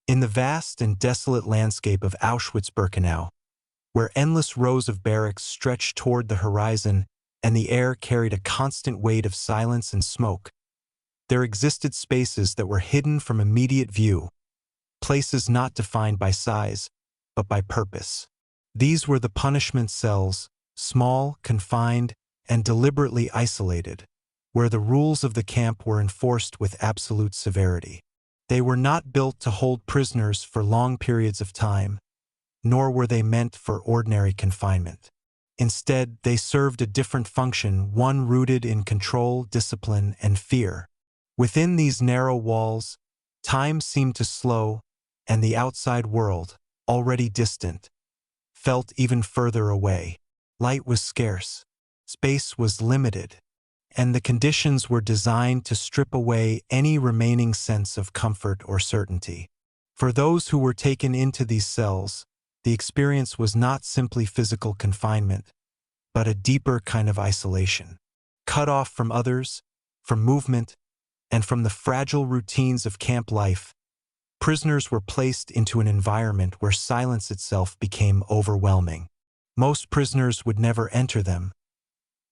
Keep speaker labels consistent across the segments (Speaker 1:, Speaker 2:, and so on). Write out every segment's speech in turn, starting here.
Speaker 1: In the vast and desolate landscape of Auschwitz-Birkenau, where endless rows of barracks stretched toward the horizon and the air carried a constant weight of silence and smoke, there existed spaces that were hidden from immediate view, places not defined by size, but by purpose. These were the punishment cells, small, confined, and deliberately isolated, where the rules of the camp were enforced with absolute severity. They were not built to hold prisoners for long periods of time, nor were they meant for ordinary confinement. Instead, they served a different function, one rooted in control, discipline, and fear. Within these narrow walls, time seemed to slow, and the outside world, already distant, felt even further away. Light was scarce, space was limited, and the conditions were designed to strip away any remaining sense of comfort or certainty. For those who were taken into these cells, the experience was not simply physical confinement, but a deeper kind of isolation. Cut off from others, from movement, and from the fragile routines of camp life, prisoners were placed into an environment where silence itself became overwhelming. Most prisoners would never enter them,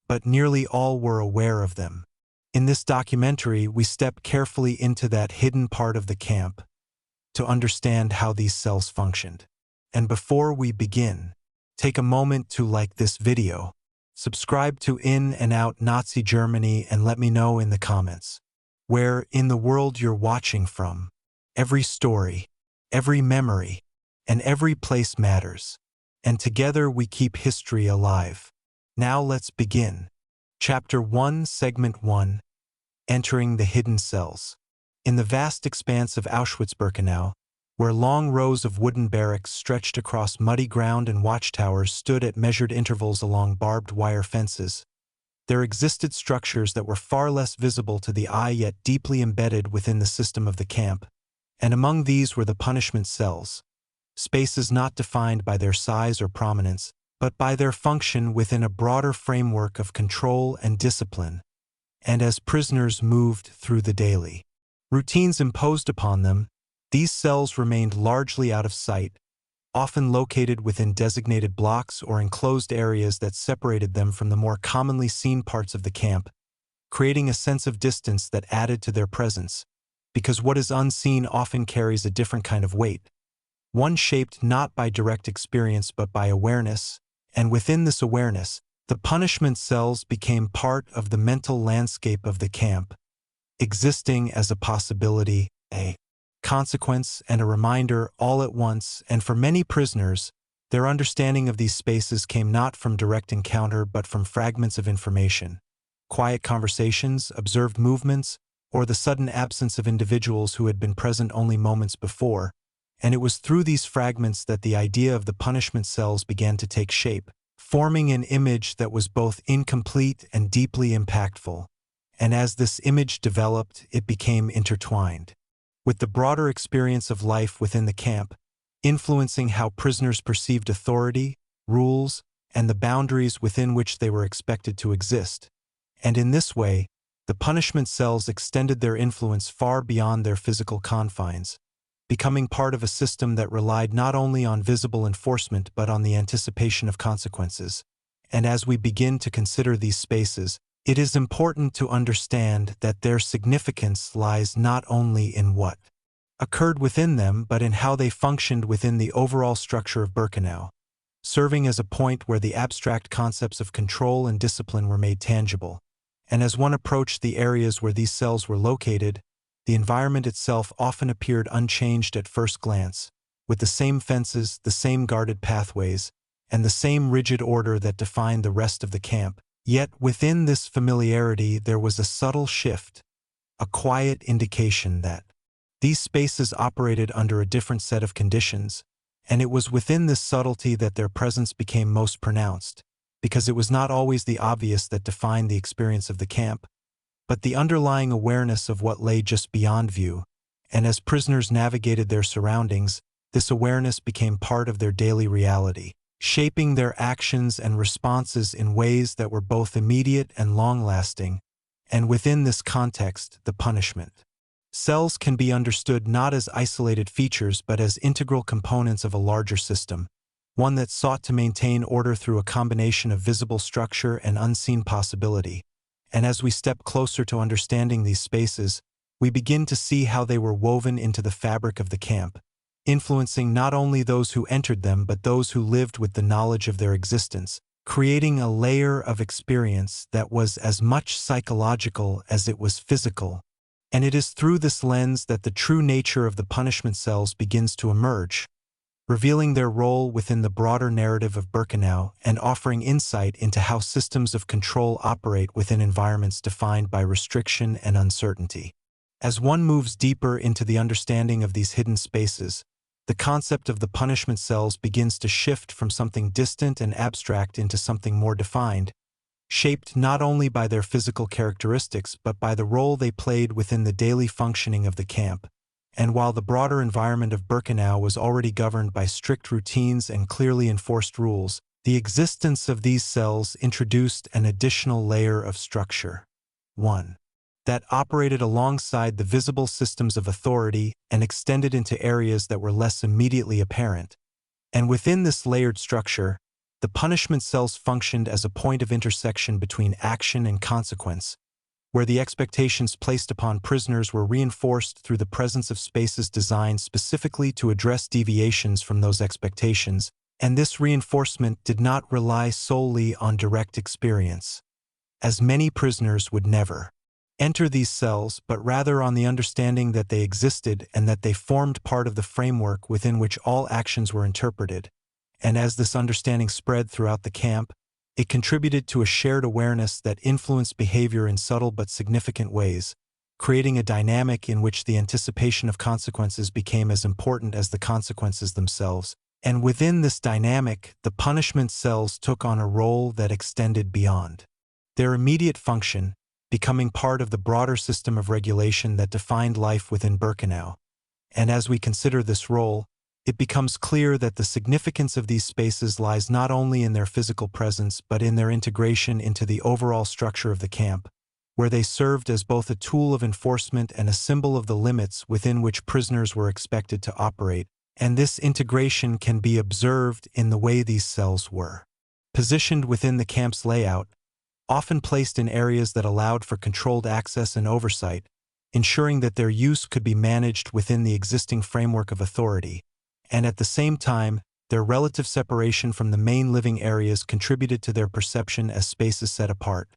Speaker 1: but nearly all were aware of them. In this documentary, we step carefully into that hidden part of the camp to understand how these cells functioned. And before we begin, take a moment to like this video, subscribe to In&Out Nazi Germany, and let me know in the comments where in the world you're watching from. Every story, every memory, and every place matters, and together we keep history alive. Now let's begin. Chapter 1, Segment 1, Entering the Hidden Cells. In the vast expanse of Auschwitz-Birkenau, where long rows of wooden barracks stretched across muddy ground and watchtowers stood at measured intervals along barbed wire fences, there existed structures that were far less visible to the eye yet deeply embedded within the system of the camp, and among these were the punishment cells, spaces not defined by their size or prominence, but by their function within a broader framework of control and discipline, and as prisoners moved through the daily routines imposed upon them, these cells remained largely out of sight, often located within designated blocks or enclosed areas that separated them from the more commonly seen parts of the camp, creating a sense of distance that added to their presence, because what is unseen often carries a different kind of weight, one shaped not by direct experience but by awareness, and within this awareness, the punishment cells became part of the mental landscape of the camp, existing as a possibility, a consequence, and a reminder all at once. And for many prisoners, their understanding of these spaces came not from direct encounter but from fragments of information, quiet conversations, observed movements, or the sudden absence of individuals who had been present only moments before, and it was through these fragments that the idea of the punishment cells began to take shape, forming an image that was both incomplete and deeply impactful. And as this image developed, it became intertwined with the broader experience of life within the camp, influencing how prisoners perceived authority, rules, and the boundaries within which they were expected to exist. And in this way, the punishment cells extended their influence far beyond their physical confines, becoming part of a system that relied not only on visible enforcement but on the anticipation of consequences. And as we begin to consider these spaces, it is important to understand that their significance lies not only in what occurred within them but in how they functioned within the overall structure of Birkenau, serving as a point where the abstract concepts of control and discipline were made tangible. And as one approached the areas where these cells were located, the environment itself often appeared unchanged at first glance, with the same fences, the same guarded pathways, and the same rigid order that defined the rest of the camp. Yet within this familiarity there was a subtle shift, a quiet indication that these spaces operated under a different set of conditions, and it was within this subtlety that their presence became most pronounced, because it was not always the obvious that defined the experience of the camp, but the underlying awareness of what lay just beyond view, and as prisoners navigated their surroundings, this awareness became part of their daily reality, shaping their actions and responses in ways that were both immediate and long-lasting, and within this context, the punishment Cells can be understood not as isolated features but as integral components of a larger system, one that sought to maintain order through a combination of visible structure and unseen possibility. And as we step closer to understanding these spaces, we begin to see how they were woven into the fabric of the camp, influencing not only those who entered them but those who lived with the knowledge of their existence, creating a layer of experience that was as much psychological as it was physical. And it is through this lens that the true nature of the punishment cells begins to emerge, revealing their role within the broader narrative of Birkenau and offering insight into how systems of control operate within environments defined by restriction and uncertainty. As one moves deeper into the understanding of these hidden spaces, the concept of the punishment cells begins to shift from something distant and abstract into something more defined, shaped not only by their physical characteristics but by the role they played within the daily functioning of the camp. And while the broader environment of Birkenau was already governed by strict routines and clearly enforced rules, the existence of these cells introduced an additional layer of structure. 1. That operated alongside the visible systems of authority and extended into areas that were less immediately apparent. And within this layered structure, the punishment cells functioned as a point of intersection between action and consequence, where the expectations placed upon prisoners were reinforced through the presence of spaces designed specifically to address deviations from those expectations, and this reinforcement did not rely solely on direct experience, as many prisoners would never enter these cells, but rather on the understanding that they existed and that they formed part of the framework within which all actions were interpreted. And as this understanding spread throughout the camp, it contributed to a shared awareness that influenced behavior in subtle but significant ways, creating a dynamic in which the anticipation of consequences became as important as the consequences themselves. And within this dynamic, the punishment cells took on a role that extended beyond their immediate function, becoming part of the broader system of regulation that defined life within Birkenau. And as we consider this role, it becomes clear that the significance of these spaces lies not only in their physical presence but in their integration into the overall structure of the camp, where they served as both a tool of enforcement and a symbol of the limits within which prisoners were expected to operate. And this integration can be observed in the way these cells were positioned within the camp's layout, often placed in areas that allowed for controlled access and oversight, ensuring that their use could be managed within the existing framework of authority. And at the same time, their relative separation from the main living areas contributed to their perception as spaces set apart,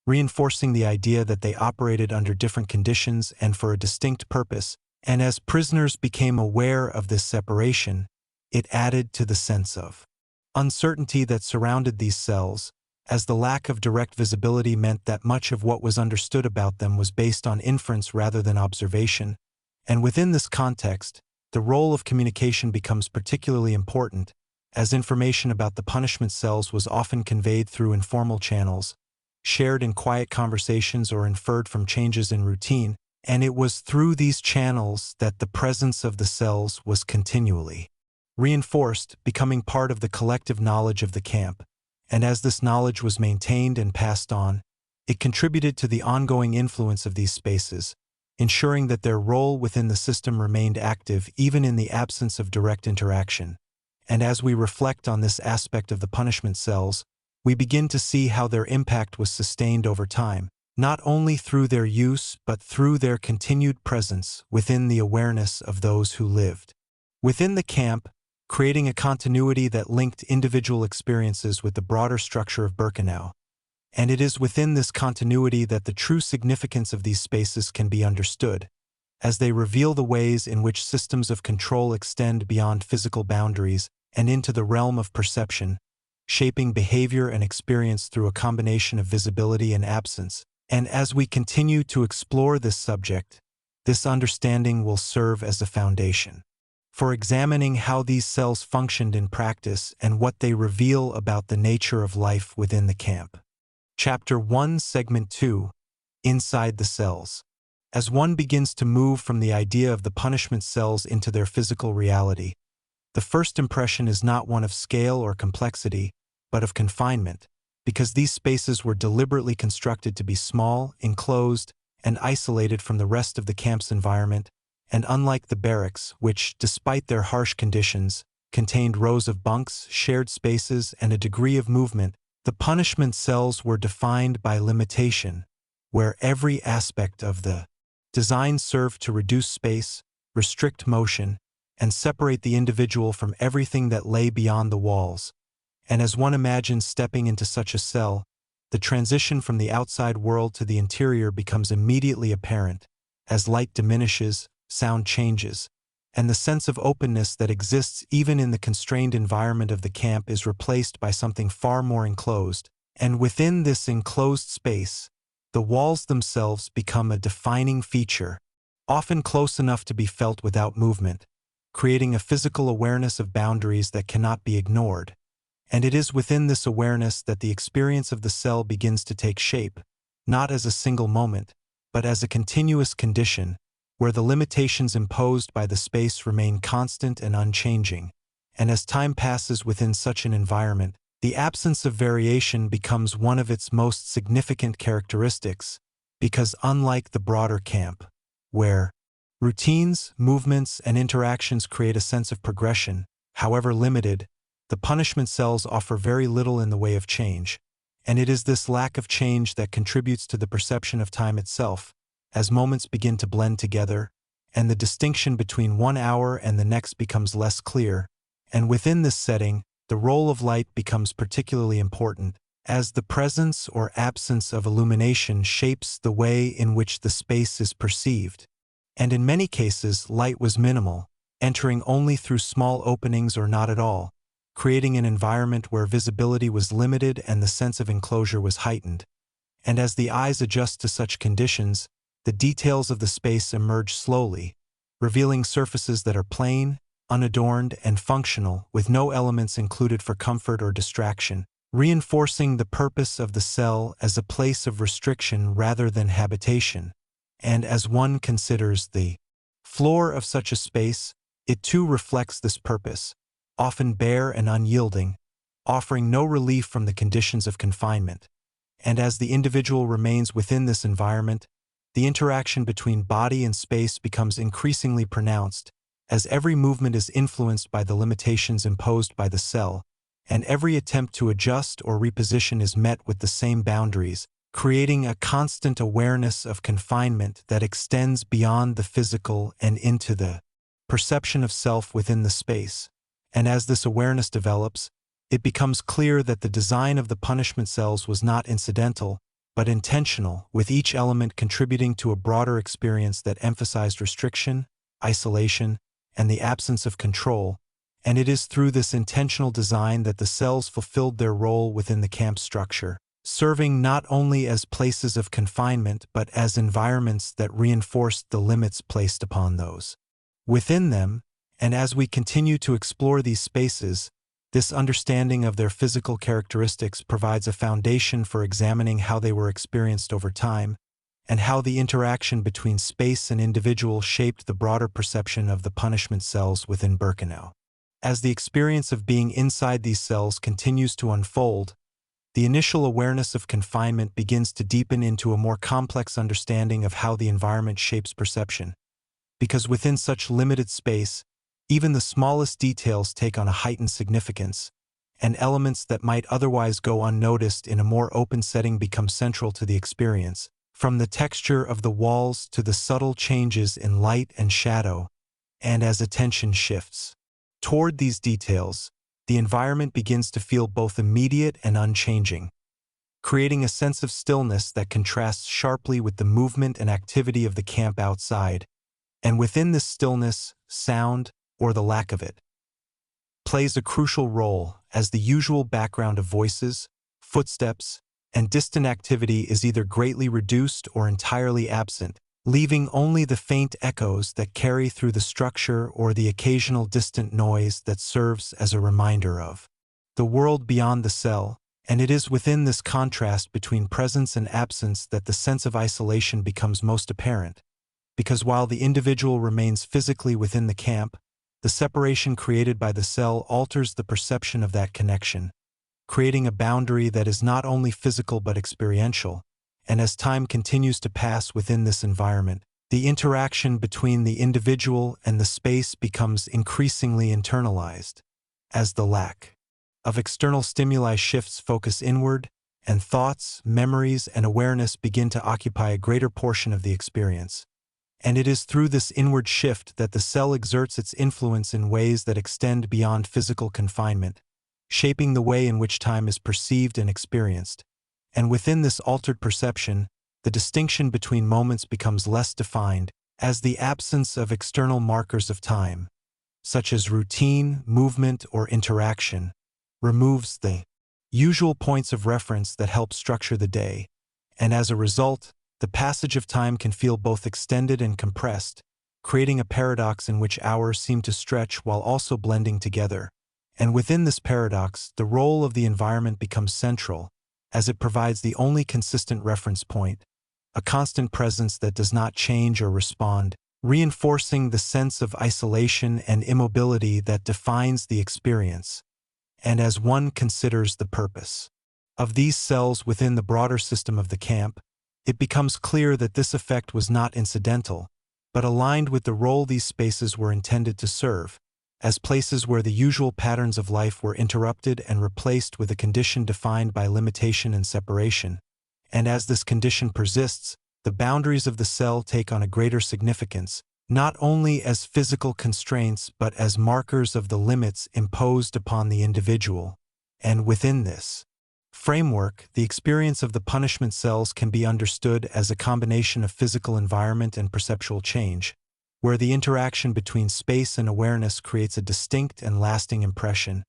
Speaker 1: reinforcing the idea that they operated under different conditions and for a distinct purpose. And as prisoners became aware of this separation, it added to the sense of uncertainty that surrounded these cells, as the lack of direct visibility meant that much of what was understood about them was based on inference rather than observation. And within this context, the role of communication becomes particularly important, as information about the punishment cells was often conveyed through informal channels, shared in quiet conversations or inferred from changes in routine, and it was through these channels that the presence of the cells was continually reinforced, becoming part of the collective knowledge of the camp. And as this knowledge was maintained and passed on, it contributed to the ongoing influence of these spaces, ensuring that their role within the system remained active even in the absence of direct interaction. And as we reflect on this aspect of the punishment cells, we begin to see how their impact was sustained over time, not only through their use but through their continued presence within the awareness of those who lived within the camp, creating a continuity that linked individual experiences with the broader structure of Birkenau. And it is within this continuity that the true significance of these spaces can be understood, as they reveal the ways in which systems of control extend beyond physical boundaries and into the realm of perception, shaping behavior and experience through a combination of visibility and absence. And as we continue to explore this subject, this understanding will serve as a foundation for examining how these cells functioned in practice and what they reveal about the nature of life within the camp. Chapter 1, Segment 2, Inside the Cells. As one begins to move from the idea of the punishment cells into their physical reality, the first impression is not one of scale or complexity, but of confinement, because these spaces were deliberately constructed to be small, enclosed, and isolated from the rest of the camp's environment, and unlike the barracks, which, despite their harsh conditions, contained rows of bunks, shared spaces, and a degree of movement, the punishment cells were defined by limitation, where every aspect of the design served to reduce space, restrict motion, and separate the individual from everything that lay beyond the walls. And as one imagines stepping into such a cell, the transition from the outside world to the interior becomes immediately apparent, as light diminishes, sound changes, and the sense of openness that exists even in the constrained environment of the camp is replaced by something far more enclosed. And within this enclosed space, the walls themselves become a defining feature, often close enough to be felt without movement, creating a physical awareness of boundaries that cannot be ignored. And it is within this awareness that the experience of the cell begins to take shape, not as a single moment, but as a continuous condition, where the limitations imposed by the space remain constant and unchanging. And as time passes within such an environment, the absence of variation becomes one of its most significant characteristics, because unlike the broader camp, where routines, movements, and interactions create a sense of progression, however limited, the punishment cells offer very little in the way of change, and it is this lack of change that contributes to the perception of time itself, as moments begin to blend together, and the distinction between 1 hour and the next becomes less clear. And within this setting, the role of light becomes particularly important, as the presence or absence of illumination shapes the way in which the space is perceived. And in many cases, light was minimal, entering only through small openings or not at all, creating an environment where visibility was limited and the sense of enclosure was heightened. And as the eyes adjust to such conditions, the details of the space emerge slowly, revealing surfaces that are plain, unadorned, and functional, with no elements included for comfort or distraction, reinforcing the purpose of the cell as a place of restriction rather than habitation. And as one considers the floor of such a space, it too reflects this purpose, often bare and unyielding, offering no relief from the conditions of confinement. And as the individual remains within this environment, the interaction between body and space becomes increasingly pronounced, as every movement is influenced by the limitations imposed by the cell, and every attempt to adjust or reposition is met with the same boundaries, creating a constant awareness of confinement that extends beyond the physical and into the perception of self within the space. And as this awareness develops, it becomes clear that the design of the punishment cells was not incidental, but intentional, with each element contributing to a broader experience that emphasized restriction, isolation, and the absence of control. And it is through this intentional design that the cells fulfilled their role within the camp structure, serving not only as places of confinement but as environments that reinforced the limits placed upon those within them. And as we continue to explore these spaces, this understanding of their physical characteristics provides a foundation for examining how they were experienced over time, and how the interaction between space and individual shaped the broader perception of the punishment cells within Birkenau. As the experience of being inside these cells continues to unfold, the initial awareness of confinement begins to deepen into a more complex understanding of how the environment shapes perception. Because within such limited space, even the smallest details take on a heightened significance, and elements that might otherwise go unnoticed in a more open setting become central to the experience, from the texture of the walls to the subtle changes in light and shadow. And as attention shifts toward these details, the environment begins to feel both immediate and unchanging, creating a sense of stillness that contrasts sharply with the movement and activity of the camp outside. And within this stillness, sound, or the lack of it, plays a crucial role, as the usual background of voices, footsteps, and distant activity is either greatly reduced or entirely absent, leaving only the faint echoes that carry through the structure or the occasional distant noise that serves as a reminder of the world beyond the cell. And it is within this contrast between presence and absence that the sense of isolation becomes most apparent, because while the individual remains physically within the camp, the separation created by the cell alters the perception of that connection, creating a boundary that is not only physical but experiential. and as time continues to pass within this environment, the interaction between the individual and the space becomes increasingly internalized. As the lack of external stimuli shifts focus inward, and thoughts, memories, and awareness begin to occupy a greater portion of the experience. And it is through this inward shift that the cell exerts its influence in ways that extend beyond physical confinement, shaping the way in which time is perceived and experienced. And within this altered perception, the distinction between moments becomes less defined, as the absence of external markers of time, such as routine, movement, or interaction, removes the usual points of reference that help structure the day, and as a result, the passage of time can feel both extended and compressed, creating a paradox in which hours seem to stretch while also blending together. And within this paradox, the role of the environment becomes central, as it provides the only consistent reference point, a constant presence that does not change or respond, reinforcing the sense of isolation and immobility that defines the experience. And as one considers the purpose of these cells within the broader system of the camp, it becomes clear that this effect was not incidental, but aligned with the role these spaces were intended to serve, as places where the usual patterns of life were interrupted and replaced with a condition defined by limitation and separation. And as this condition persists, the boundaries of the cell take on a greater significance, not only as physical constraints but as markers of the limits imposed upon the individual. And within this framework, the experience of the punishment cells can be understood as a combination of physical environment and perceptual change, where the interaction between space and awareness creates a distinct and lasting impression.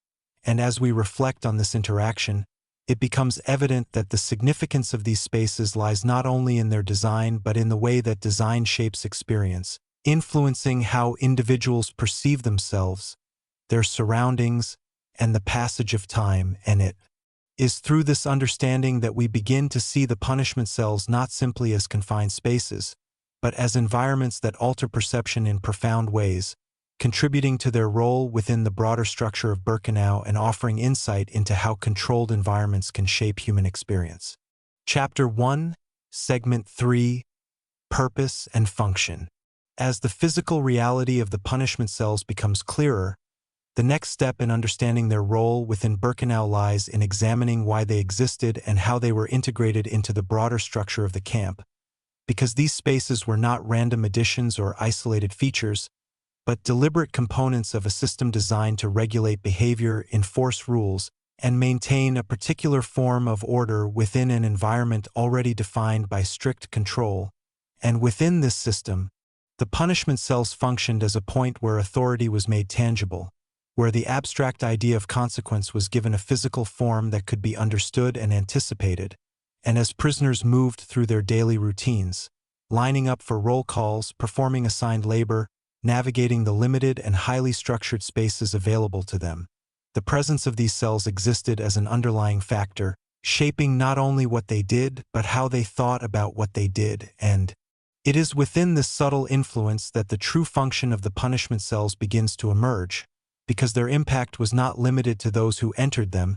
Speaker 1: And as we reflect on this interaction, it becomes evident that the significance of these spaces lies not only in their design but in the way that design shapes experience, influencing how individuals perceive themselves, their surroundings, and the passage of time. And it is through this understanding that we begin to see the punishment cells not simply as confined spaces, but as environments that alter perception in profound ways, contributing to their role within the broader structure of Birkenau and offering insight into how controlled environments can shape human experience. Chapter 1, Segment 3, Purpose and Function. As the physical reality of the punishment cells becomes clearer, the next step in understanding their role within Birkenau lies in examining why they existed and how they were integrated into the broader structure of the camp. Because these spaces were not random additions or isolated features, but deliberate components of a system designed to regulate behavior, enforce rules, and maintain a particular form of order within an environment already defined by strict control. And within this system, the punishment cells functioned as a point where authority was made tangible, where the abstract idea of consequence was given a physical form that could be understood and anticipated, and as prisoners moved through their daily routines, lining up for roll calls, performing assigned labor, navigating the limited and highly structured spaces available to them, the presence of these cells existed as an underlying factor, shaping not only what they did but how they thought about what they did. And it is within this subtle influence that the true function of the punishment cells begins to emerge, because their impact was not limited to those who entered them,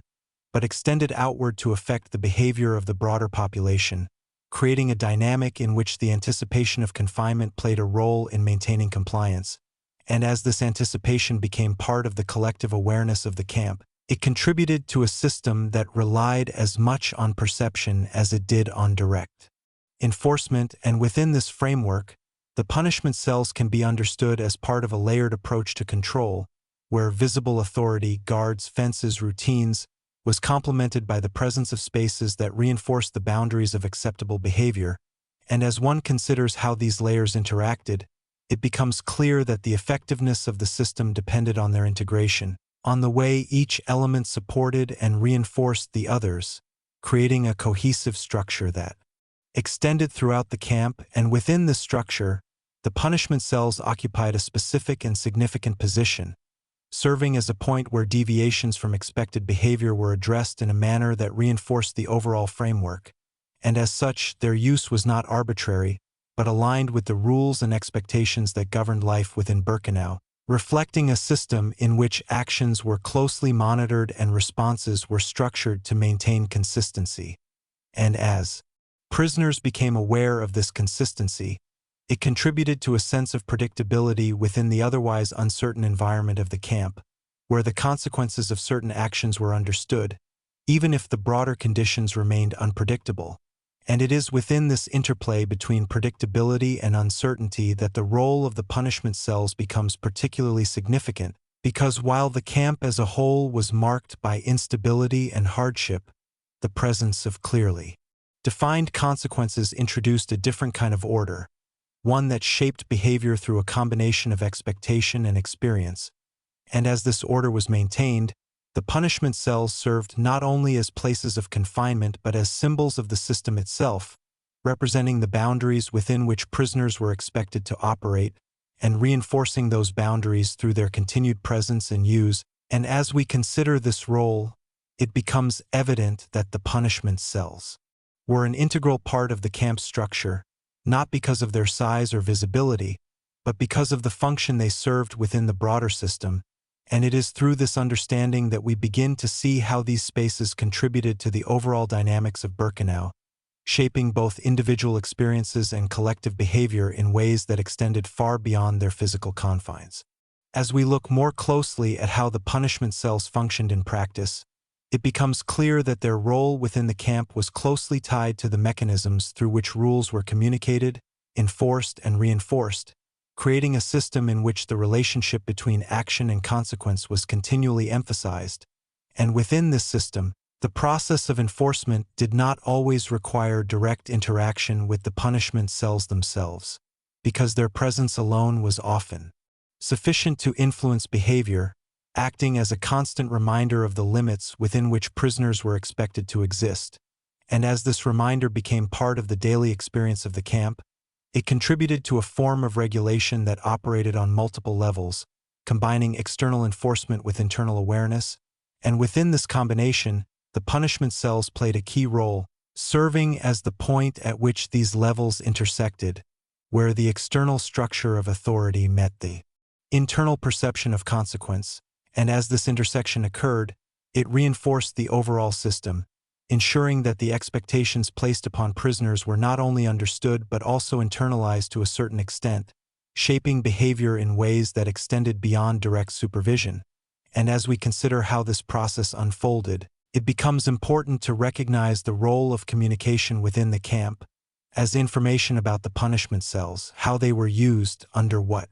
Speaker 1: but extended outward to affect the behavior of the broader population, creating a dynamic in which the anticipation of confinement played a role in maintaining compliance. And as this anticipation became part of the collective awareness of the camp, it contributed to a system that relied as much on perception as it did on direct enforcement. And within this framework, the punishment cells can be understood as part of a layered approach to control, where visible authority, guards, fences, routines, was complemented by the presence of spaces that reinforced the boundaries of acceptable behavior. And as one considers how these layers interacted, it becomes clear that the effectiveness of the system depended on their integration, on the way each element supported and reinforced the others, creating a cohesive structure that extended throughout the camp. And within this structure, the punishment cells occupied a specific and significant position, serving as a point where deviations from expected behavior were addressed in a manner that reinforced the overall framework. And as such, their use was not arbitrary, but aligned with the rules and expectations that governed life within Birkenau, reflecting a system in which actions were closely monitored and responses were structured to maintain consistency. And as Prisoners became aware of this consistency. It contributed to a sense of predictability within the otherwise uncertain environment of the camp, where the consequences of certain actions were understood, even if the broader conditions remained unpredictable. And it is within this interplay between predictability and uncertainty that the role of the punishment cells becomes particularly significant, because while the camp as a whole was marked by instability and hardship, the presence of clearly defined consequences introduced a different kind of order, one that shaped behavior through a combination of expectation and experience. And as this order was maintained, the punishment cells served not only as places of confinement but as symbols of the system itself, representing the boundaries within which prisoners were expected to operate and reinforcing those boundaries through their continued presence and use. And as we consider this role, it becomes evident that the punishment cells were an integral part of the camp's structure, not because of their size or visibility, but because of the function they served within the broader system. And it is through this understanding that we begin to see how these spaces contributed to the overall dynamics of Birkenau, shaping both individual experiences and collective behavior in ways that extended far beyond their physical confines. As we look more closely at how the punishment cells functioned in practice, it becomes clear that their role within the camp was closely tied to the mechanisms through which rules were communicated, enforced, and reinforced, creating a system in which the relationship between action and consequence was continually emphasized. And within this system, the process of enforcement did not always require direct interaction with the punishment cells themselves, because their presence alone was often sufficient to influence behavior, acting as a constant reminder of the limits within which prisoners were expected to exist. And as this reminder became part of the daily experience of the camp, it contributed to a form of regulation that operated on multiple levels, combining external enforcement with internal awareness. And within this combination, the punishment cells played a key role, serving as the point at which these levels intersected, where the external structure of authority met the internal perception of consequence. And as this intersection occurred, it reinforced the overall system, ensuring that the expectations placed upon prisoners were not only understood but also internalized to a certain extent, shaping behavior in ways that extended beyond direct supervision. And as we consider how this process unfolded, it becomes important to recognize the role of communication within the camp, as information about the punishment cells, how they were used, under what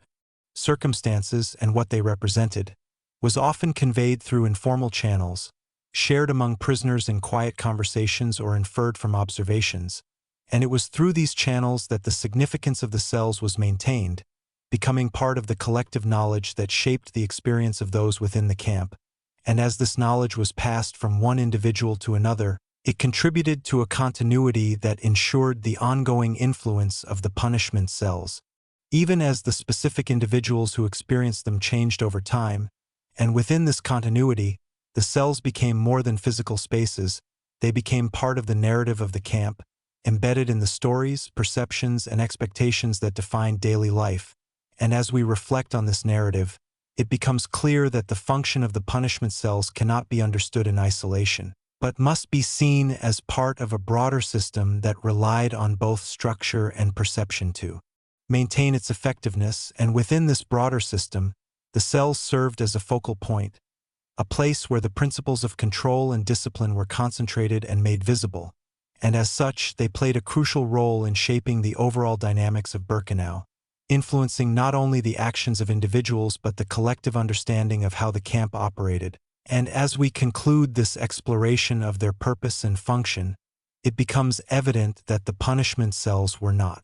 Speaker 1: circumstances, and what they represented, was often conveyed through informal channels, shared among prisoners in quiet conversations or inferred from observations, and it was through these channels that the significance of the cells was maintained, becoming part of the collective knowledge that shaped the experience of those within the camp. And as this knowledge was passed from one individual to another, it contributed to a continuity that ensured the ongoing influence of the punishment cells, even as the specific individuals who experienced them changed over time. And within this continuity, the cells became more than physical spaces. They became part of the narrative of the camp, embedded in the stories, perceptions, and expectations that defined daily life. And as we reflect on this narrative, it becomes clear that the function of the punishment cells cannot be understood in isolation, but must be seen as part of a broader system that relied on both structure and perception to maintain its effectiveness. And within this broader system, the cells served as a focal point, a place where the principles of control and discipline were concentrated and made visible, and as such, they played a crucial role in shaping the overall dynamics of Birkenau, influencing not only the actions of individuals but the collective understanding of how the camp operated. And as we conclude this exploration of their purpose and function, it becomes evident that the punishment cells were not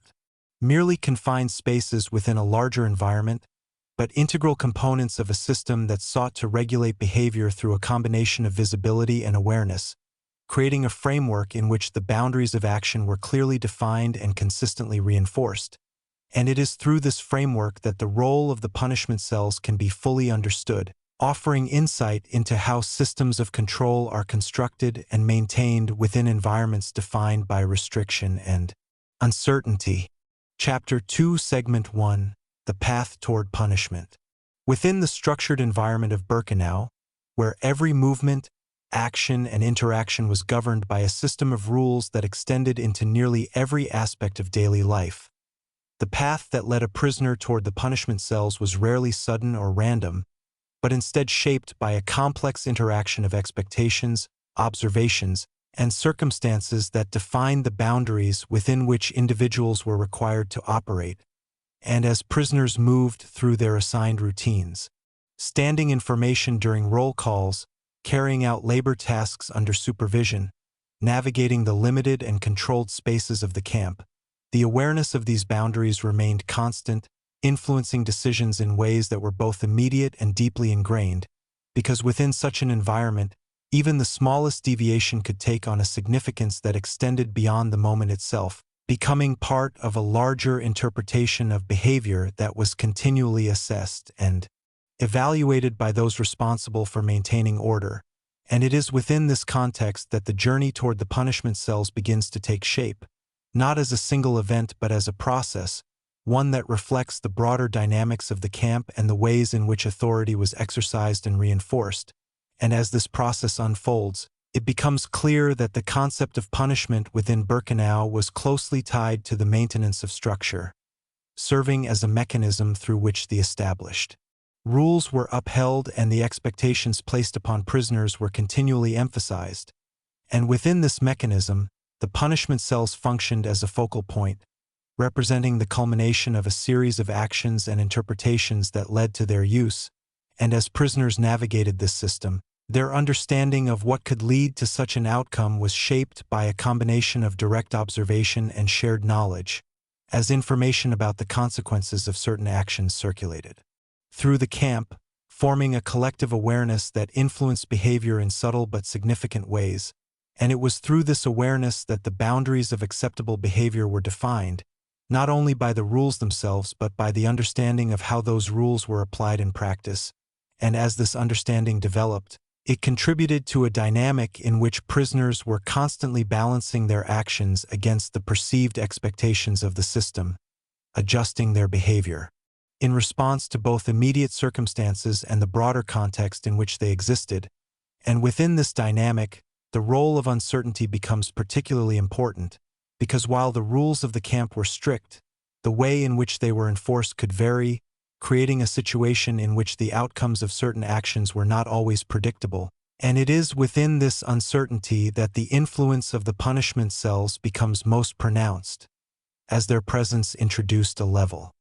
Speaker 1: merely confined spaces within a larger environment, but integral components of a system that sought to regulate behavior through a combination of visibility and awareness, creating a framework in which the boundaries of action were clearly defined and consistently reinforced. And it is through this framework that the role of the punishment cells can be fully understood, offering insight into how systems of control are constructed and maintained within environments defined by restriction and uncertainty. Chapter 2, Segment 1. The Path Toward Punishment. Within the structured environment of Birkenau, where every movement, action, and interaction was governed by a system of rules that extended into nearly every aspect of daily life. The path that led a prisoner toward the punishment cells was rarely sudden or random, but instead shaped by a complex interaction of expectations, observations, and circumstances that defined the boundaries within which individuals were required to operate, and as prisoners moved through their assigned routines. Standing in formation during roll calls, carrying out labor tasks under supervision, navigating the limited and controlled spaces of the camp, the awareness of these boundaries remained constant, influencing decisions in ways that were both immediate and deeply ingrained, because within such an environment, even the smallest deviation could take on a significance that extended beyond the moment itself, becoming part of a larger interpretation of behavior that was continually assessed and evaluated by those responsible for maintaining order. And it is within this context that the journey toward the punishment cells begins to take shape, not as a single event but as a process, one that reflects the broader dynamics of the camp and the ways in which authority was exercised and reinforced. And as this process unfolds, it becomes clear that the concept of punishment within Birkenau was closely tied to the maintenance of structure, serving as a mechanism through which the established rules were upheld and the expectations placed upon prisoners were continually emphasized. And within this mechanism, the punishment cells functioned as a focal point, representing the culmination of a series of actions and interpretations that led to their use. And as prisoners navigated this system, their understanding of what could lead to such an outcome was shaped by a combination of direct observation and shared knowledge, as information about the consequences of certain actions circulated through the camp, forming a collective awareness that influenced behavior in subtle but significant ways. And it was through this awareness that the boundaries of acceptable behavior were defined, not only by the rules themselves but by the understanding of how those rules were applied in practice. And as this understanding developed, it contributed to a dynamic in which prisoners were constantly balancing their actions against the perceived expectations of the system, adjusting their behavior in response to both immediate circumstances and the broader context in which they existed. And within this dynamic, the role of uncertainty becomes particularly important, because while the rules of the camp were strict, the way in which they were enforced could vary, creating a situation in which the outcomes of certain actions were not always predictable. And it is within this uncertainty that the influence of the punishment cells becomes most pronounced, as their presence introduced a level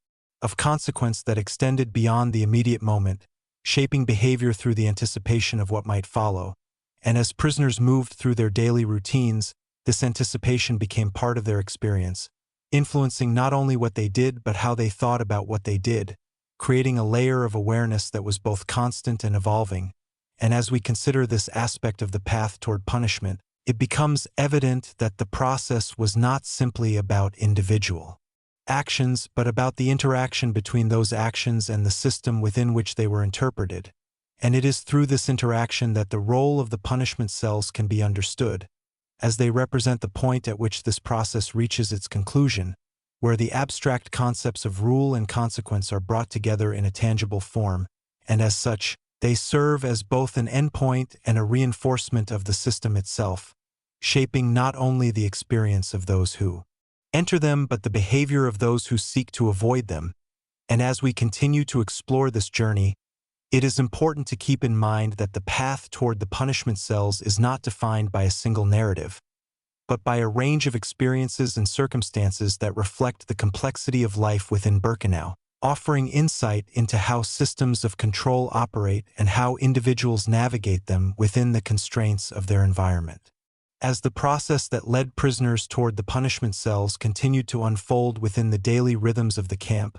Speaker 1: of consequence that extended beyond the immediate moment, shaping behavior through the anticipation of what might follow. And as prisoners moved through their daily routines, this anticipation became part of their experience, influencing not only what they did but how they thought about what they did, creating a layer of awareness that was both constant and evolving. And as we consider this aspect of the path toward punishment, it becomes evident that the process was not simply about individual actions but about the interaction between those actions and the system within which they were interpreted. And it is through this interaction that the role of the punishment cells can be understood, as they represent the point at which this process reaches its conclusion, where the abstract concepts of rule and consequence are brought together in a tangible form, and as such, they serve as both an endpoint and a reinforcement of the system itself, shaping not only the experience of those who enter them but the behavior of those who seek to avoid them. And as we continue to explore this journey, it is important to keep in mind that the path toward the punishment cells is not defined by a single narrative, but by a range of experiences and circumstances that reflect the complexity of life within Birkenau, offering insight into how systems of control operate and how individuals navigate them within the constraints of their environment. As the process that led prisoners toward the punishment cells continued to unfold within the daily rhythms of the camp,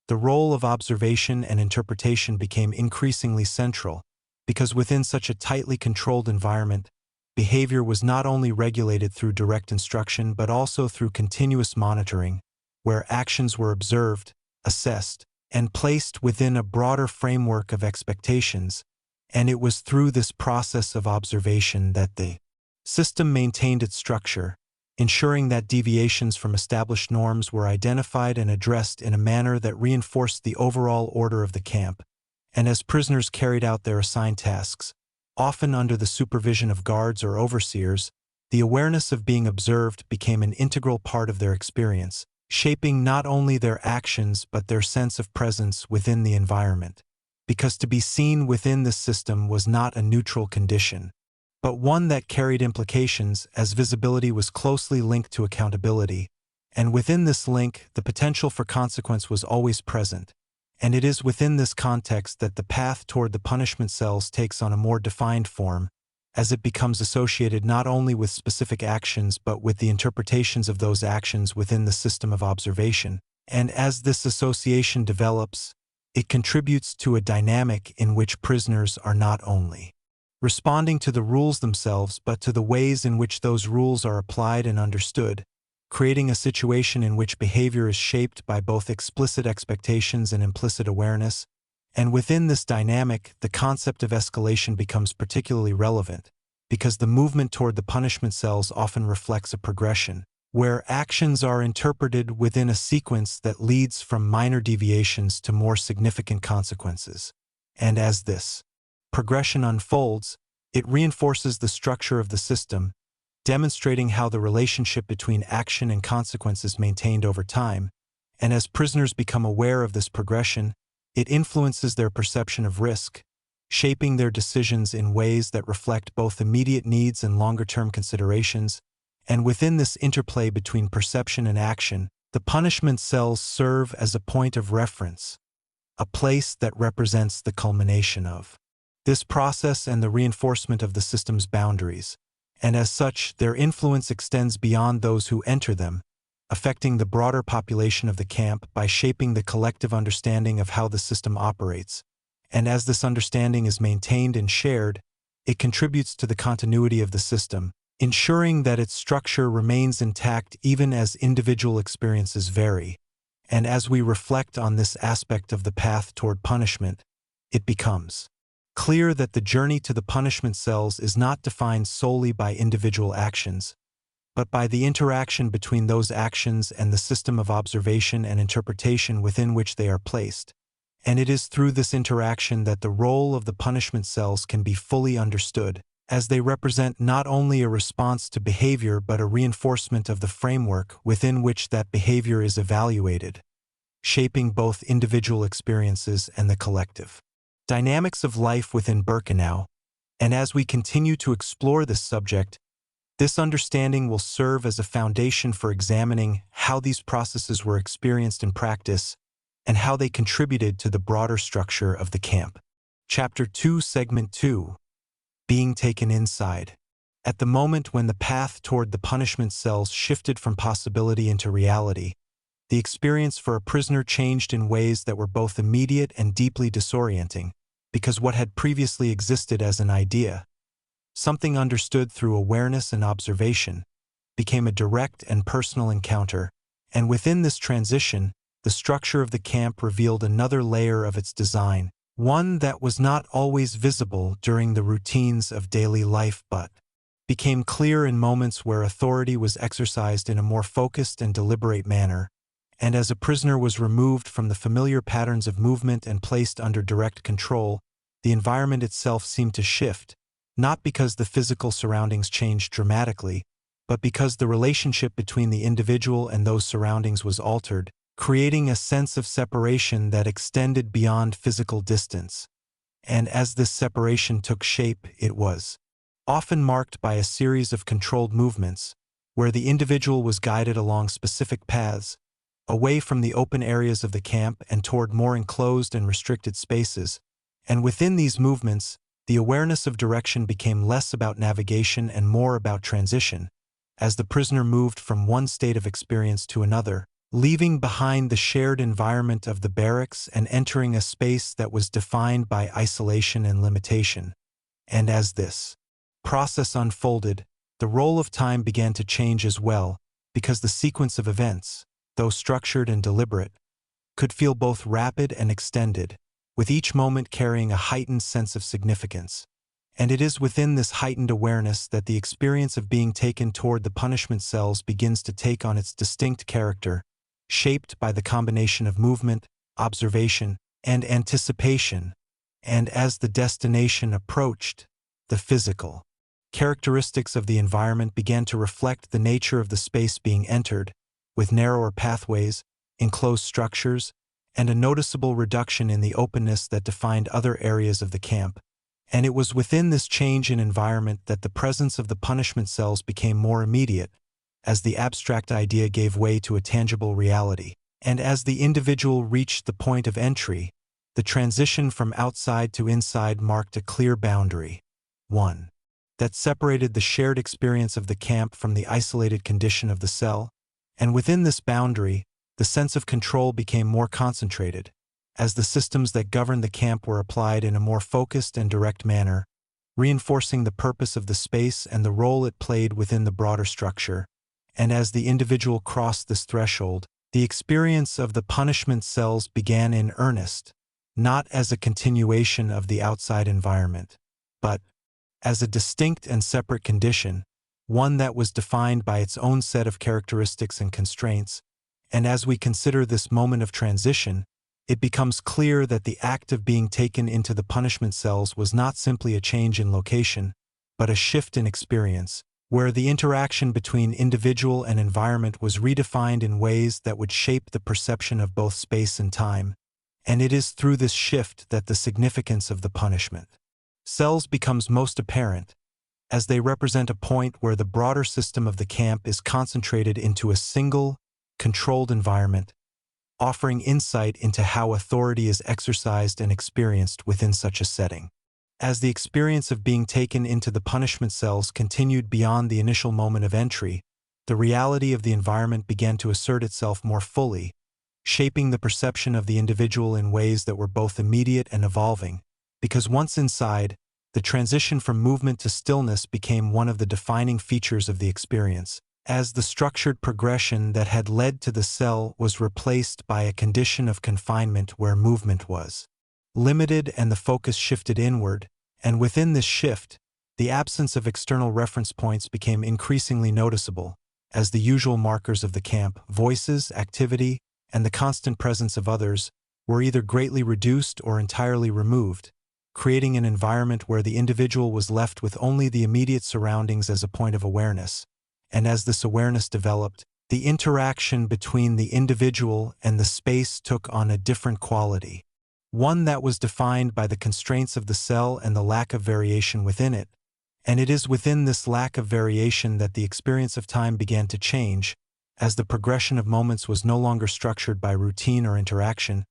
Speaker 1: the role of observation and interpretation became increasingly central, because within such a tightly controlled environment, behavior was not only regulated through direct instruction but also through continuous monitoring, where actions were observed, assessed, and placed within a broader framework of expectations. And it was through this process of observation that the system maintained its structure, ensuring that deviations from established norms were identified and addressed in a manner that reinforced the overall order of the camp. And as prisoners carried out their assigned tasks, often under the supervision of guards or overseers, the awareness of being observed became an integral part of their experience, shaping not only their actions but their sense of presence within the environment. Because to be seen within this system was not a neutral condition, but one that carried implications, as visibility was closely linked to accountability, and within this link, the potential for consequence was always present. And it is within this context that the path toward the punishment cells takes on a more defined form, as it becomes associated not only with specific actions but with the interpretations of those actions within the system of observation. And as this association develops, it contributes to a dynamic in which prisoners are not only responding to the rules themselves but to the ways in which those rules are applied and understood, creating a situation in which behavior is shaped by both explicit expectations and implicit awareness. And within this dynamic, the concept of escalation becomes particularly relevant, because the movement toward the punishment cells often reflects a progression, where actions are interpreted within a sequence that leads from minor deviations to more significant consequences. And as this progression unfolds, it reinforces the structure of the system, demonstrating how the relationship between action and consequence is maintained over time. And as prisoners become aware of this progression, it influences their perception of risk, shaping their decisions in ways that reflect both immediate needs and longer-term considerations. And within this interplay between perception and action, the punishment cells serve as a point of reference, a place that represents the culmination of this process and the reinforcement of the system's boundaries. And as such, their influence extends beyond those who enter them, affecting the broader population of the camp by shaping the collective understanding of how the system operates. And as this understanding is maintained and shared, it contributes to the continuity of the system, ensuring that its structure remains intact even as individual experiences vary. And as we reflect on this aspect of the path toward punishment, it becomes clear that the journey to the punishment cells is not defined solely by individual actions, but by the interaction between those actions and the system of observation and interpretation within which they are placed. And it is through this interaction that the role of the punishment cells can be fully understood, as they represent not only a response to behavior but a reinforcement of the framework within which that behavior is evaluated, shaping both individual experiences and the collective dynamics of life within Birkenau. And as we continue to explore this subject, this understanding will serve as a foundation for examining how these processes were experienced in practice and how they contributed to the broader structure of the camp. Chapter 2, Segment 2. Being taken inside. At the moment when the path toward the punishment cells shifted from possibility into reality, the experience for a prisoner changed in ways that were both immediate and deeply disorienting, because what had previously existed as an idea, something understood through awareness and observation, became a direct and personal encounter. And within this transition, the structure of the camp revealed another layer of its design, one that was not always visible during the routines of daily life but became clear in moments where authority was exercised in a more focused and deliberate manner. And as a prisoner was removed from the familiar patterns of movement and placed under direct control, the environment itself seemed to shift, not because the physical surroundings changed dramatically, but because the relationship between the individual and those surroundings was altered, creating a sense of separation that extended beyond physical distance. And as this separation took shape, it was often marked by a series of controlled movements, where the individual was guided along specific paths, away from the open areas of the camp and toward more enclosed and restricted spaces. And within these movements, the awareness of direction became less about navigation and more about transition, as the prisoner moved from one state of experience to another, leaving behind the shared environment of the barracks and entering a space that was defined by isolation and limitation. And as this process unfolded, the role of time began to change as well, because the sequence of events, though structured and deliberate, could feel both rapid and extended, with each moment carrying a heightened sense of significance. And it is within this heightened awareness that the experience of being taken toward the punishment cells begins to take on its distinct character, shaped by the combination of movement, observation, and anticipation. And as the destination approached, The physical characteristics of the environment began to reflect the nature of the space being entered, with narrower pathways, enclosed structures, and a noticeable reduction in the openness that defined other areas of the camp. And it was within this change in environment that the presence of the punishment cells became more immediate, as the abstract idea gave way to a tangible reality. And as the individual reached the point of entry, the transition from outside to inside marked a clear boundary. 1. That separated the shared experience of the camp from the isolated condition of the cell, and within this boundary, the sense of control became more concentrated, as the systems that governed the camp were applied in a more focused and direct manner, reinforcing the purpose of the space and the role it played within the broader structure. And as the individual crossed this threshold, the experience of the punishment cells began in earnest, not as a continuation of the outside environment, but as a distinct and separate condition, one that was defined by its own set of characteristics and constraints. And as we consider this moment of transition, it becomes clear that the act of being taken into the punishment cells was not simply a change in location, but a shift in experience, where the interaction between individual and environment was redefined in ways that would shape the perception of both space and time. And it is through this shift that the significance of the punishment cells becomes most apparent, as they represent a point where the broader system of the camp is concentrated into a single, controlled environment, offering insight into how authority is exercised and experienced within such a setting. As the experience of being taken into the punishment cells continued beyond the initial moment of entry, the reality of the environment began to assert itself more fully, shaping the perception of the individual in ways that were both immediate and evolving, because once inside, the transition from movement to stillness became one of the defining features of the experience, as the structured progression that had led to the cell was replaced by a condition of confinement where movement was limited and the focus shifted inward, and within this shift, the absence of external reference points became increasingly noticeable, as the usual markers of the camp, voices, activity, and the constant presence of others, were either greatly reduced or entirely removed, creating an environment where the individual was left with only the immediate surroundings as a point of awareness. And as this awareness developed, the interaction between the individual and the space took on a different quality, one that was defined by the constraints of the cell and the lack of variation within it. And it is within this lack of variation that the experience of time began to change, as the progression of moments was no longer structured by routine or interaction,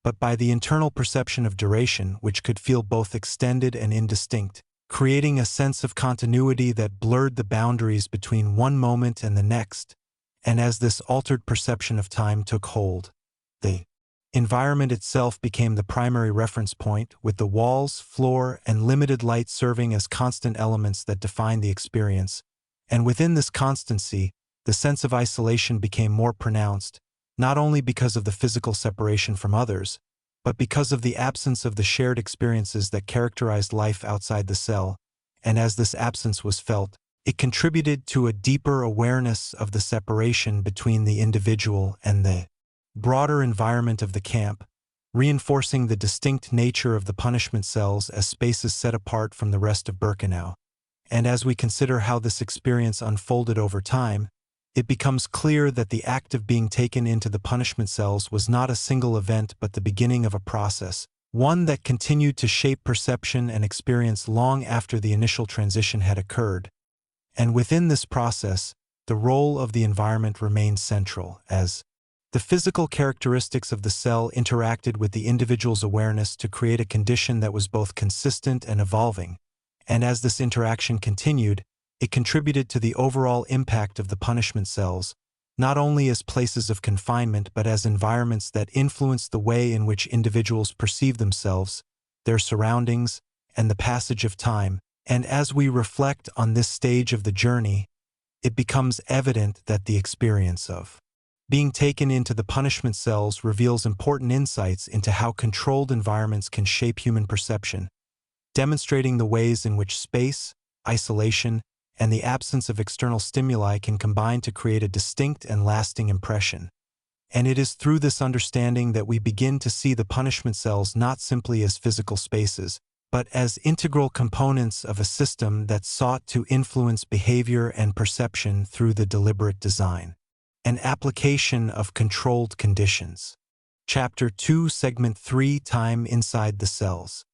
Speaker 1: but by the internal perception of duration, which could feel both extended and indistinct, creating a sense of continuity that blurred the boundaries between one moment and the next. And as this altered perception of time took hold, the environment itself became the primary reference point, with the walls, floor, and limited light serving as constant elements that defined the experience. And within this constancy, the sense of isolation became more pronounced, not only because of the physical separation from others, but because of the absence of the shared experiences that characterized life outside the cell. And as this absence was felt, it contributed to a deeper awareness of the separation between the individual and the broader environment of the camp, reinforcing the distinct nature of the punishment cells as spaces set apart from the rest of Birkenau. And as we consider how this experience unfolded over time, it becomes clear that the act of being taken into the punishment cells was not a single event but the beginning of a process, one that continued to shape perception and experience long after the initial transition had occurred. And within this process, the role of the environment remained central, as the physical characteristics of the cell interacted with the individual's awareness to create a condition that was both consistent and evolving. And as this interaction continued, it contributed to the overall impact of the punishment cells, not only as places of confinement but as environments that influenced the way in which individuals perceive themselves, their surroundings, and the passage of time. And as we reflect on this stage of the journey, it becomes evident that the experience of being taken into the punishment cells reveals important insights into how controlled environments can shape human perception, demonstrating the ways in which space, isolation, and the absence of external stimuli can combine to create a distinct and lasting impression. And it is through this understanding that we begin to see the punishment cells not simply as physical spaces, but as integral components of a system that sought to influence behavior and perception through the deliberate design and application of controlled conditions. Chapter 2, Segment 3, Time Inside the Cells.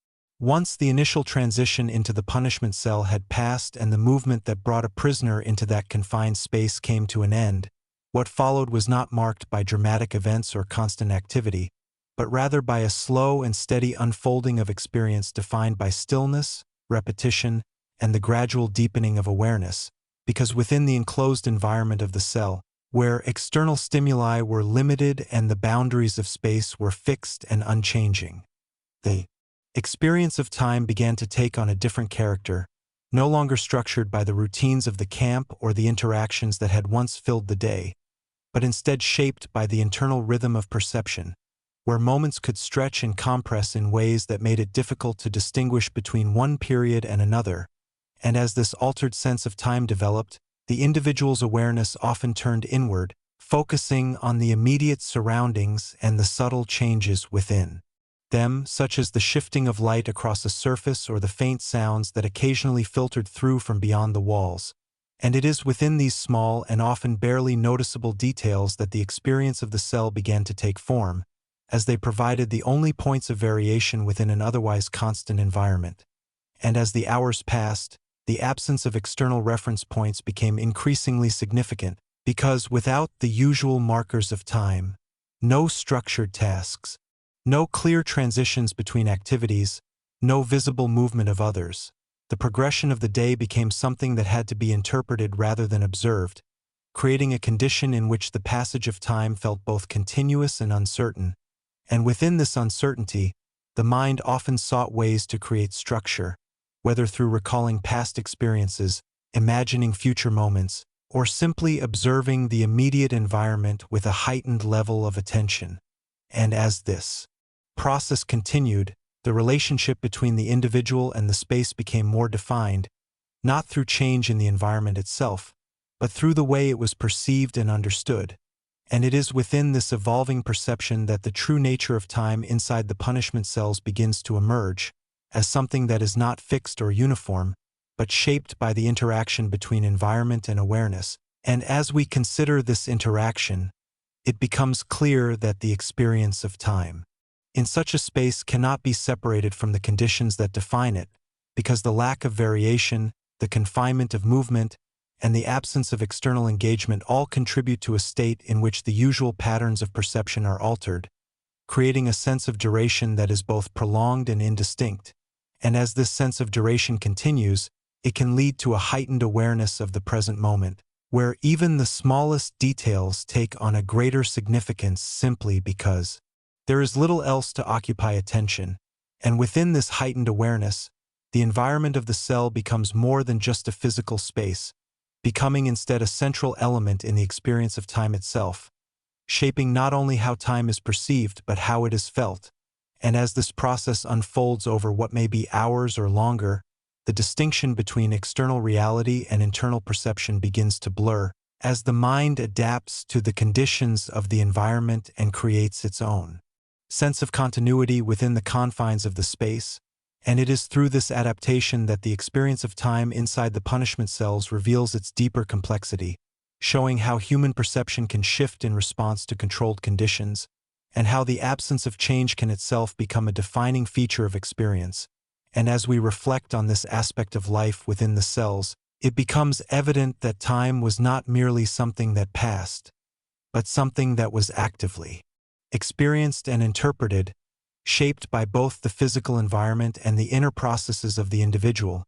Speaker 1: Once the initial transition into the punishment cell had passed and the movement that brought a prisoner into that confined space came to an end, what followed was not marked by dramatic events or constant activity, but rather by a slow and steady unfolding of experience defined by stillness, repetition, and the gradual deepening of awareness, because within the enclosed environment of the cell, where external stimuli were limited and the boundaries of space were fixed and unchanging, the experience of time began to take on a different character, no longer structured by the routines of the camp or the interactions that had once filled the day, but instead shaped by the internal rhythm of perception, where moments could stretch and compress in ways that made it difficult to distinguish between one period and another. And as this altered sense of time developed, the individual's awareness often turned inward, focusing on the immediate surroundings and the subtle changes within them, such as the shifting of light across a surface or the faint sounds that occasionally filtered through from beyond the walls. And it is within these small and often barely noticeable details that the experience of the cell began to take form, as they provided the only points of variation within an otherwise constant environment. And as the hours passed, the absence of external reference points became increasingly significant, because without the usual markers of time, no structured tasks, no clear transitions between activities, no visible movement of others, the progression of the day became something that had to be interpreted rather than observed, creating a condition in which the passage of time felt both continuous and uncertain. And within this uncertainty, the mind often sought ways to create structure, whether through recalling past experiences, imagining future moments, or simply observing the immediate environment with a heightened level of attention. And as this process continued, the relationship between the individual and the space became more defined, not through change in the environment itself, but through the way it was perceived and understood. And it is within this evolving perception that the true nature of time inside the punishment cells begins to emerge, as something that is not fixed or uniform, but shaped by the interaction between environment and awareness. And as we consider this interaction, it becomes clear that the experience of time in such a space cannot be separated from the conditions that define it, because the lack of variation, the confinement of movement, and the absence of external engagement all contribute to a state in which the usual patterns of perception are altered, creating a sense of duration that is both prolonged and indistinct. And as this sense of duration continues, it can lead to a heightened awareness of the present moment, where even the smallest details take on a greater significance simply because there is little else to occupy attention. And within this heightened awareness, the environment of the cell becomes more than just a physical space, becoming instead a central element in the experience of time itself, shaping not only how time is perceived but how it is felt. And as this process unfolds over what may be hours or longer, the distinction between external reality and internal perception begins to blur, as the mind adapts to the conditions of the environment and creates its own sense of continuity within the confines of the space. And it is through this adaptation that the experience of time inside the punishment cells reveals its deeper complexity, showing how human perception can shift in response to controlled conditions, and how the absence of change can itself become a defining feature of experience. And as we reflect on this aspect of life within the cells, it becomes evident that time was not merely something that passed, but something that was actively experienced and interpreted, shaped by both the physical environment and the inner processes of the individual,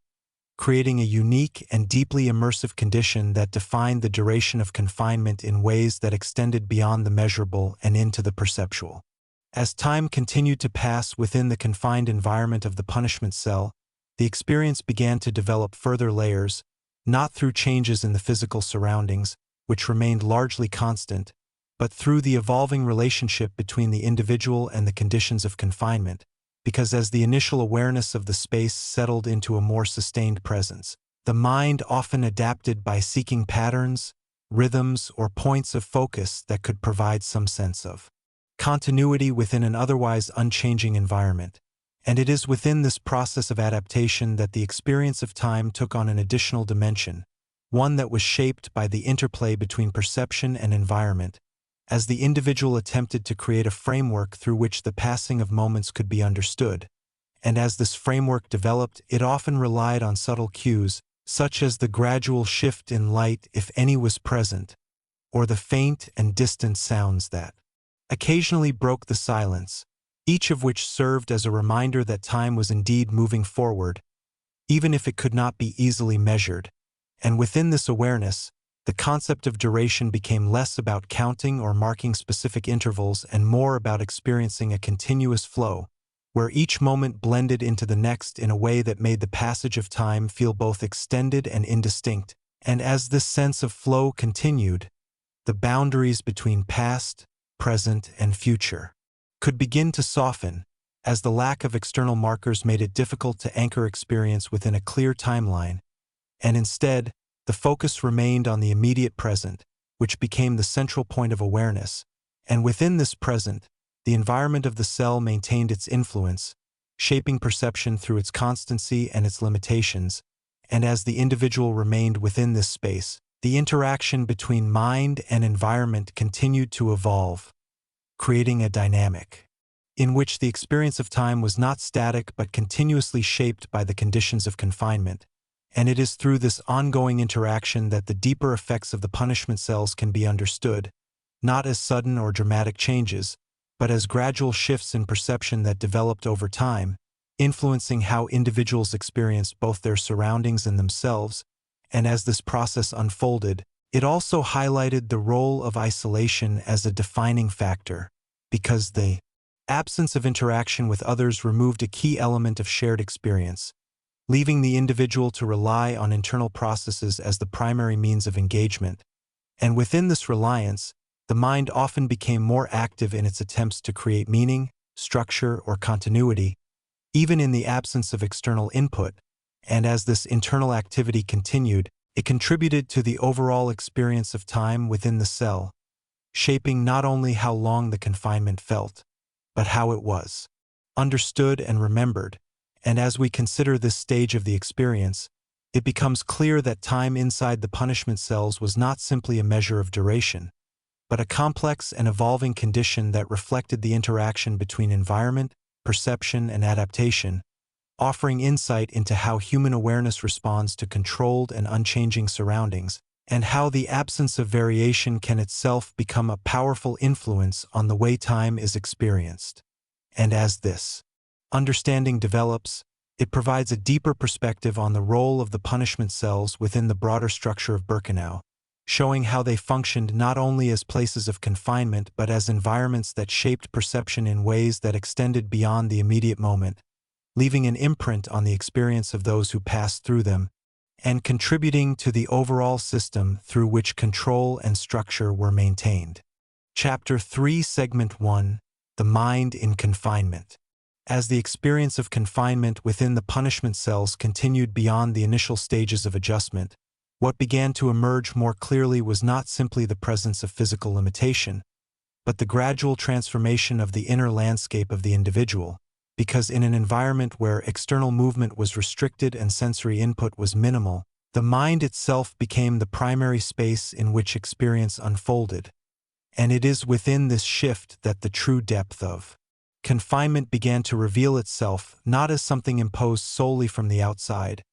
Speaker 1: creating a unique and deeply immersive condition that defined the duration of confinement in ways that extended beyond the measurable and into the perceptual. As time continued to pass within the confined environment of the punishment cell, the experience began to develop further layers, not through changes in the physical surroundings, which remained largely constant, but through the evolving relationship between the individual and the conditions of confinement, because as the initial awareness of the space settled into a more sustained presence, the mind often adapted by seeking patterns, rhythms, or points of focus that could provide some sense of continuity within an otherwise unchanging environment. And it is within this process of adaptation that the experience of time took on an additional dimension, one that was shaped by the interplay between perception and environment, as the individual attempted to create a framework through which the passing of moments could be understood. And as this framework developed, it often relied on subtle cues, such as the gradual shift in light if any was present, or the faint and distant sounds that occasionally broke the silence, each of which served as a reminder that time was indeed moving forward, even if it could not be easily measured. And within this awareness, the concept of duration became less about counting or marking specific intervals and more about experiencing a continuous flow, where each moment blended into the next in a way that made the passage of time feel both extended and indistinct. And as this sense of flow continued, the boundaries between past, present, and future could begin to soften, as the lack of external markers made it difficult to anchor experience within a clear timeline, and instead, the focus remained on the immediate present, which became the central point of awareness. And within this present, the environment of the cell maintained its influence, shaping perception through its constancy and its limitations. And as the individual remained within this space, the interaction between mind and environment continued to evolve, creating a dynamic in which the experience of time was not static but continuously shaped by the conditions of confinement. And it is through this ongoing interaction that the deeper effects of the punishment cells can be understood, not as sudden or dramatic changes, but as gradual shifts in perception that developed over time, influencing how individuals experienced both their surroundings and themselves. And as this process unfolded, it also highlighted the role of isolation as a defining factor, because the absence of interaction with others removed a key element of shared experience, leaving the individual to rely on internal processes as the primary means of engagement. And within this reliance, the mind often became more active in its attempts to create meaning, structure, or continuity, even in the absence of external input. And as this internal activity continued, it contributed to the overall experience of time within the cell, shaping not only how long the confinement felt, but how it was understood and remembered. And as we consider this stage of the experience, it becomes clear that time inside the punishment cells was not simply a measure of duration, but a complex and evolving condition that reflected the interaction between environment, perception, and adaptation, offering insight into how human awareness responds to controlled and unchanging surroundings, and how the absence of variation can itself become a powerful influence on the way time is experienced. And as this understanding develops, it provides a deeper perspective on the role of the punishment cells within the broader structure of Birkenau, showing how they functioned not only as places of confinement but as environments that shaped perception in ways that extended beyond the immediate moment, leaving an imprint on the experience of those who passed through them, and contributing to the overall system through which control and structure were maintained. Chapter 3, Segment 1, The Mind in Confinement. As the experience of confinement within the punishment cells continued beyond the initial stages of adjustment, what began to emerge more clearly was not simply the presence of physical limitation, but the gradual transformation of the inner landscape of the individual, because in an environment where external movement was restricted and sensory input was minimal, the mind itself became the primary space in which experience unfolded. And it is within this shift that the true depth of confinement began to reveal itself, not as something imposed solely from the outside,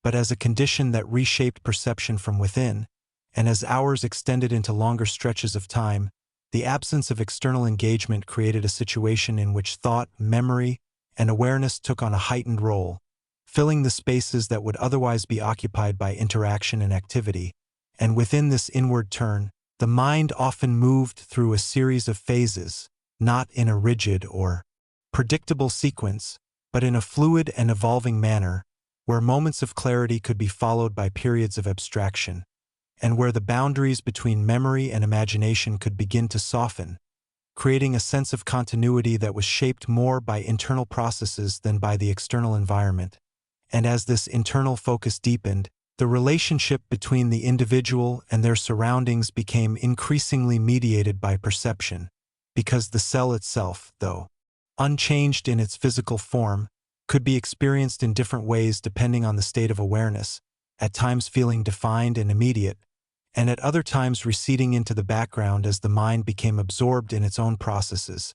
Speaker 1: but as a condition that reshaped perception from within. And as hours extended into longer stretches of time, the absence of external engagement created a situation in which thought, memory, and awareness took on a heightened role, filling the spaces that would otherwise be occupied by interaction and activity. And within this inward turn, the mind often moved through a series of phases, not in a rigid or predictable sequence, but in a fluid and evolving manner, where moments of clarity could be followed by periods of abstraction, and where the boundaries between memory and imagination could begin to soften, creating a sense of continuity that was shaped more by internal processes than by the external environment. And as this internal focus deepened, the relationship between the individual and their surroundings became increasingly mediated by perception, because the cell itself, though unchanged in its physical form, could be experienced in different ways depending on the state of awareness, at times feeling defined and immediate, and at other times receding into the background as the mind became absorbed in its own processes.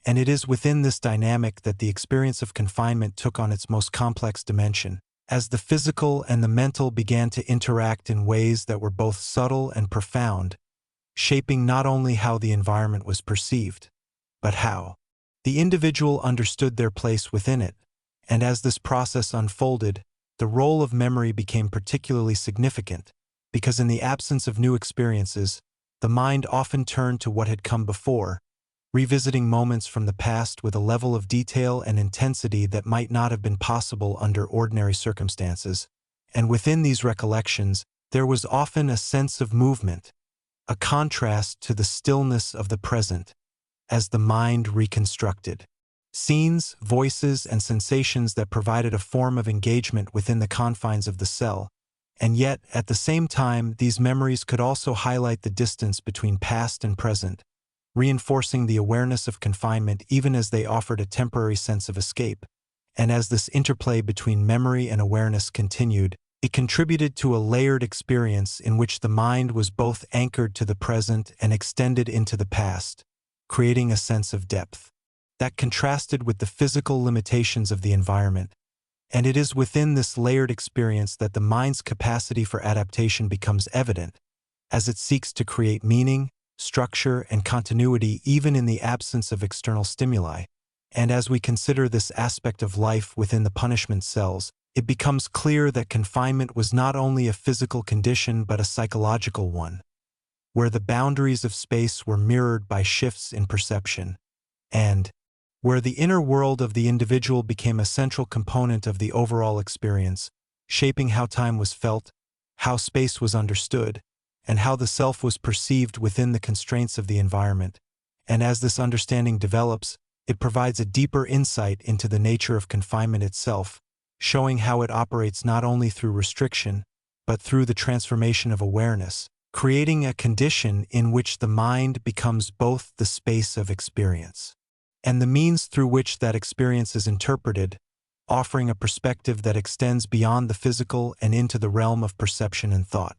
Speaker 1: And it is within this dynamic that the experience of confinement took on its most complex dimension, as the physical and the mental began to interact in ways that were both subtle and profound, shaping not only how the environment was perceived, but how the individual understood their place within it. And as this process unfolded, the role of memory became particularly significant, because in the absence of new experiences, the mind often turned to what had come before, revisiting moments from the past with a level of detail and intensity that might not have been possible under ordinary circumstances. And within these recollections, there was often a sense of movement, a contrast to the stillness of the present, as the mind reconstructed scenes, voices, and sensations that provided a form of engagement within the confines of the cell. And yet, at the same time, these memories could also highlight the distance between past and present, reinforcing the awareness of confinement even as they offered a temporary sense of escape. And as this interplay between memory and awareness continued, it contributed to a layered experience in which the mind was both anchored to the present and extended into the past, creating a sense of depth that contrasted with the physical limitations of the environment. And it is within this layered experience that the mind's capacity for adaptation becomes evident, as it seeks to create meaning, structure, and continuity even in the absence of external stimuli. And as we consider this aspect of life within the punishment cells, it becomes clear that confinement was not only a physical condition but a psychological one, where the boundaries of space were mirrored by shifts in perception, and where the inner world of the individual became a central component of the overall experience, shaping how time was felt, how space was understood, and how the self was perceived within the constraints of the environment. And as this understanding develops, it provides a deeper insight into the nature of confinement itself, showing how it operates not only through restriction, but through the transformation of awareness, creating a condition in which the mind becomes both the space of experience and the means through which that experience is interpreted, offering a perspective that extends beyond the physical and into the realm of perception and thought.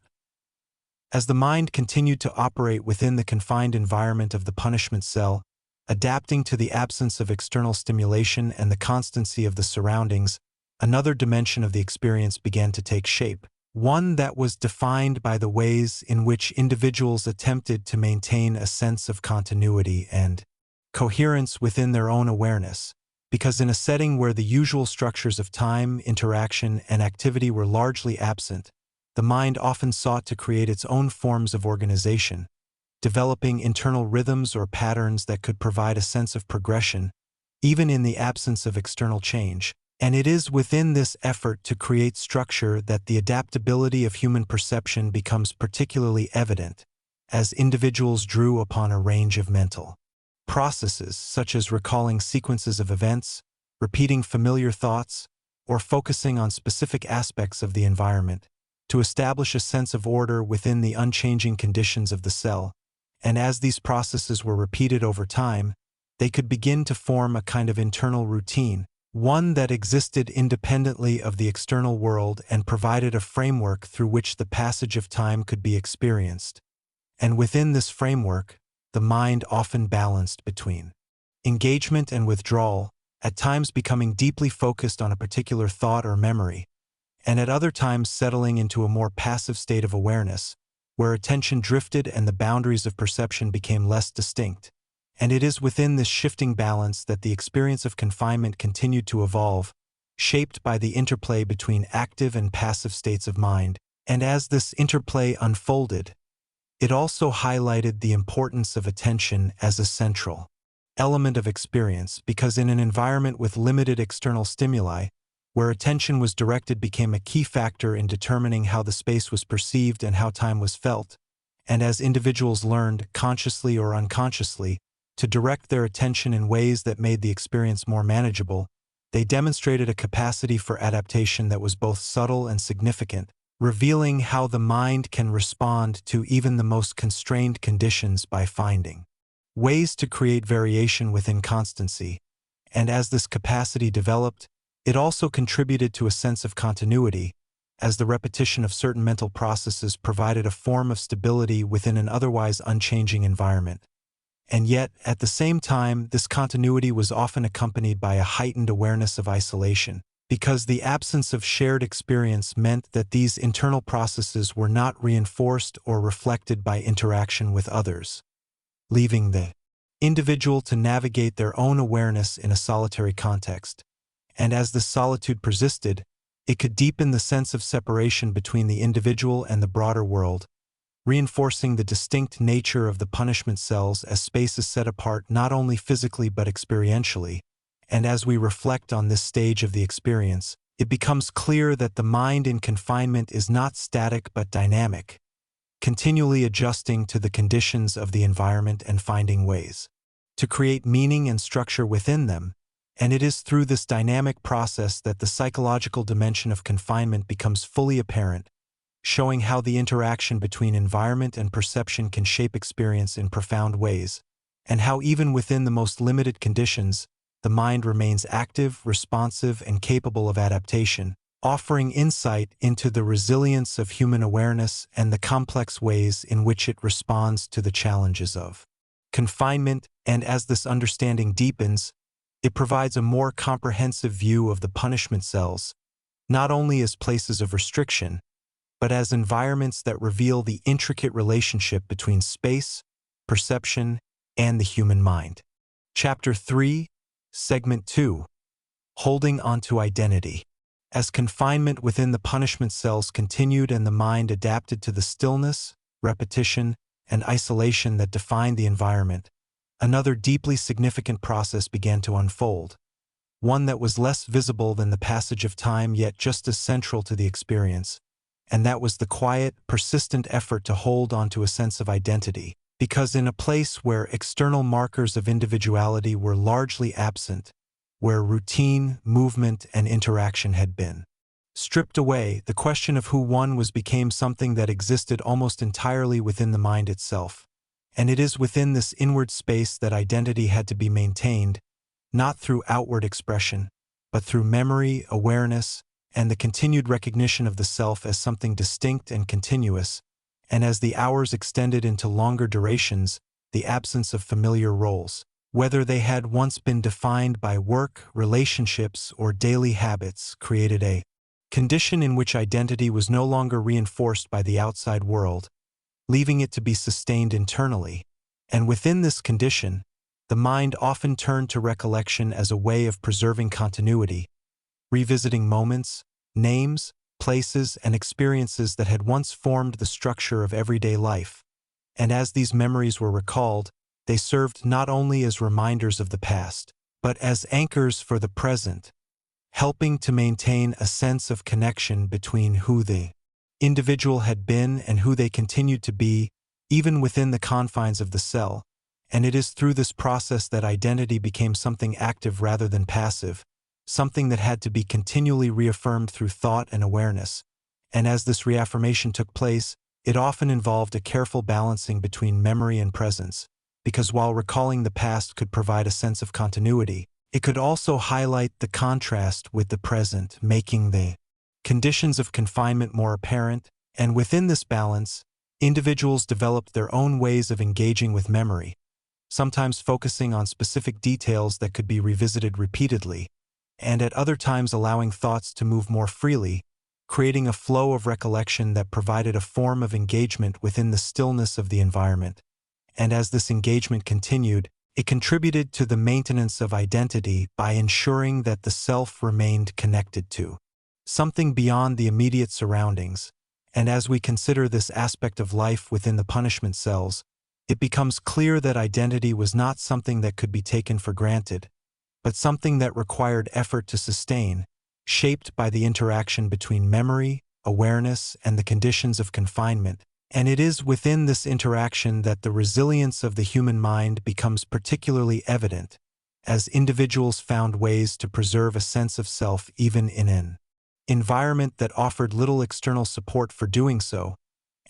Speaker 1: As the mind continued to operate within the confined environment of the punishment cell, adapting to the absence of external stimulation and the constancy of the surroundings, another dimension of the experience began to take shape, one that was defined by the ways in which individuals attempted to maintain a sense of continuity and coherence within their own awareness, because in a setting where the usual structures of time, interaction, and activity were largely absent, the mind often sought to create its own forms of organization, developing internal rhythms or patterns that could provide a sense of progression, even in the absence of external change. And it is within this effort to create structure that the adaptability of human perception becomes particularly evident, as individuals drew upon a range of mental processes such as recalling sequences of events, repeating familiar thoughts, or focusing on specific aspects of the environment, to establish a sense of order within the unchanging conditions of the cell. And as these processes were repeated over time, they could begin to form a kind of internal routine, one that existed independently of the external world and provided a framework through which the passage of time could be experienced. And within this framework, the mind often balanced between engagement and withdrawal, at times becoming deeply focused on a particular thought or memory, and at other times settling into a more passive state of awareness, where attention drifted and the boundaries of perception became less distinct. And it is within this shifting balance that the experience of confinement continued to evolve, shaped by the interplay between active and passive states of mind. And as this interplay unfolded, it also highlighted the importance of attention as a central element of experience, because in an environment with limited external stimuli, where attention was directed became a key factor in determining how the space was perceived and how time was felt. And as individuals learned, consciously or unconsciously, to direct their attention in ways that made the experience more manageable, they demonstrated a capacity for adaptation that was both subtle and significant, revealing how the mind can respond to even the most constrained conditions by finding ways to create variation within constancy. And as this capacity developed, It also contributed to a sense of continuity, as the repetition of certain mental processes provided a form of stability within an otherwise unchanging environment. And yet, at the same time, this continuity was often accompanied by a heightened awareness of isolation, because the absence of shared experience meant that these internal processes were not reinforced or reflected by interaction with others, leaving the individual to navigate their own awareness in a solitary context. And as this solitude persisted, it could deepen the sense of separation between the individual and the broader world, reinforcing the distinct nature of the punishment cells as spaces set apart not only physically but experientially. And as we reflect on this stage of the experience, it becomes clear that the mind in confinement is not static but dynamic, continually adjusting to the conditions of the environment and finding ways to create meaning and structure within them. And it is through this dynamic process that the psychological dimension of confinement becomes fully apparent, showing how the interaction between environment and perception can shape experience in profound ways, and how even within the most limited conditions, the mind remains active, responsive, and capable of adaptation, offering insight into the resilience of human awareness and the complex ways in which it responds to the challenges of confinement. And as this understanding deepens, it provides a more comprehensive view of the punishment cells, not only as places of restriction, but as environments that reveal the intricate relationship between space, perception, and the human mind. Chapter 3, Segment 2, Holding Onto Identity. As confinement within the punishment cells continued and the mind adapted to the stillness, repetition, and isolation that defined the environment, another deeply significant process began to unfold, one that was less visible than the passage of time yet just as central to the experience, and that was the quiet, persistent effort to hold onto a sense of identity, because in a place where external markers of individuality were largely absent, where routine, movement, and interaction had been stripped away, the question of who one was became something that existed almost entirely within the mind itself. And it is within this inward space that identity had to be maintained, not through outward expression, but through memory, awareness, and the continued recognition of the self as something distinct and continuous. And as the hours extended into longer durations, the absence of familiar roles, whether they had once been defined by work, relationships, or daily habits, created a condition in which identity was no longer reinforced by the outside world, leaving it to be sustained internally. And within this condition, the mind often turned to recollection as a way of preserving continuity, revisiting moments, names, places, and experiences that had once formed the structure of everyday life. And as these memories were recalled, they served not only as reminders of the past, but as anchors for the present, helping to maintain a sense of connection between who the individual had been and who they continued to be, even within the confines of the cell. And it is through this process that identity became something active rather than passive, something that had to be continually reaffirmed through thought and awareness. And as this reaffirmation took place, it often involved a careful balancing between memory and presence, because while recalling the past could provide a sense of continuity, it could also highlight the contrast with the present, making the conditions of confinement more apparent. And within this balance, individuals developed their own ways of engaging with memory, sometimes focusing on specific details that could be revisited repeatedly, and at other times allowing thoughts to move more freely, creating a flow of recollection that provided a form of engagement within the stillness of the environment. And as this engagement continued, it contributed to the maintenance of identity by ensuring that the self remained connected to something beyond the immediate surroundings. And as we consider this aspect of life within the punishment cells, it becomes clear that identity was not something that could be taken for granted, but something that required effort to sustain, shaped by the interaction between memory, awareness, and the conditions of confinement. And it is within this interaction that the resilience of the human mind becomes particularly evident, as individuals found ways to preserve a sense of self even in an environment that offered little external support for doing so.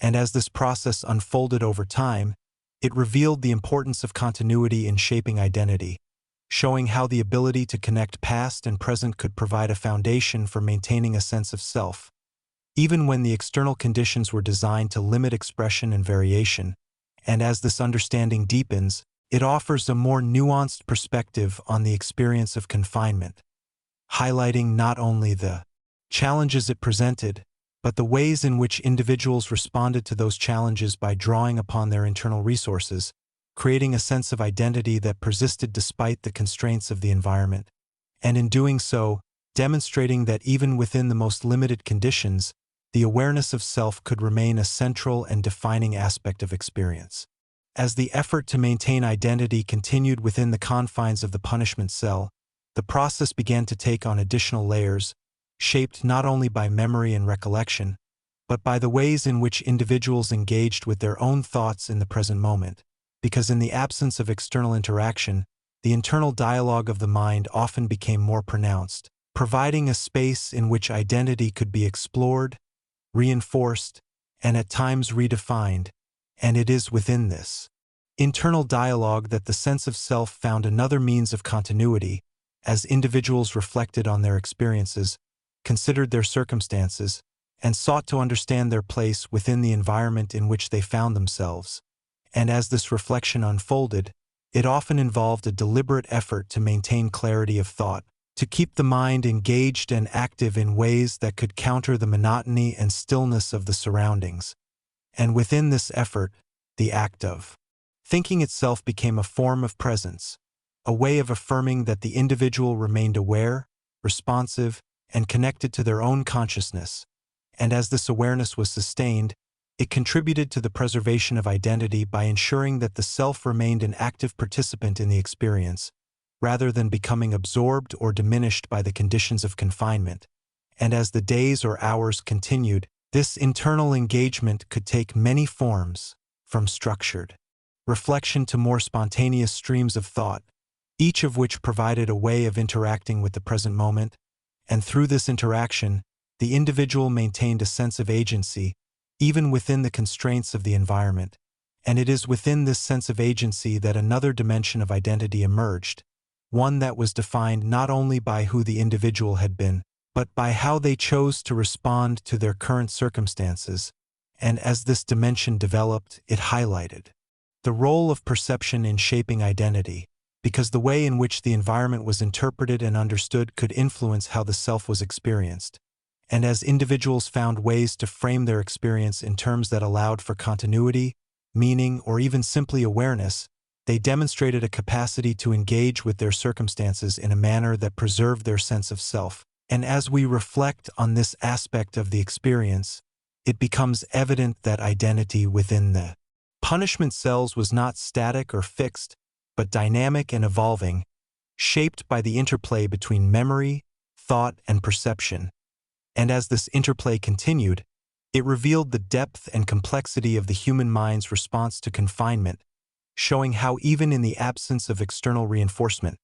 Speaker 1: And as this process unfolded over time, it revealed the importance of continuity in shaping identity, showing how the ability to connect past and present could provide a foundation for maintaining a sense of self, even when the external conditions were designed to limit expression and variation. And as this understanding deepens, it offers a more nuanced perspective on the experience of confinement, highlighting not only the challenges it presented, but the ways in which individuals responded to those challenges by drawing upon their internal resources, creating a sense of identity that persisted despite the constraints of the environment, and in doing so, demonstrating that even within the most limited conditions, the awareness of self could remain a central and defining aspect of experience. As the effort to maintain identity continued within the confines of the punishment cell, the process began to take on additional layers, shaped not only by memory and recollection, but by the ways in which individuals engaged with their own thoughts in the present moment, because in the absence of external interaction, the internal dialogue of the mind often became more pronounced, providing a space in which identity could be explored, reinforced, and at times redefined. And it is within this internal dialogue that the sense of self found another means of continuity, as individuals reflected on their experiences, considered their circumstances, and sought to understand their place within the environment in which they found themselves. And as this reflection unfolded, it often involved a deliberate effort to maintain clarity of thought, to keep the mind engaged and active in ways that could counter the monotony and stillness of the surroundings. And within this effort, the act of thinking itself became a form of presence, a way of affirming that the individual remained aware, responsive, and connected to their own consciousness. And as this awareness was sustained, it contributed to the preservation of identity by ensuring that the self remained an active participant in the experience, rather than becoming absorbed or diminished by the conditions of confinement. And as the days or hours continued, this internal engagement could take many forms, from structured reflection to more spontaneous streams of thought, each of which provided a way of interacting with the present moment. And through this interaction, the individual maintained a sense of agency, even within the constraints of the environment. And it is within this sense of agency that another dimension of identity emerged, one that was defined not only by who the individual had been, but by how they chose to respond to their current circumstances. And as this dimension developed, it highlighted the role of perception in shaping identity, because the way in which the environment was interpreted and understood could influence how the self was experienced. And as individuals found ways to frame their experience in terms that allowed for continuity, meaning, or even simply awareness, they demonstrated a capacity to engage with their circumstances in a manner that preserved their sense of self. And as we reflect on this aspect of the experience, it becomes evident that identity within the punishment cells was not static or fixed, but dynamic and evolving, shaped by the interplay between memory, thought, and perception. And as this interplay continued, it revealed the depth and complexity of the human mind's response to confinement, showing how even in the absence of external reinforcement,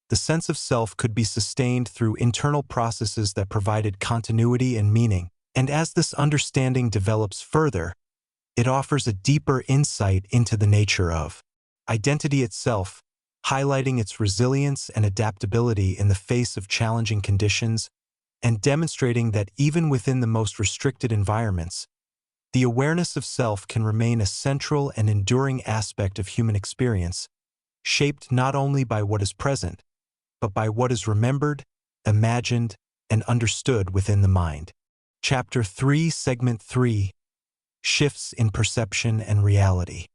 Speaker 1: the sense of self could be sustained through internal processes that provided continuity and meaning. And as this understanding develops further, it offers a deeper insight into the nature of identity itself, highlighting its resilience and adaptability in the face of challenging conditions, and demonstrating that even within the most restricted environments, the awareness of self can remain a central and enduring aspect of human experience, shaped not only by what is present, but by what is remembered, imagined, and understood within the mind. Chapter 3, Segment 3: Shifts in Perception and Reality.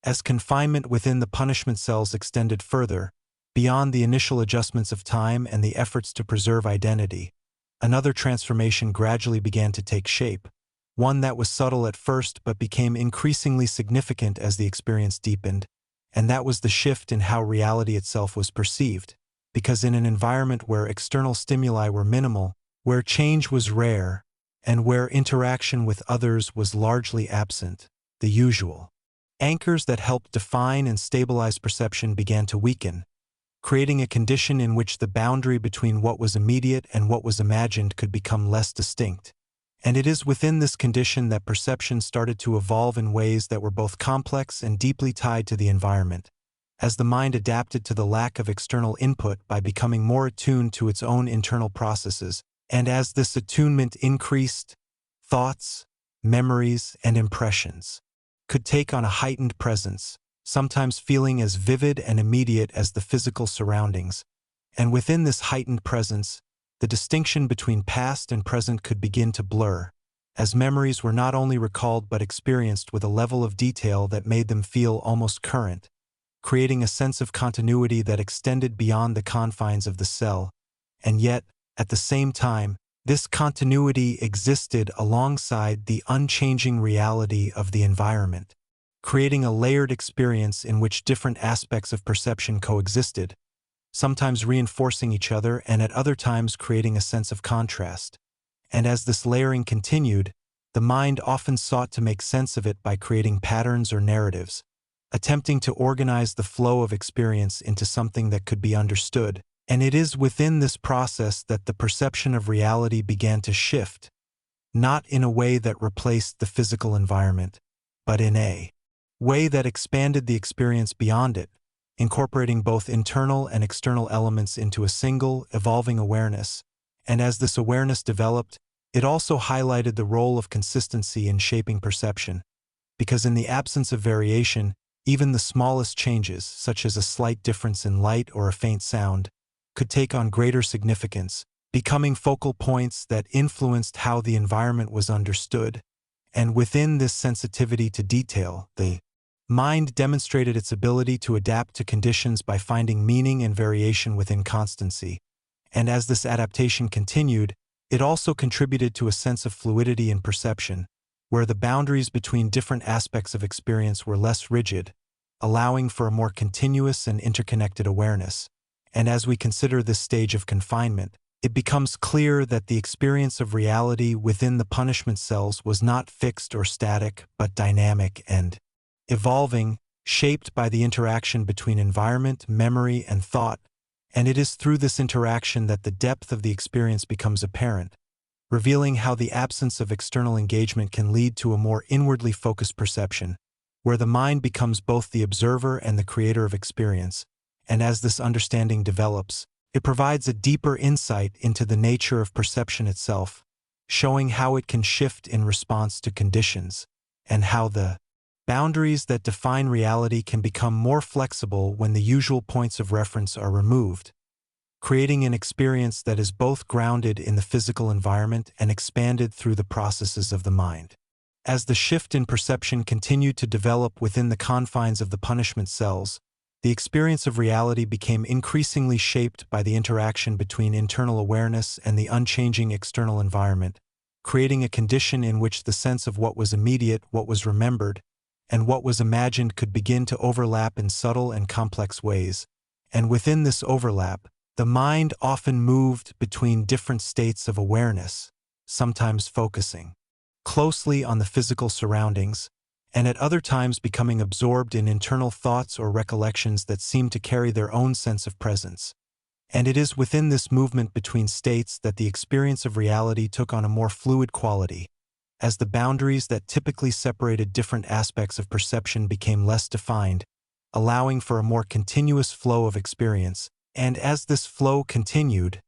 Speaker 1: As confinement within the punishment cells extended further, beyond the initial adjustments of time and the efforts to preserve identity, another transformation gradually began to take shape, one that was subtle at first but became increasingly significant as the experience deepened, and that was the shift in how reality itself was perceived. Because in an environment where external stimuli were minimal, where change was rare, and where interaction with others was largely absent, the usual anchors that helped define and stabilize perception began to weaken, creating a condition in which the boundary between what was immediate and what was imagined could become less distinct. And it is within this condition that perception started to evolve in ways that were both complex and deeply tied to the environment, as the mind adapted to the lack of external input by becoming more attuned to its own internal processes, and as this attunement increased, thoughts, memories, and impressions could take on a heightened presence, sometimes feeling as vivid and immediate as the physical surroundings. And within this heightened presence, the distinction between past and present could begin to blur, as memories were not only recalled but experienced with a level of detail that made them feel almost current, creating a sense of continuity that extended beyond the confines of the cell. And yet, at the same time, this continuity existed alongside the unchanging reality of the environment, creating a layered experience in which different aspects of perception coexisted, sometimes reinforcing each other and at other times creating a sense of contrast. And as this layering continued, the mind often sought to make sense of it by creating patterns or narratives, attempting to organize the flow of experience into something that could be understood. And it is within this process that the perception of reality began to shift, not in a way that replaced the physical environment, but in a way that expanded the experience beyond it, incorporating both internal and external elements into a single, evolving awareness. And as this awareness developed, it also highlighted the role of consistency in shaping perception, because in the absence of variation, even the smallest changes, such as a slight difference in light or a faint sound, could take on greater significance, becoming focal points that influenced how the environment was understood. And within this sensitivity to detail, the mind demonstrated its ability to adapt to conditions by finding meaning and variation within constancy. And as this adaptation continued, it also contributed to a sense of fluidity in perception, where the boundaries between different aspects of experience were less rigid, allowing for a more continuous and interconnected awareness. And as we consider this stage of confinement, it becomes clear that the experience of reality within the punishment cells was not fixed or static, but dynamic and evolving, shaped by the interaction between environment, memory, and thought. And it is through this interaction that the depth of the experience becomes apparent, revealing how the absence of external engagement can lead to a more inwardly focused perception, where the mind becomes both the observer and the creator of experience. And as this understanding develops, it provides a deeper insight into the nature of perception itself, showing how it can shift in response to conditions, and how the boundaries that define reality can become more flexible when the usual points of reference are removed, creating an experience that is both grounded in the physical environment and expanded through the processes of the mind. As the shift in perception continued to develop within the confines of the punishment cells, the experience of reality became increasingly shaped by the interaction between internal awareness and the unchanging external environment, creating a condition in which the sense of what was immediate, what was remembered, and what was imagined could begin to overlap in subtle and complex ways. And within this overlap, the mind often moved between different states of awareness, sometimes focusing closely on the physical surroundings, and at other times becoming absorbed in internal thoughts or recollections that seemed to carry their own sense of presence. And it is within this movement between states that the experience of reality took on a more fluid quality, as the boundaries that typically separated different aspects of perception became less defined, allowing for a more continuous flow of experience. And as this flow continued,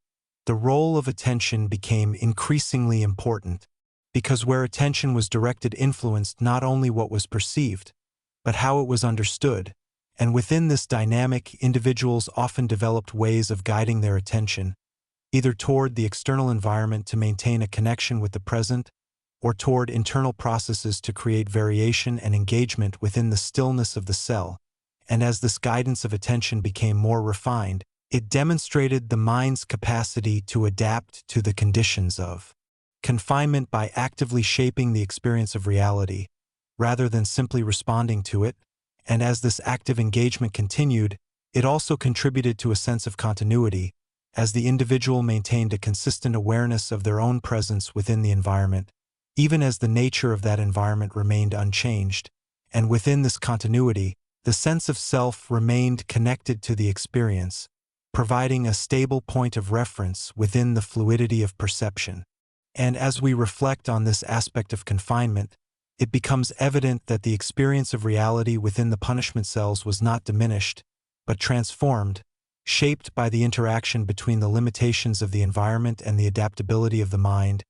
Speaker 1: the role of attention became increasingly important, because where attention was directed influenced not only what was perceived, but how it was understood. And within this dynamic, individuals often developed ways of guiding their attention, either toward the external environment to maintain a connection with the present, or toward internal processes to create variation and engagement within the stillness of the cell. And as this guidance of attention became more refined, it demonstrated the mind's capacity to adapt to the conditions of confinement by actively shaping the experience of reality, rather than simply responding to it. And as this active engagement continued, it also contributed to a sense of continuity, as the individual maintained a consistent awareness of their own presence within the environment, even as the nature of that environment remained unchanged. And within this continuity, the sense of self remained connected to the experience, providing a stable point of reference within the fluidity of perception. And as we reflect on this aspect of confinement, it becomes evident that the experience of reality within the punishment cells was not diminished, but transformed, shaped by the interaction between the limitations of the environment and the adaptability of the mind,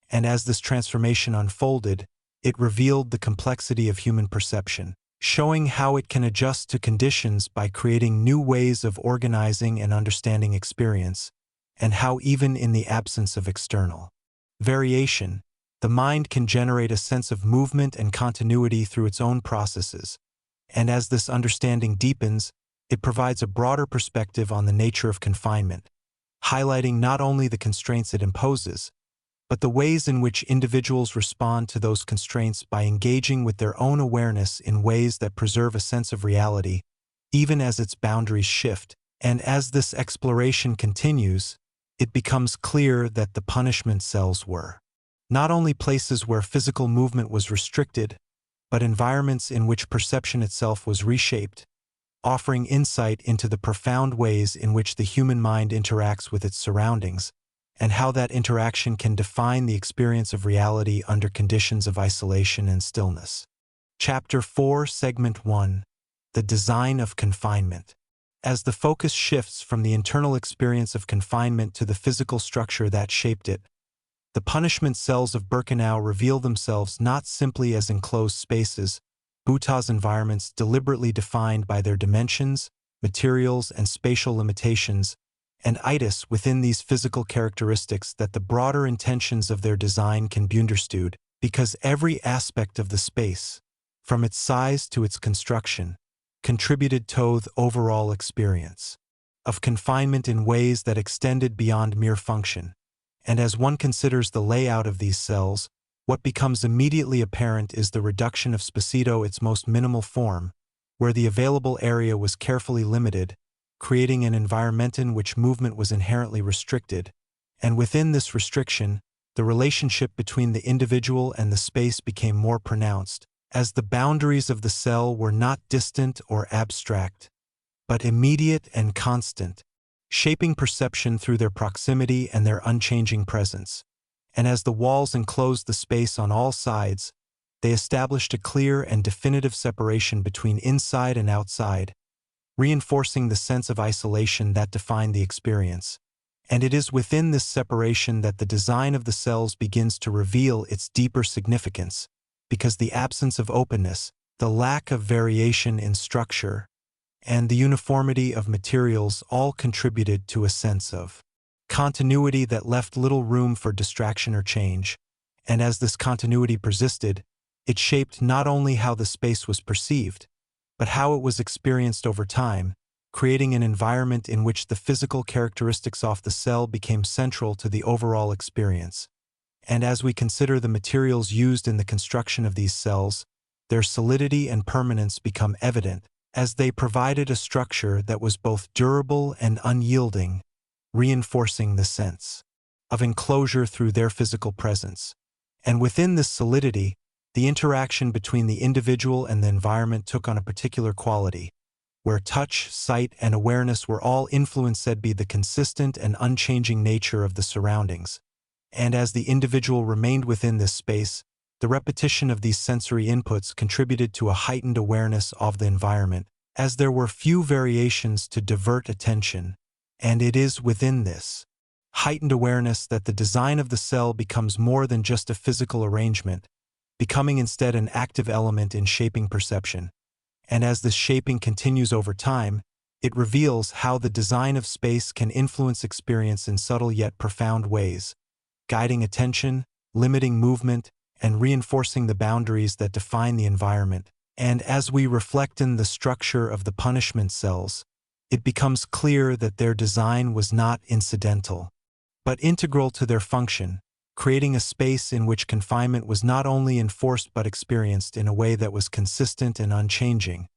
Speaker 1: and as this transformation unfolded, it revealed the complexity of human perception, showing how it can adjust to conditions by creating new ways of organizing and understanding experience, and how even in the absence of external variation, the mind can generate a sense of movement and continuity through its own processes, and as this understanding deepens, it provides a broader perspective on the nature of confinement, highlighting not only the constraints it imposes, but the ways in which individuals respond to those constraints by engaging with their own awareness in ways that preserve a sense of reality, even as its boundaries shift. And as this exploration continues, it becomes clear that the punishment cells were not only places where physical movement was restricted, but environments in which perception itself was reshaped, offering insight into the profound ways in which the human mind interacts with its surroundings, and how that interaction can define the experience of reality under conditions of isolation and stillness. Chapter 4, Segment 1: The Design of Confinement. As the focus shifts from the internal experience of confinement to the physical structure that shaped it, the punishment cells of Birkenau reveal themselves not simply as enclosed spaces, Bhutto's environments deliberately defined by their dimensions, materials, and spatial limitations, and itis within these physical characteristics that the broader intentions of their design can be understood, because every aspect of the space, from its size to its construction, contributed to the overall experience of confinement in ways that extended beyond mere function. And as one considers the layout of these cells, what becomes immediately apparent is the reduction of spacito, its most minimal form, where the available area was carefully limited, creating an environment in which movement was inherently restricted, and within this restriction, the relationship between the individual and the space became more pronounced, as the boundaries of the cell were not distant or abstract, but immediate and constant, shaping perception through their proximity and their unchanging presence. And as the walls enclosed the space on all sides, they established a clear and definitive separation between inside and outside, reinforcing the sense of isolation that defined the experience. And it is within this separation that the design of the cells begins to reveal its deeper significance, because the absence of openness, the lack of variation in structure, and the uniformity of materials all contributed to a sense of continuity that left little room for distraction or change. And as this continuity persisted, it shaped not only how the space was perceived, but how it was experienced over time, creating an environment in which the physical characteristics of the cell became central to the overall experience. And as we consider the materials used in the construction of these cells, their solidity and permanence become evident, as they provided a structure that was both durable and unyielding, reinforcing the sense of enclosure through their physical presence. And within this solidity, the interaction between the individual and the environment took on a particular quality, where touch, sight, and awareness were all influenced by the consistent and unchanging nature of the surroundings. And as the individual remained within this space, the repetition of these sensory inputs contributed to a heightened awareness of the environment, as there were few variations to divert attention. And it is within this heightened awareness that the design of the cell becomes more than just a physical arrangement, becoming instead an active element in shaping perception. And as this shaping continues over time, it reveals how the design of space can influence experience in subtle yet profound ways, guiding attention, limiting movement, and reinforcing the boundaries that define the environment. And as we reflect on the structure of the punishment cells, it becomes clear that their design was not incidental, but integral to their function, creating a space in which confinement was not only enforced but experienced in a way that was consistent and unchanging.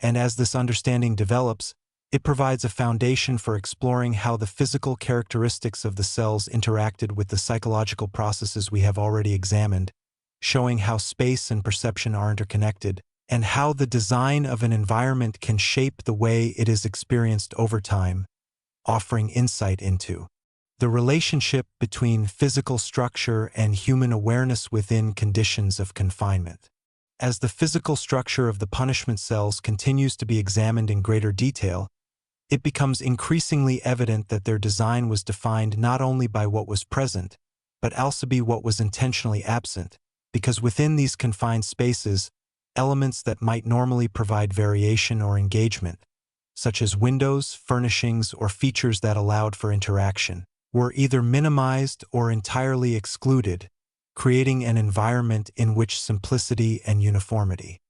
Speaker 1: And as this understanding develops, it provides a foundation for exploring how the physical characteristics of the cells interacted with the psychological processes we have already examined, showing how space and perception are interconnected, and how the design of an environment can shape the way it is experienced over time, offering insight into the relationship between physical structure and human awareness within conditions of confinement. As the physical structure of the punishment cells continues to be examined in greater detail, it becomes increasingly evident that their design was defined not only by what was present, but also by what was intentionally absent, because within these confined spaces, elements that might normally provide variation or engagement, such as windows, furnishings, or features that allowed for interaction, were either minimized or entirely excluded, creating an environment in which simplicity and uniformity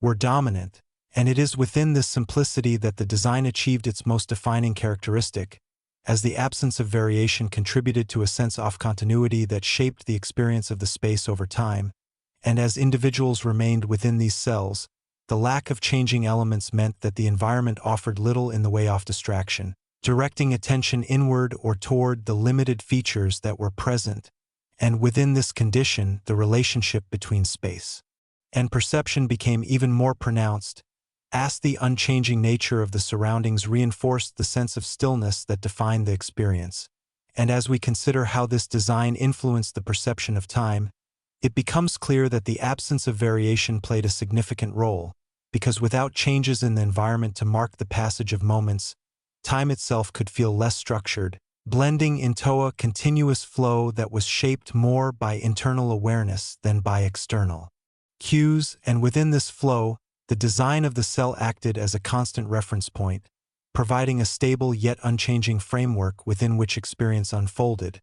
Speaker 1: were dominant. And it is within this simplicity that the design achieved its most defining characteristic, as the absence of variation contributed to a sense of continuity that shaped the experience of the space over time, and as individuals remained within these cells, the lack of changing elements meant that the environment offered little in the way of distraction, directing attention inward or toward the limited features that were present, and within this condition, the relationship between space and perception became even more pronounced, as the unchanging nature of the surroundings reinforced the sense of stillness that defined the experience. And as we consider how this design influenced the perception of time, it becomes clear that the absence of variation played a significant role, because without changes in the environment to mark the passage of moments, time itself could feel less structured, blending into a continuous flow that was shaped more by internal awareness than by external cues. And within this flow, the design of the cell acted as a constant reference point, providing a stable yet unchanging framework within which experience unfolded.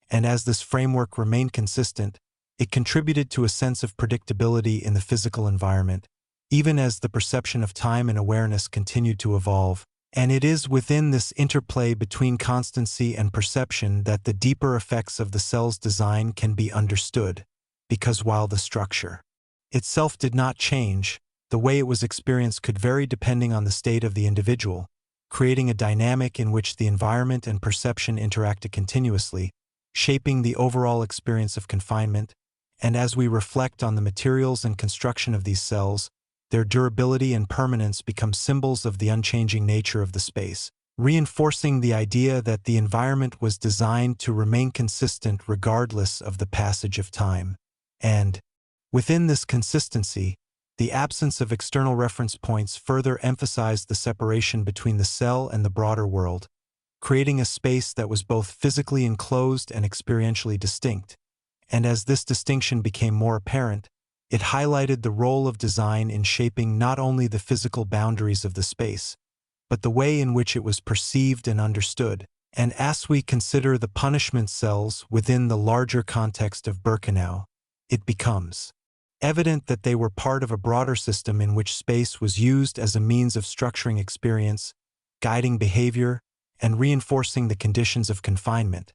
Speaker 1: And as this framework remained consistent, it contributed to a sense of predictability in the physical environment, even as the perception of time and awareness continued to evolve. And it is within this interplay between constancy and perception that the deeper effects of the cell's design can be understood, because while the structure itself did not change, the way it was experienced could vary depending on the state of the individual, creating a dynamic in which the environment and perception interacted continuously, shaping the overall experience of confinement. And as we reflect on the materials and construction of these cells, their durability and permanence become symbols of the unchanging nature of the space, reinforcing the idea that the environment was designed to remain consistent regardless of the passage of time. And within this consistency, the absence of external reference points further emphasized the separation between the cell and the broader world, creating a space that was both physically enclosed and experientially distinct. And as this distinction became more apparent, it highlighted the role of design in shaping not only the physical boundaries of the space, but the way in which it was perceived and understood. And as we consider the punishment cells within the larger context of Birkenau, it becomes evident that they were part of a broader system in which space was used as a means of structuring experience, guiding behavior, and reinforcing the conditions of confinement.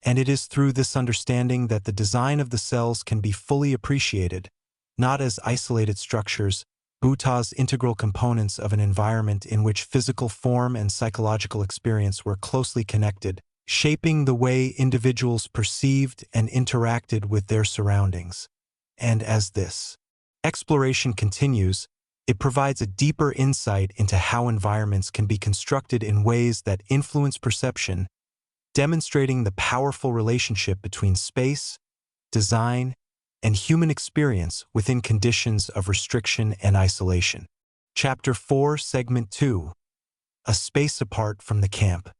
Speaker 1: And it is through this understanding that the design of the cells can be fully appreciated, not as isolated structures, but as integral components of an environment in which physical form and psychological experience were closely connected, shaping the way individuals perceived and interacted with their surroundings. And as this exploration continues, it provides a deeper insight into how environments can be constructed in ways that influence perception, demonstrating the powerful relationship between space, design, and human experience within conditions of restriction and isolation. Chapter 4, Segment 2. A Space Apart from the Camp.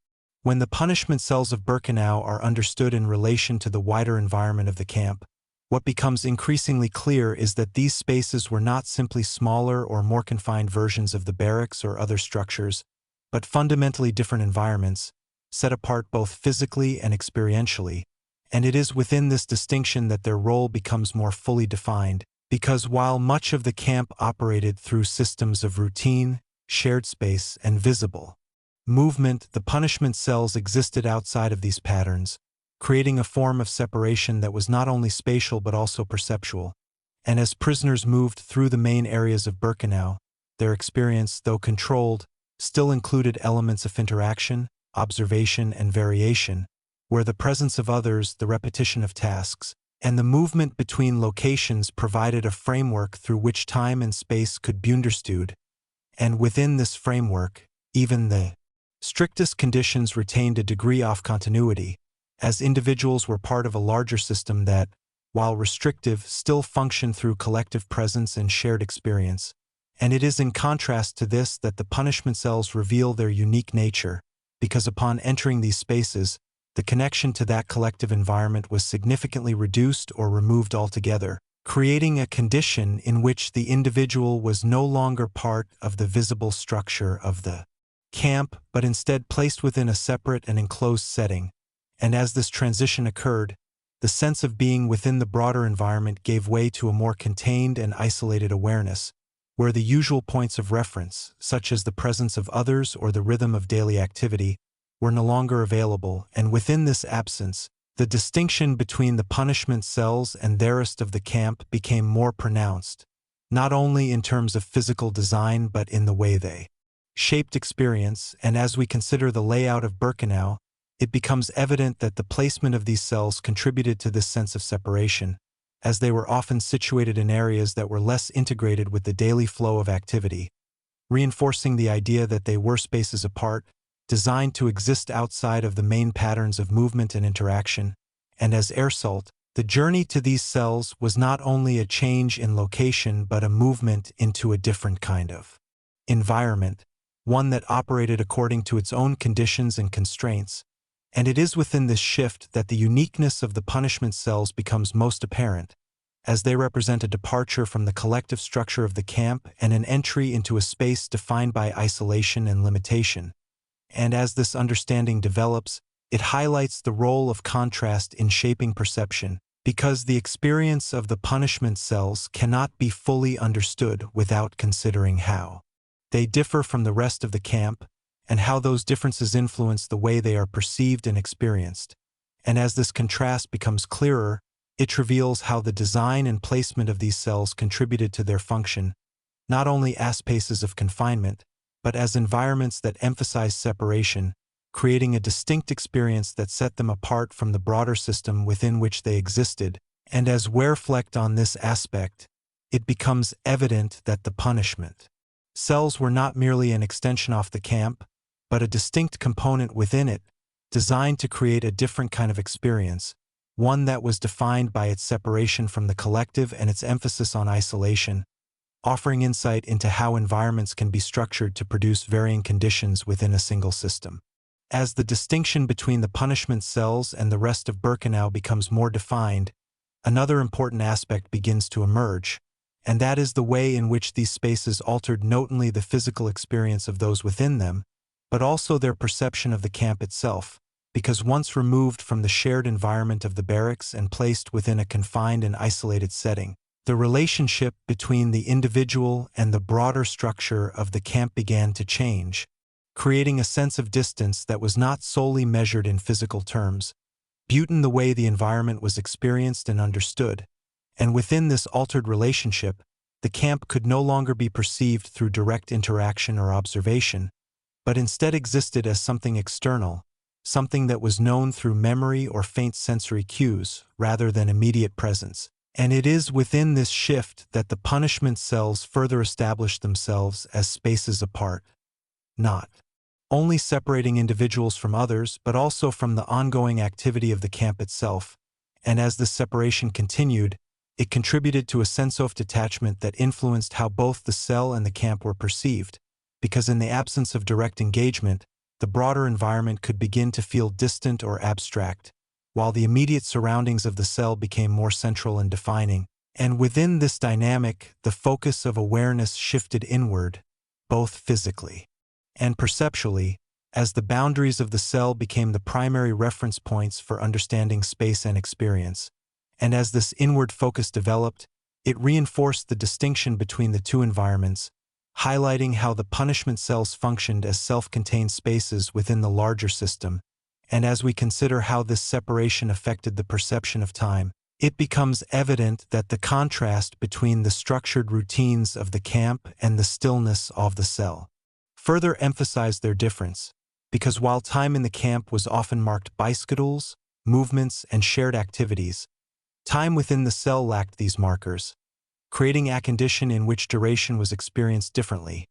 Speaker 1: When the punishment cells of Birkenau are understood in relation to the wider environment of the camp, what becomes increasingly clear is that these spaces were not simply smaller or more confined versions of the barracks or other structures, but fundamentally different environments, set apart both physically and experientially. And it is within this distinction that their role becomes more fully defined, because while much of the camp operated through systems of routine, shared space, and visible movement, the punishment cells existed outside of these patterns, creating a form of separation that was not only spatial but also perceptual. And as prisoners moved through the main areas of Birkenau, their experience, though controlled, still included elements of interaction, observation, and variation, where the presence of others, the repetition of tasks, and the movement between locations provided a framework through which time and space could be understood. And within this framework, even the strictest conditions retained a degree of continuity, as individuals were part of a larger system that, while restrictive, still functioned through collective presence and shared experience. And it is in contrast to this that the punishment cells reveal their unique nature, because upon entering these spaces, the connection to that collective environment was significantly reduced or removed altogether, creating a condition in which the individual was no longer part of the visible structure of the camp, but instead placed within a separate and enclosed setting. And as this transition occurred, the sense of being within the broader environment gave way to a more contained and isolated awareness, where the usual points of reference, such as the presence of others or the rhythm of daily activity, were no longer available, and within this absence, the distinction between the punishment cells and the rest of the camp became more pronounced, not only in terms of physical design but in the way they shaped experience. And as we consider the layout of Birkenau, it becomes evident that the placement of these cells contributed to this sense of separation, as they were often situated in areas that were less integrated with the daily flow of activity, reinforcing the idea that they were spaces apart, designed to exist outside of the main patterns of movement and interaction. And as a result, the journey to these cells was not only a change in location but a movement into a different kind of environment, one that operated according to its own conditions and constraints. And it is within this shift that the uniqueness of the punishment cells becomes most apparent, as they represent a departure from the collective structure of the camp and an entry into a space defined by isolation and limitation. And as this understanding develops, it highlights the role of contrast in shaping perception, because the experience of the punishment cells cannot be fully understood without considering how they differ from the rest of the camp, and how those differences influence the way they are perceived and experienced. And as this contrast becomes clearer, it reveals how the design and placement of these cells contributed to their function, not only as spaces of confinement, but as environments that emphasize separation, creating a distinct experience that set them apart from the broader system within which they existed. And as we reflect on this aspect, it becomes evident that the punishment cells were not merely an extension of the camp, but a distinct component within it, designed to create a different kind of experience, one that was defined by its separation from the collective and its emphasis on isolation, offering insight into how environments can be structured to produce varying conditions within a single system. As the distinction between the punishment cells and the rest of Birkenau becomes more defined, another important aspect begins to emerge, and that is the way in which these spaces altered not only the physical experience of those within them, but also their perception of the camp itself, because once removed from the shared environment of the barracks and placed within a confined and isolated setting, the relationship between the individual and the broader structure of the camp began to change, creating a sense of distance that was not solely measured in physical terms, but in the way the environment was experienced and understood. And within this altered relationship, the camp could no longer be perceived through direct interaction or observation, but instead existed as something external, something that was known through memory or faint sensory cues rather than immediate presence. And it is within this shift that the punishment cells further established themselves as spaces apart, not only separating individuals from others but also from the ongoing activity of the camp itself. And as this separation continued, it contributed to a sense of detachment that influenced how both the cell and the camp were perceived, because in the absence of direct engagement, the broader environment could begin to feel distant or abstract, while the immediate surroundings of the cell became more central and defining. And within this dynamic, the focus of awareness shifted inward, both physically and perceptually, as the boundaries of the cell became the primary reference points for understanding space and experience. And as this inward focus developed, it reinforced the distinction between the two environments, highlighting how the punishment cells functioned as self-contained spaces within the larger system. And as we consider how this separation affected the perception of time, it becomes evident that the contrast between the structured routines of the camp and the stillness of the cell further emphasized their difference, because while time in the camp was often marked by schedules, movements, and shared activities, time within the cell lacked these markers, creating a condition in which duration was experienced differently,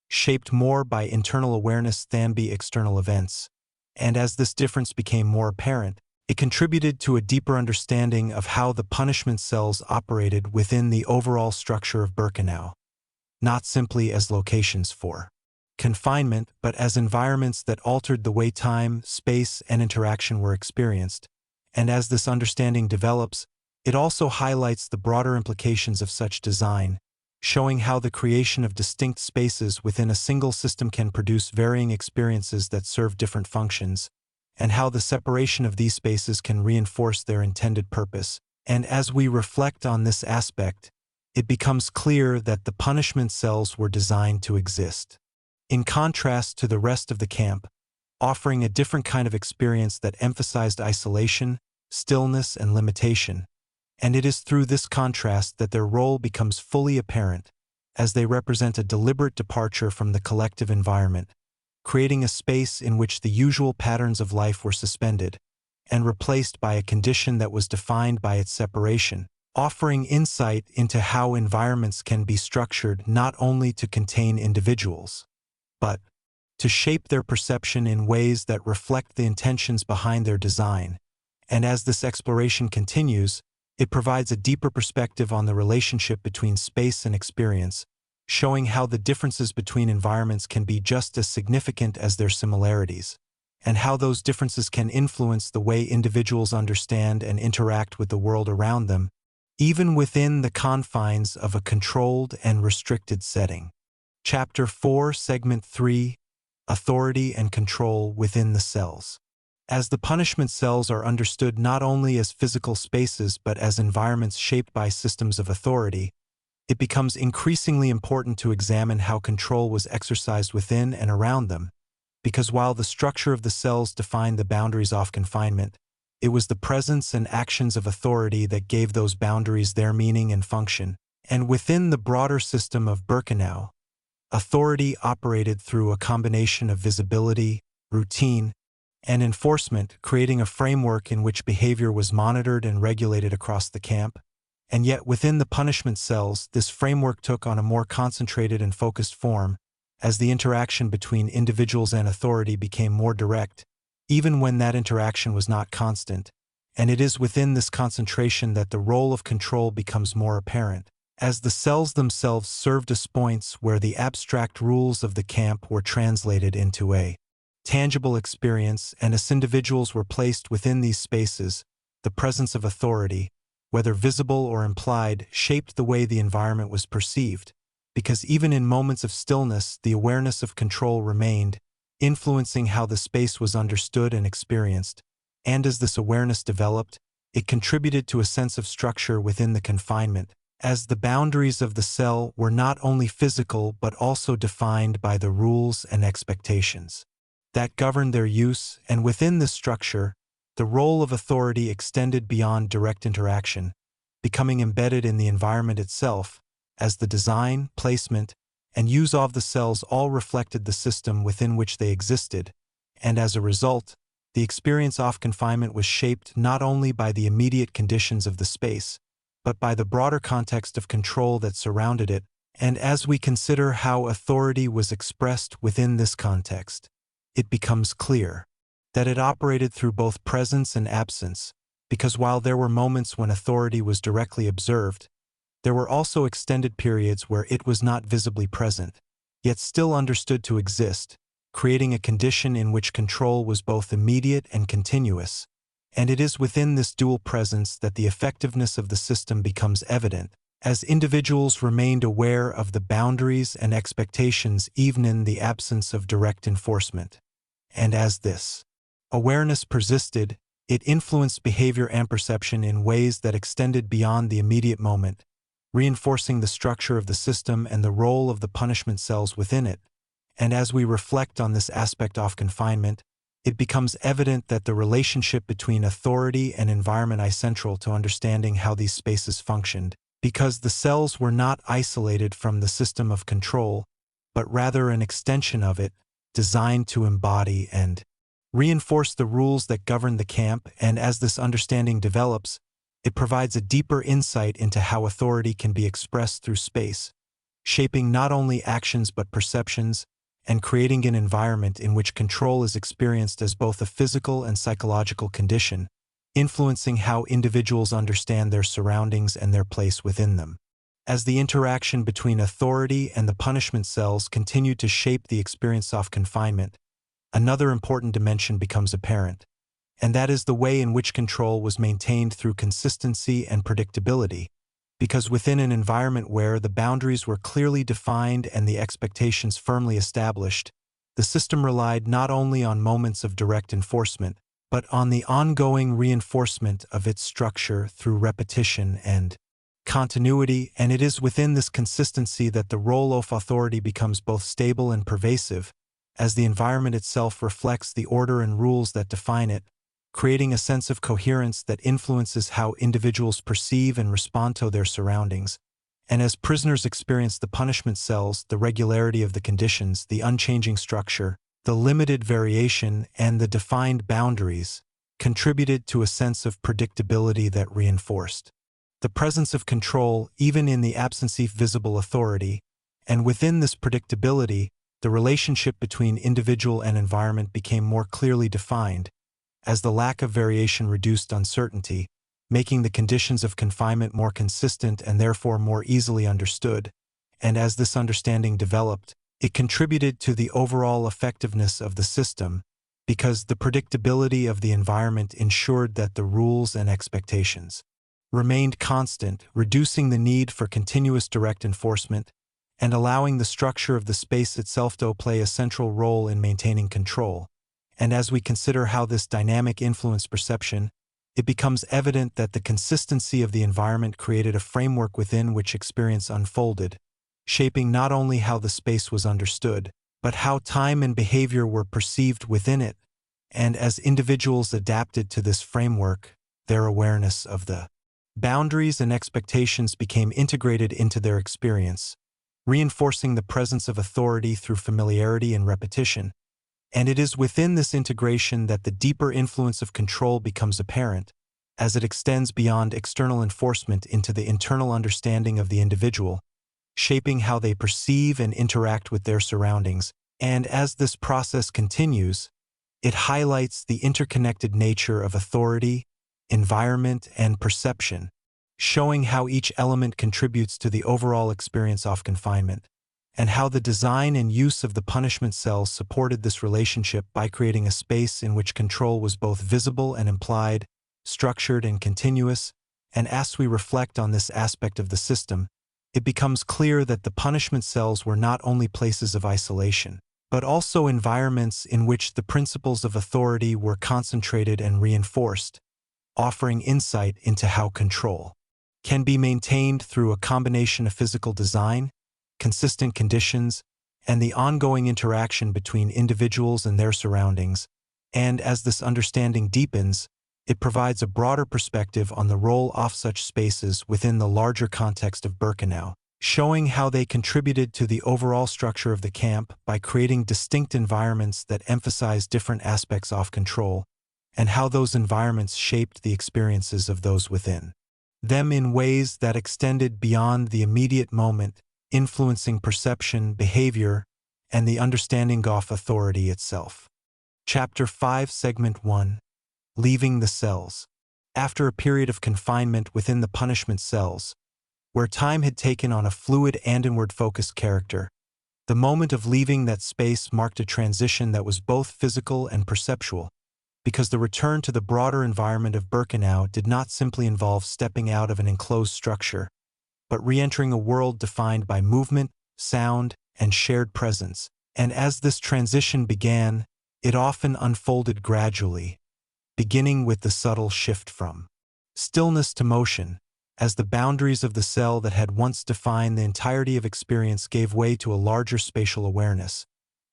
Speaker 1: shaped more by internal awareness than by external events. And as this difference became more apparent, it contributed to a deeper understanding of how the punishment cells operated within the overall structure of Birkenau. not simply as locations for confinement, but as environments that altered the way time, space, and interaction were experienced. And as this understanding develops, it also highlights the broader implications of such design, showing how the creation of distinct spaces within a single system can produce varying experiences that serve different functions, and how the separation of these spaces can reinforce their intended purpose. And as we reflect on this aspect, it becomes clear that the punishment cells were designed to exist in contrast to the rest of the camp, offering a different kind of experience that emphasized isolation, stillness, and limitation. And it is through this contrast that their role becomes fully apparent, as they represent a deliberate departure from the collective environment, creating a space in which the usual patterns of life were suspended, and replaced by a condition that was defined by its separation, offering insight into how environments can be structured not only to contain individuals, but to shape their perception in ways that reflect the intentions behind their design. And as this exploration continues, it provides a deeper perspective on the relationship between space and experience, showing how the differences between environments can be just as significant as their similarities, and how those differences can influence the way individuals understand and interact with the world around them, even within the confines of a controlled and restricted setting. Chapter 4, Segment 3, Authority and Control Within the Cells. As the punishment cells are understood not only as physical spaces but as environments shaped by systems of authority, it becomes increasingly important to examine how control was exercised within and around them, because while the structure of the cells defined the boundaries of confinement, it was the presence and actions of authority that gave those boundaries their meaning and function. And within the broader system of Birkenau, authority operated through a combination of visibility, routine, and enforcement, creating a framework in which behavior was monitored and regulated across the camp. And yet within the punishment cells, this framework took on a more concentrated and focused form, as the interaction between individuals and authority became more direct, even when that interaction was not constant. And it is within this concentration that the role of control becomes more apparent, as the cells themselves served as points where the abstract rules of the camp were translated into a tangible experience. And as individuals were placed within these spaces, the presence of authority, whether visible or implied, shaped the way the environment was perceived, because even in moments of stillness, the awareness of control remained, influencing how the space was understood and experienced. And as this awareness developed, it contributed to a sense of structure within the confinement, as the boundaries of the cell were not only physical but also defined by the rules and expectations that governed their use. And within this structure, the role of authority extended beyond direct interaction, becoming embedded in the environment itself, as the design, placement, and use of the cells all reflected the system within which they existed. And as a result, the experience of confinement was shaped not only by the immediate conditions of the space, but by the broader context of control that surrounded it. And as we consider how authority was expressed within this context, it becomes clear that it operated through both presence and absence, because while there were moments when authority was directly observed, there were also extended periods where it was not visibly present, yet still understood to exist, creating a condition in which control was both immediate and continuous. And it is within this dual presence that the effectiveness of the system becomes evident, as individuals remained aware of the boundaries and expectations even in the absence of direct enforcement. And as this awareness persisted, it influenced behavior and perception in ways that extended beyond the immediate moment, reinforcing the structure of the system and the role of the punishment cells within it. And as we reflect on this aspect of confinement, it becomes evident that the relationship between authority and environment is central to understanding how these spaces functioned, because the cells were not isolated from the system of control, but rather an extension of it, designed to embody and reinforce the rules that govern the camp. And as this understanding develops, it provides a deeper insight into how authority can be expressed through space, shaping not only actions but perceptions, and creating an environment in which control is experienced as both a physical and psychological condition, influencing how individuals understand their surroundings and their place within them. As the interaction between authority and the punishment cells continued to shape the experience of confinement, another important dimension becomes apparent, and that is the way in which control was maintained through consistency and predictability, because within an environment where the boundaries were clearly defined and the expectations firmly established, the system relied not only on moments of direct enforcement, but on the ongoing reinforcement of its structure through repetition and continuity, and it is within this consistency that the role of authority becomes both stable and pervasive, as the environment itself reflects the order and rules that define it, creating a sense of coherence that influences how individuals perceive and respond to their surroundings. And as prisoners experience the punishment cells, the regularity of the conditions, the unchanging structure, the limited variation, and the defined boundaries contributed to a sense of predictability that reinforced the presence of control even in the absence of visible authority, and within this predictability, the relationship between individual and environment became more clearly defined, as the lack of variation reduced uncertainty, making the conditions of confinement more consistent and therefore more easily understood, and as this understanding developed, it contributed to the overall effectiveness of the system, because the predictability of the environment ensured that the rules and expectations remained constant, reducing the need for continuous direct enforcement and allowing the structure of the space itself to play a central role in maintaining control. And as we consider how this dynamic influenced perception, it becomes evident that the consistency of the environment created a framework within which experience unfolded, shaping not only how the space was understood, but how time and behavior were perceived within it. And as individuals adapted to this framework, their awareness of the boundaries and expectations became integrated into their experience, reinforcing the presence of authority through familiarity and repetition. And it is within this integration that the deeper influence of control becomes apparent, as it extends beyond external enforcement into the internal understanding of the individual, shaping how they perceive and interact with their surroundings. And as this process continues, it highlights the interconnected nature of authority, environment, and perception, showing how each element contributes to the overall experience of confinement, and how the design and use of the punishment cells supported this relationship by creating a space in which control was both visible and implied, structured and continuous. And as we reflect on this aspect of the system, it becomes clear that the punishment cells were not only places of isolation, but also environments in which the principles of authority were concentrated and reinforced, offering insight into how control can be maintained through a combination of physical design, consistent conditions, and the ongoing interaction between individuals and their surroundings. And as this understanding deepens, it provides a broader perspective on the role of such spaces within the larger context of Birkenau, showing how they contributed to the overall structure of the camp by creating distinct environments that emphasize different aspects of control, and how those environments shaped the experiences of those within them in ways that extended beyond the immediate moment, influencing perception, behavior, and the understanding of authority itself. Chapter 5, Segment 1. Leaving the cells. After a period of confinement within the punishment cells, where time had taken on a fluid and inward-focused character, the moment of leaving that space marked a transition that was both physical and perceptual, because the return to the broader environment of Birkenau did not simply involve stepping out of an enclosed structure, but re-entering a world defined by movement, sound, and shared presence. And as this transition began, it often unfolded gradually, beginning with the subtle shift from stillness to motion, as the boundaries of the cell that had once defined the entirety of experience gave way to a larger spatial awareness.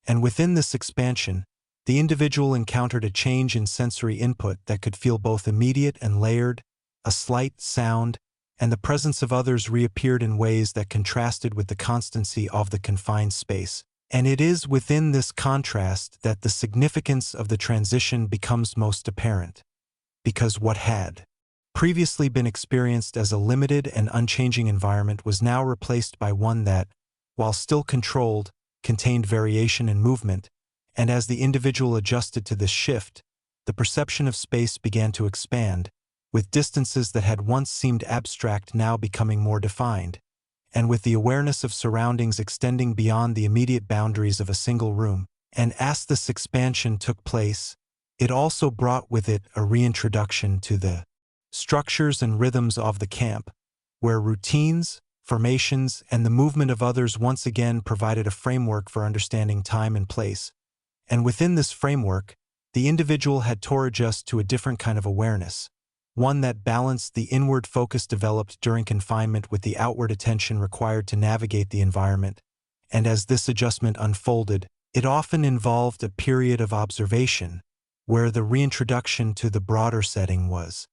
Speaker 1: And within this expansion, the individual encountered a change in sensory input that could feel both immediate and layered, a slight sound, and the presence of others reappeared in ways that contrasted with the constancy of the confined space. And it is within this contrast that the significance of the transition becomes most apparent, because what had previously been experienced as a limited and unchanging environment was now replaced by one that, while still controlled, contained variation and movement. And as the individual adjusted to this shift, the perception of space began to expand, with distances that had once seemed abstract now becoming more defined. and with the awareness of surroundings extending beyond the immediate boundaries of a single room. And as this expansion took place, it also brought with it a reintroduction to the structures and rhythms of the camp, where routines, formations, and the movement of others once again provided a framework for understanding time and place. And within this framework, the individual had to adjust to a different kind of awareness, one that balanced the inward focus developed during confinement with the outward attention required to navigate the environment. And as this adjustment unfolded, it often involved a period of observation, where the reintroduction to the broader setting was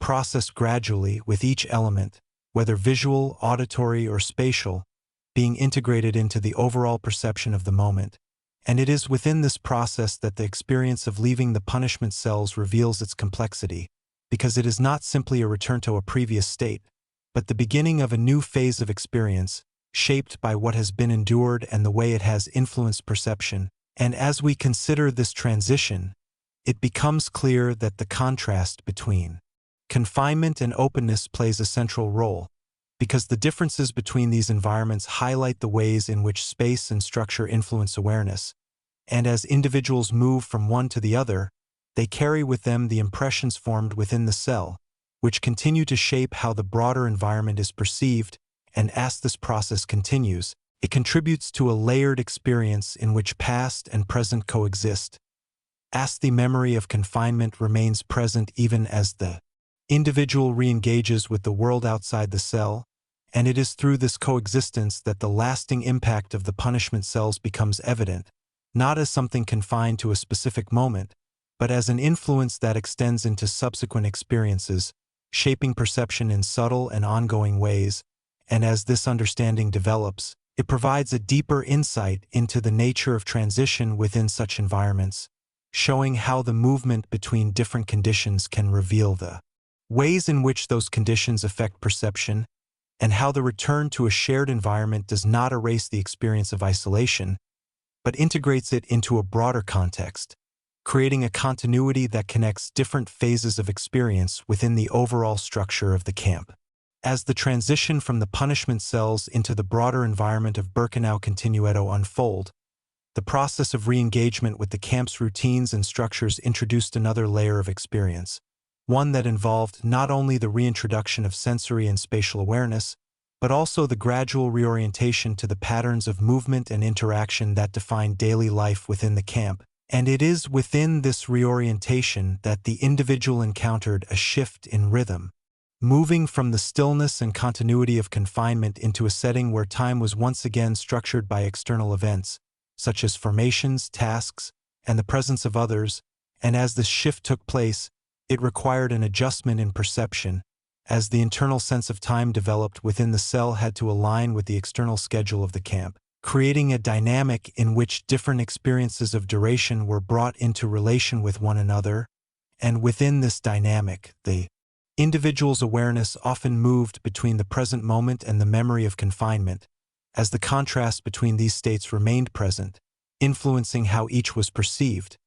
Speaker 1: processed gradually, with each element, whether visual, auditory, or spatial, being integrated into the overall perception of the moment. And it is within this process that the experience of leaving the punishment cells reveals its complexity, because it is not simply a return to a previous state, but the beginning of a new phase of experience, shaped by what has been endured and the way it has influenced perception. And as we consider this transition, it becomes clear that the contrast between confinement and openness plays a central role, because the differences between these environments highlight the ways in which space and structure influence awareness. And as individuals move from one to the other, they carry with them the impressions formed within the cell, which continue to shape how the broader environment is perceived. And as this process continues, it contributes to a layered experience in which past and present coexist. As the memory of confinement remains present even as the individual re-engages with the world outside the cell, and it is through this coexistence that the lasting impact of the punishment cells becomes evident, not as something confined to a specific moment, but as an influence that extends into subsequent experiences, shaping perception in subtle and ongoing ways. And as this understanding develops, it provides a deeper insight into the nature of transition within such environments, showing how the movement between different conditions can reveal the ways in which those conditions affect perception, and how the return to a shared environment does not erase the experience of isolation, but integrates it into a broader context, creating a continuity that connects different phases of experience within the overall structure of the camp. As the transition from the punishment cells into the broader environment of Birkenau continued to unfold, the process of re-engagement with the camp's routines and structures introduced another layer of experience, one that involved not only the reintroduction of sensory and spatial awareness, but also the gradual reorientation to the patterns of movement and interaction that define daily life within the camp. And it is within this reorientation that the individual encountered a shift in rhythm, moving from the stillness and continuity of confinement into a setting where time was once again structured by external events, such as formations, tasks, and the presence of others. And as this shift took place, it required an adjustment in perception, as the internal sense of time developed within the cell had to align with the external schedule of the camp, creating a dynamic in which different experiences of duration were brought into relation with one another. And within this dynamic, the individual's awareness often moved between the present moment and the memory of confinement, as the contrast between these states remained present, influencing how each was perceived.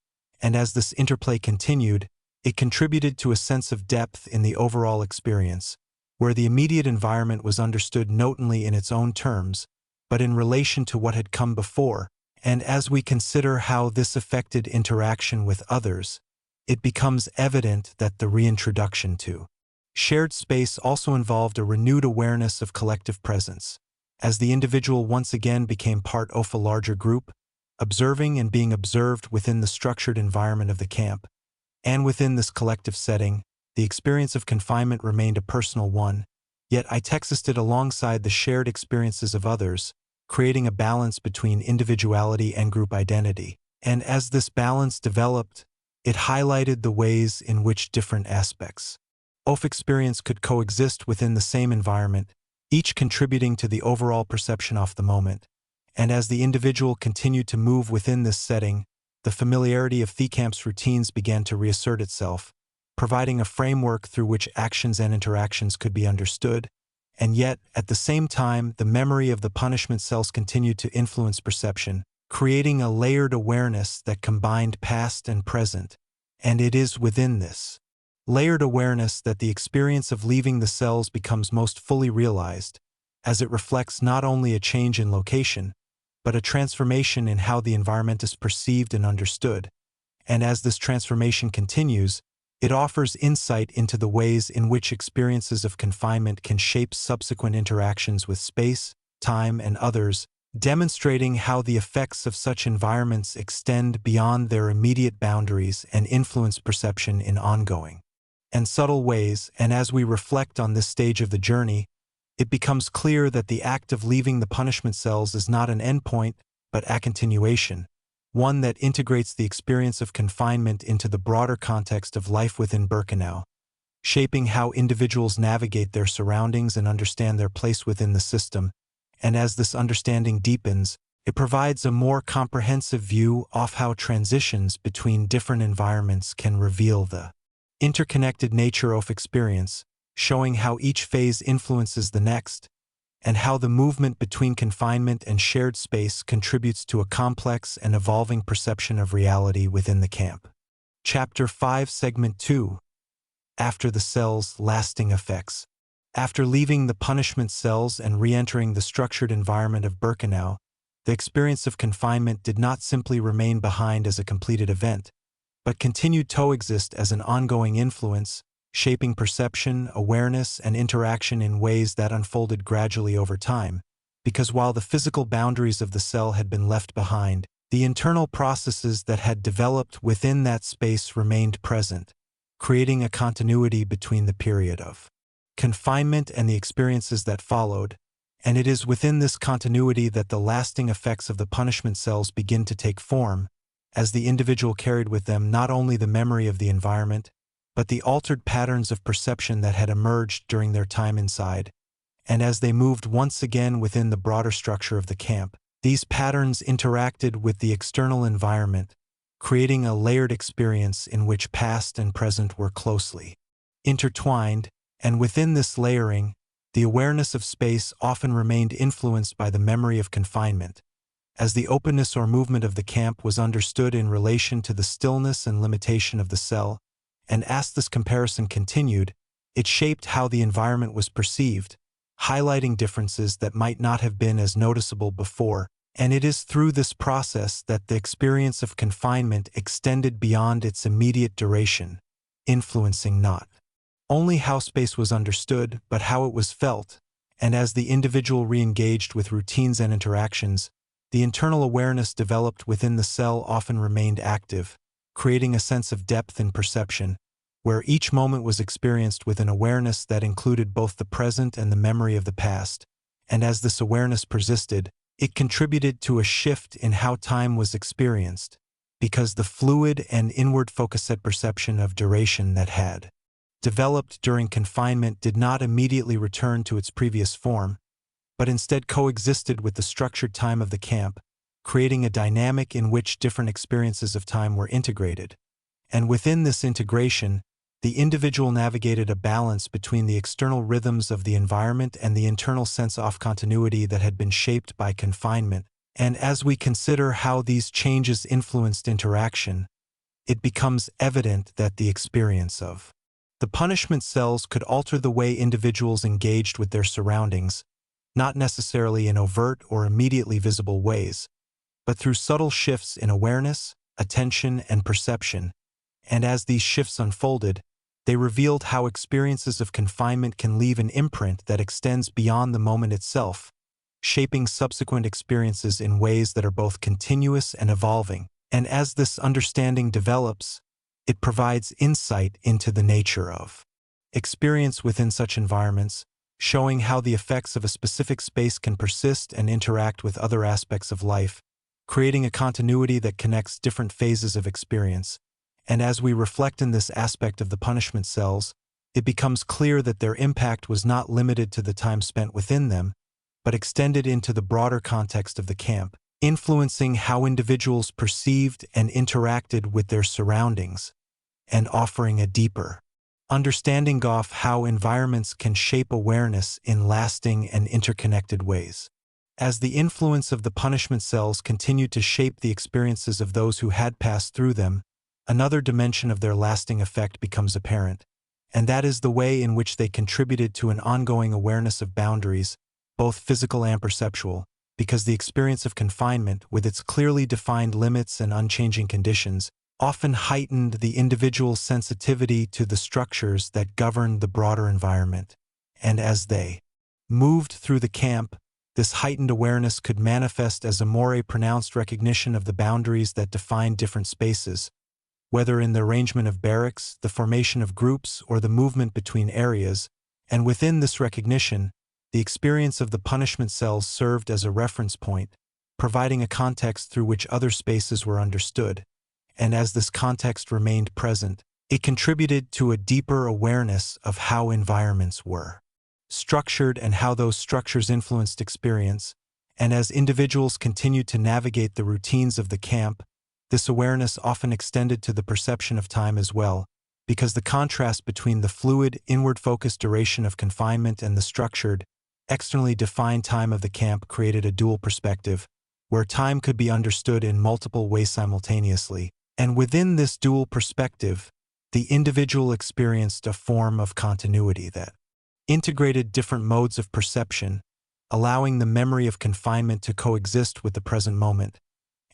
Speaker 1: And as this interplay continued, it contributed to a sense of depth in the overall experience, where the immediate environment was understood not only in its own terms, but in relation to what had come before. And as we consider how this affected interaction with others, it becomes evident that the reintroduction to shared space also involved a renewed awareness of collective presence, as the individual once again became part of a larger group, observing and being observed within the structured environment of the camp. And within this collective setting, the experience of confinement remained a personal one, yet it existed alongside the shared experiences of others, creating a balance between individuality and group identity. And as this balance developed, it highlighted the ways in which different aspects of experience could coexist within the same environment, each contributing to the overall perception of the moment. And as the individual continued to move within this setting, the familiarity of the camp's routines began to reassert itself, providing a framework through which actions and interactions could be understood. And yet, at the same time, the memory of the punishment cells continued to influence perception, creating a layered awareness that combined past and present. And it is within this layered awareness that the experience of leaving the cells becomes most fully realized, as it reflects not only a change in location, but a transformation in how the environment is perceived and understood. And as this transformation continues, it offers insight into the ways in which experiences of confinement can shape subsequent interactions with space, time, and others, demonstrating how the effects of such environments extend beyond their immediate boundaries and influence perception in ongoing and subtle ways. And as we reflect on this stage of the journey, it becomes clear that the act of leaving the punishment cells is not an endpoint, but a continuation, one that integrates the experience of confinement into the broader context of life within Birkenau, shaping how individuals navigate their surroundings and understand their place within the system. And as this understanding deepens, it provides a more comprehensive view of how transitions between different environments can reveal the interconnected nature of experience, showing how each phase influences the next, and how the movement between confinement and shared space contributes to a complex and evolving perception of reality within the camp. Chapter 5, Segment 2. After the cells, lasting effects. After leaving the punishment cells and re-entering the structured environment of Birkenau, the experience of confinement did not simply remain behind as a completed event, but continued to exist as an ongoing influence, shaping perception, awareness, and interaction in ways that unfolded gradually over time. Because while the physical boundaries of the cell had been left behind, the internal processes that had developed within that space remained present, creating a continuity between the period of confinement and the experiences that followed. And it is within this continuity that the lasting effects of the punishment cells begin to take form, as the individual carried with them not only the memory of the environment, but the altered patterns of perception that had emerged during their time inside. And as they moved once again within the broader structure of the camp, these patterns interacted with the external environment, creating a layered experience in which past and present were closely intertwined. And within this layering, the awareness of space often remained influenced by the memory of confinement, as the openness or movement of the camp was understood in relation to the stillness and limitation of the cell. And as this comparison continued, it shaped how the environment was perceived, highlighting differences that might not have been as noticeable before. And it is through this process that the experience of confinement extended beyond its immediate duration, influencing not only how space was understood, but how it was felt. And as the individual re-engaged with routines and interactions, the internal awareness developed within the cell often remained active, creating a sense of depth in perception, where each moment was experienced with an awareness that included both the present and the memory of the past. And as this awareness persisted, it contributed to a shift in how time was experienced, because the fluid and inward-focused perception of duration that had developed during confinement did not immediately return to its previous form, but instead coexisted with the structured time of the camp, creating a dynamic in which different experiences of time were integrated. And within this integration, the individual navigated a balance between the external rhythms of the environment and the internal sense of continuity that had been shaped by confinement. And as we consider how these changes influenced interaction, it becomes evident that the experience of the punishment cells could alter the way individuals engaged with their surroundings, not necessarily in overt or immediately visible ways, but through subtle shifts in awareness, attention, and perception. And as these shifts unfolded, they revealed how experiences of confinement can leave an imprint that extends beyond the moment itself, shaping subsequent experiences in ways that are both continuous and evolving. And as this understanding develops, it provides insight into the nature of experience within such environments, showing how the effects of a specific space can persist and interact with other aspects of life, creating a continuity that connects different phases of experience. And as we reflect in this aspect of the punishment cells, it becomes clear that their impact was not limited to the time spent within them, but extended into the broader context of the camp, influencing how individuals perceived and interacted with their surroundings, and offering a deeper understanding of how environments can shape awareness in lasting and interconnected ways. As the influence of the punishment cells continued to shape the experiences of those who had passed through them, another dimension of their lasting effect becomes apparent, and that is the way in which they contributed to an ongoing awareness of boundaries, both physical and perceptual, because the experience of confinement, with its clearly defined limits and unchanging conditions, often heightened the individual's sensitivity to the structures that governed the broader environment. And as they moved through the camp, this heightened awareness could manifest as a more pronounced recognition of the boundaries that defined different spaces, whether in the arrangement of barracks, the formation of groups, or the movement between areas, and within this recognition, the experience of the punishment cells served as a reference point, providing a context through which other spaces were understood, and as this context remained present, it contributed to a deeper awareness of how environments were structured and how those structures influenced experience, and as individuals continued to navigate the routines of the camp, this awareness often extended to the perception of time as well, because the contrast between the fluid, inward-focused duration of confinement and the structured, externally defined time of the camp created a dual perspective, where time could be understood in multiple ways simultaneously, and within this dual perspective, the individual experienced a form of continuity that integrated different modes of perception, allowing the memory of confinement to coexist with the present moment.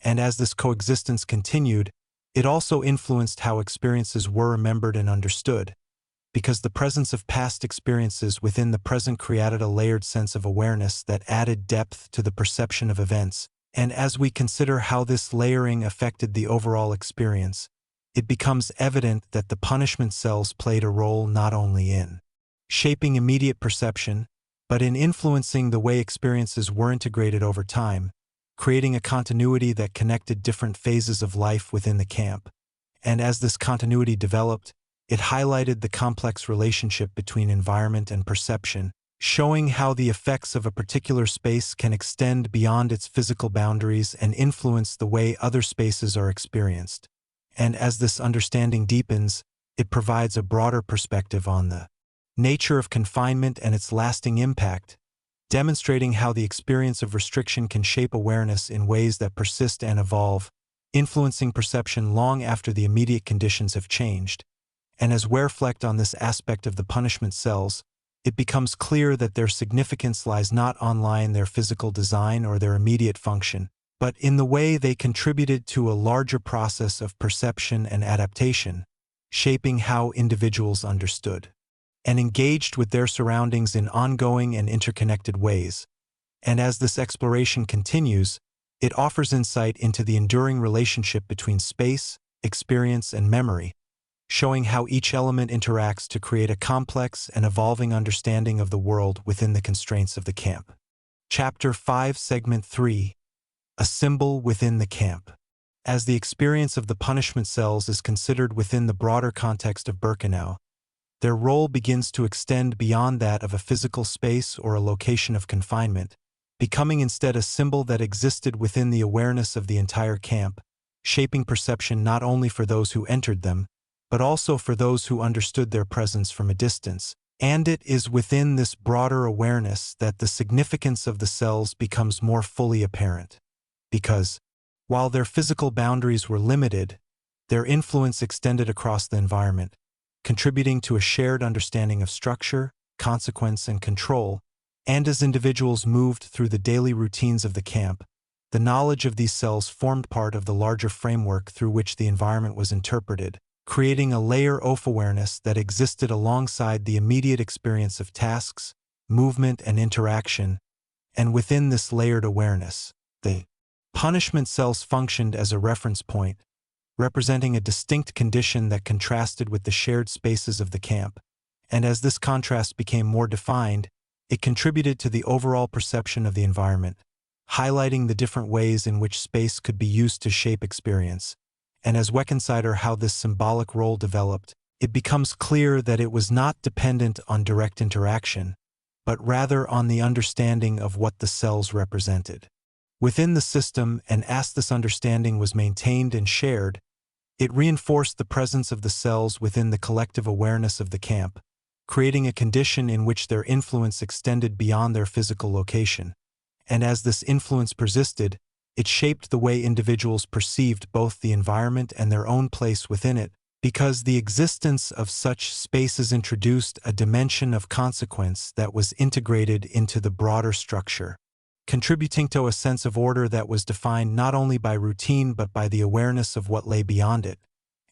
Speaker 1: And as this coexistence continued, it also influenced how experiences were remembered and understood, because the presence of past experiences within the present created a layered sense of awareness that added depth to the perception of events. And as we consider how this layering affected the overall experience, it becomes evident that the punishment cells played a role not only in shaping immediate perception, but in influencing the way experiences were integrated over time, creating a continuity that connected different phases of life within the camp. And as this continuity developed, it highlighted the complex relationship between environment and perception, showing how the effects of a particular space can extend beyond its physical boundaries and influence the way other spaces are experienced. And as this understanding deepens, it provides a broader perspective on the nature of confinement and its lasting impact, demonstrating how the experience of restriction can shape awareness in ways that persist and evolve, influencing perception long after the immediate conditions have changed. And as we reflect on this aspect of the punishment cells, it becomes clear that their significance lies not only in their physical design or their immediate function, but in the way they contributed to a larger process of perception and adaptation, shaping how individuals understood and engaged with their surroundings in ongoing and interconnected ways. And as this exploration continues, it offers insight into the enduring relationship between space, experience, and memory, showing how each element interacts to create a complex and evolving understanding of the world within the constraints of the camp. Chapter 5, Segment 3: A Symbol Within the Camp. As the experience of the punishment cells is considered within the broader context of Birkenau, their role begins to extend beyond that of a physical space or a location of confinement, becoming instead a symbol that existed within the awareness of the entire camp, shaping perception not only for those who entered them, but also for those who understood their presence from a distance. And it is within this broader awareness that the significance of the cells becomes more fully apparent. Because, while their physical boundaries were limited, their influence extended across the environment, contributing to a shared understanding of structure, consequence, and control. And as individuals moved through the daily routines of the camp, the knowledge of these cells formed part of the larger framework through which the environment was interpreted, creating a layer of awareness that existed alongside the immediate experience of tasks, movement, and interaction. And within this layered awareness, the punishment cells functioned as a reference point, representing a distinct condition that contrasted with the shared spaces of the camp. And as this contrast became more defined, it contributed to the overall perception of the environment, highlighting the different ways in which space could be used to shape experience. And as we consider how this symbolic role developed, it becomes clear that it was not dependent on direct interaction, but rather on the understanding of what the cells represented within the system. And as this understanding was maintained and shared, it reinforced the presence of the cells within the collective awareness of the camp, creating a condition in which their influence extended beyond their physical location. And as this influence persisted, it shaped the way individuals perceived both the environment and their own place within it, because the existence of such spaces introduced a dimension of consequence that was integrated into the broader structure, contributing to a sense of order that was defined not only by routine but by the awareness of what lay beyond it.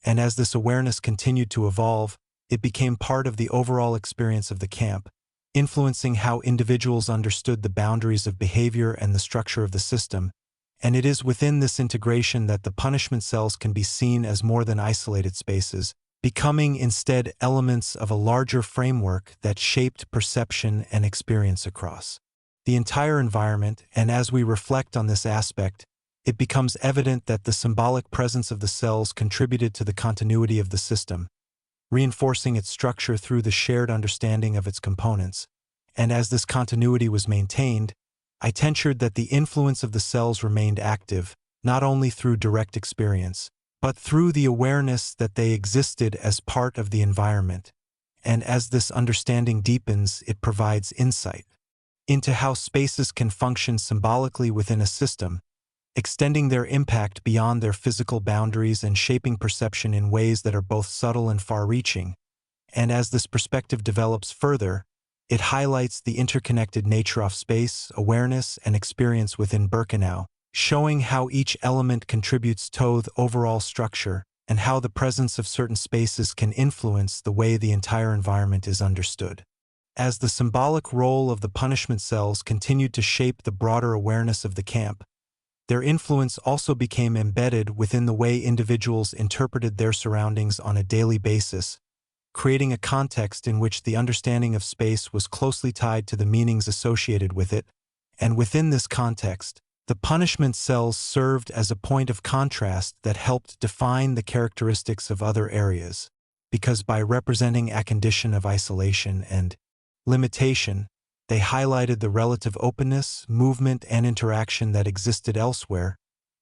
Speaker 1: And as this awareness continued to evolve, it became part of the overall experience of the camp, influencing how individuals understood the boundaries of behavior and the structure of the system. And it is within this integration that the punishment cells can be seen as more than isolated spaces, becoming instead elements of a larger framework that shaped perception and experience across the entire environment. And as we reflect on this aspect, it becomes evident that the symbolic presence of the cells contributed to the continuity of the system, reinforcing its structure through the shared understanding of its components. And as this continuity was maintained, I tentured that the influence of the cells remained active, not only through direct experience, but through the awareness that they existed as part of the environment. And as this understanding deepens, it provides insight into how spaces can function symbolically within a system, extending their impact beyond their physical boundaries and shaping perception in ways that are both subtle and far-reaching. And as this perspective develops further, it highlights the interconnected nature of space, awareness, and experience within Birkenau, showing how each element contributes to the overall structure and how the presence of certain spaces can influence the way the entire environment is understood. As the symbolic role of the punishment cells continued to shape the broader awareness of the camp, their influence also became embedded within the way individuals interpreted their surroundings on a daily basis, creating a context in which the understanding of space was closely tied to the meanings associated with it. And within this context, the punishment cells served as a point of contrast that helped define the characteristics of other areas, because by representing a condition of isolation and limitation, they highlighted the relative openness, movement, and interaction that existed elsewhere,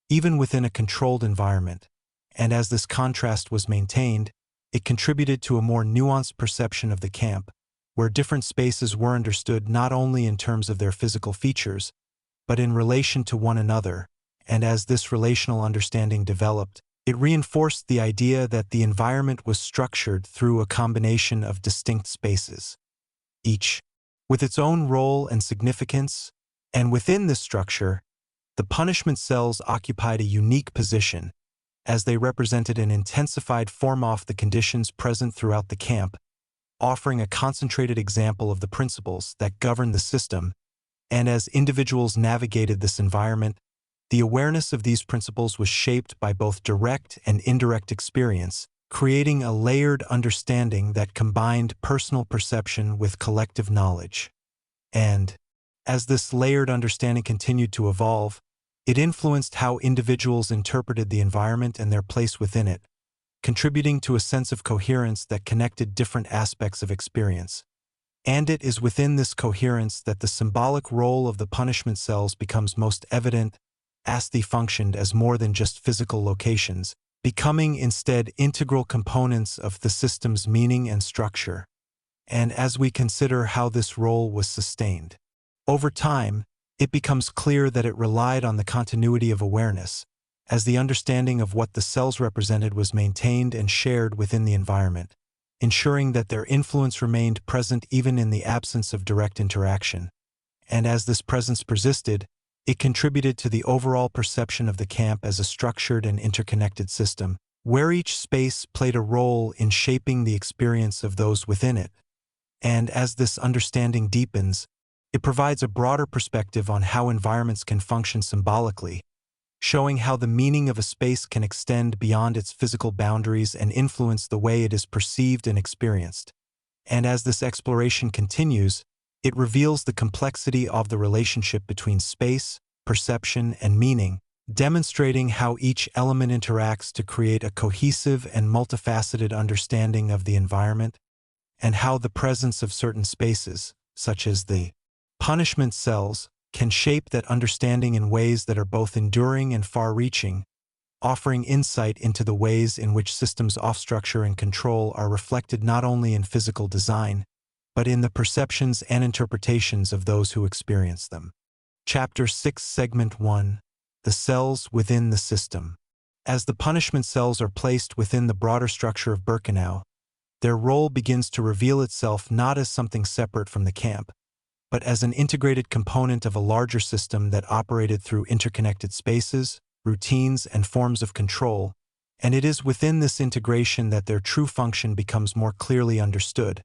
Speaker 1: even within a controlled environment. And as this contrast was maintained, it contributed to a more nuanced perception of the camp, where different spaces were understood not only in terms of their physical features, but in relation to one another. And as this relational understanding developed, it reinforced the idea that the environment was structured through a combination of distinct spaces, each with its own role and significance. And within this structure, the punishment cells occupied a unique position, as they represented an intensified form of the conditions present throughout the camp, offering a concentrated example of the principles that govern the system. And as individuals navigated this environment, the awareness of these principles was shaped by both direct and indirect experience, creating a layered understanding that combined personal perception with collective knowledge. And as this layered understanding continued to evolve, it influenced how individuals interpreted the environment and their place within it, contributing to a sense of coherence that connected different aspects of experience. And it is within this coherence that the symbolic role of the punishment cells becomes most evident, as they functioned as more than just physical locations, becoming instead integral components of the system's meaning and structure. And as we consider how this role was sustained over time, it becomes clear that it relied on the continuity of awareness, as the understanding of what the cells represented was maintained and shared within the environment, ensuring that their influence remained present even in the absence of direct interaction. And as this presence persisted, it contributed to the overall perception of the camp as a structured and interconnected system, where each space played a role in shaping the experience of those within it. And as this understanding deepens, it provides a broader perspective on how environments can function symbolically, showing how the meaning of a space can extend beyond its physical boundaries and influence the way it is perceived and experienced. And as this exploration continues, it reveals the complexity of the relationship between space, perception, and meaning, demonstrating how each element interacts to create a cohesive and multifaceted understanding of the environment, and how the presence of certain spaces, such as the punishment cells, can shape that understanding in ways that are both enduring and far-reaching, offering insight into the ways in which systems of structure and control are reflected not only in physical design, but in the perceptions and interpretations of those who experience them. Chapter 6, Segment 1: The Cells Within the System. As the punishment cells are placed within the broader structure of Birkenau, their role begins to reveal itself not as something separate from the camp, but as an integrated component of a larger system that operated through interconnected spaces, routines, and forms of control, and it is within this integration that their true function becomes more clearly understood,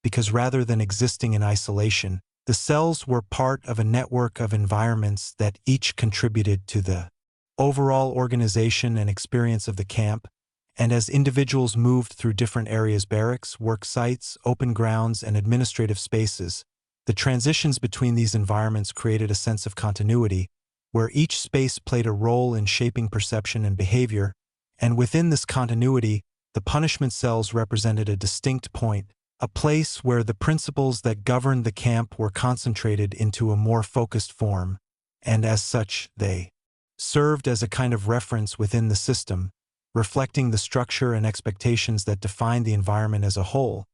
Speaker 1: because rather than existing in isolation, the cells were part of a network of environments that each contributed to the overall organization and experience of the camp, and as individuals moved through different areas, barracks, work sites, open grounds, and administrative spaces, the transitions between these environments created a sense of continuity, where each space played a role in shaping perception and behavior, and within this continuity, the punishment cells represented a distinct point, a place where the principles that governed the camp were concentrated into a more focused form, and as such, they served as a kind of reference within the system, reflecting the structure and expectations that defined the environment as a whole.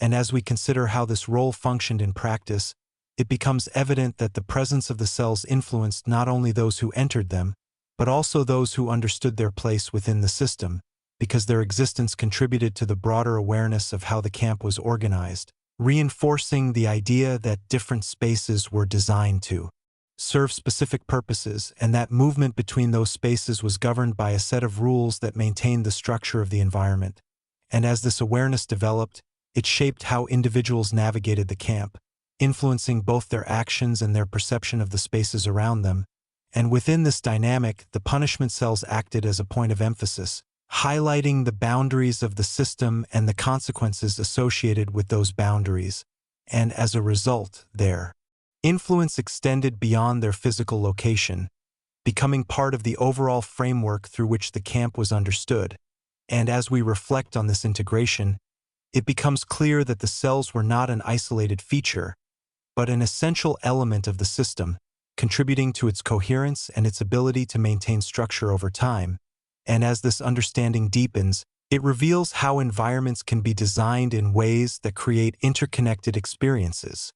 Speaker 1: And as we consider how this role functioned in practice, it becomes evident that the presence of the cells influenced not only those who entered them, but also those who understood their place within the system, because their existence contributed to the broader awareness of how the camp was organized, reinforcing the idea that different spaces were designed to serve specific purposes, and that movement between those spaces was governed by a set of rules that maintained the structure of the environment. And as this awareness developed, it shaped how individuals navigated the camp, influencing both their actions and their perception of the spaces around them. And within this dynamic, the punishment cells acted as a point of emphasis, highlighting the boundaries of the system and the consequences associated with those boundaries. And as a result, their influence extended beyond their physical location, becoming part of the overall framework through which the camp was understood. And as we reflect on this integration, it becomes clear that the cells were not an isolated feature, but an essential element of the system, contributing to its coherence and its ability to maintain structure over time. And as this understanding deepens, it reveals how environments can be designed in ways that create interconnected experiences,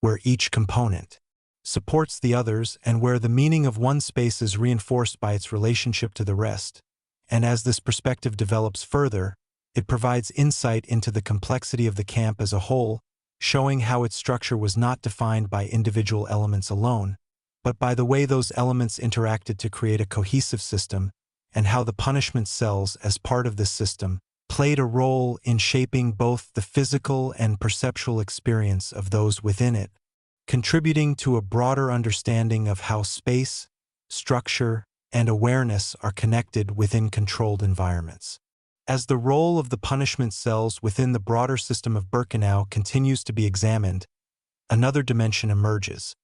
Speaker 1: where each component supports the others and where the meaning of one space is reinforced by its relationship to the rest. And as this perspective develops further, it provides insight into the complexity of the camp as a whole, showing how its structure was not defined by individual elements alone, but by the way those elements interacted to create a cohesive system, and how the punishment cells, as part of this system, played a role in shaping both the physical and perceptual experience of those within it, contributing to a broader understanding of how space, structure, and awareness are connected within controlled environments. As the role of the punishment cells within the broader system of Birkenau continues to be examined, another dimension emerges,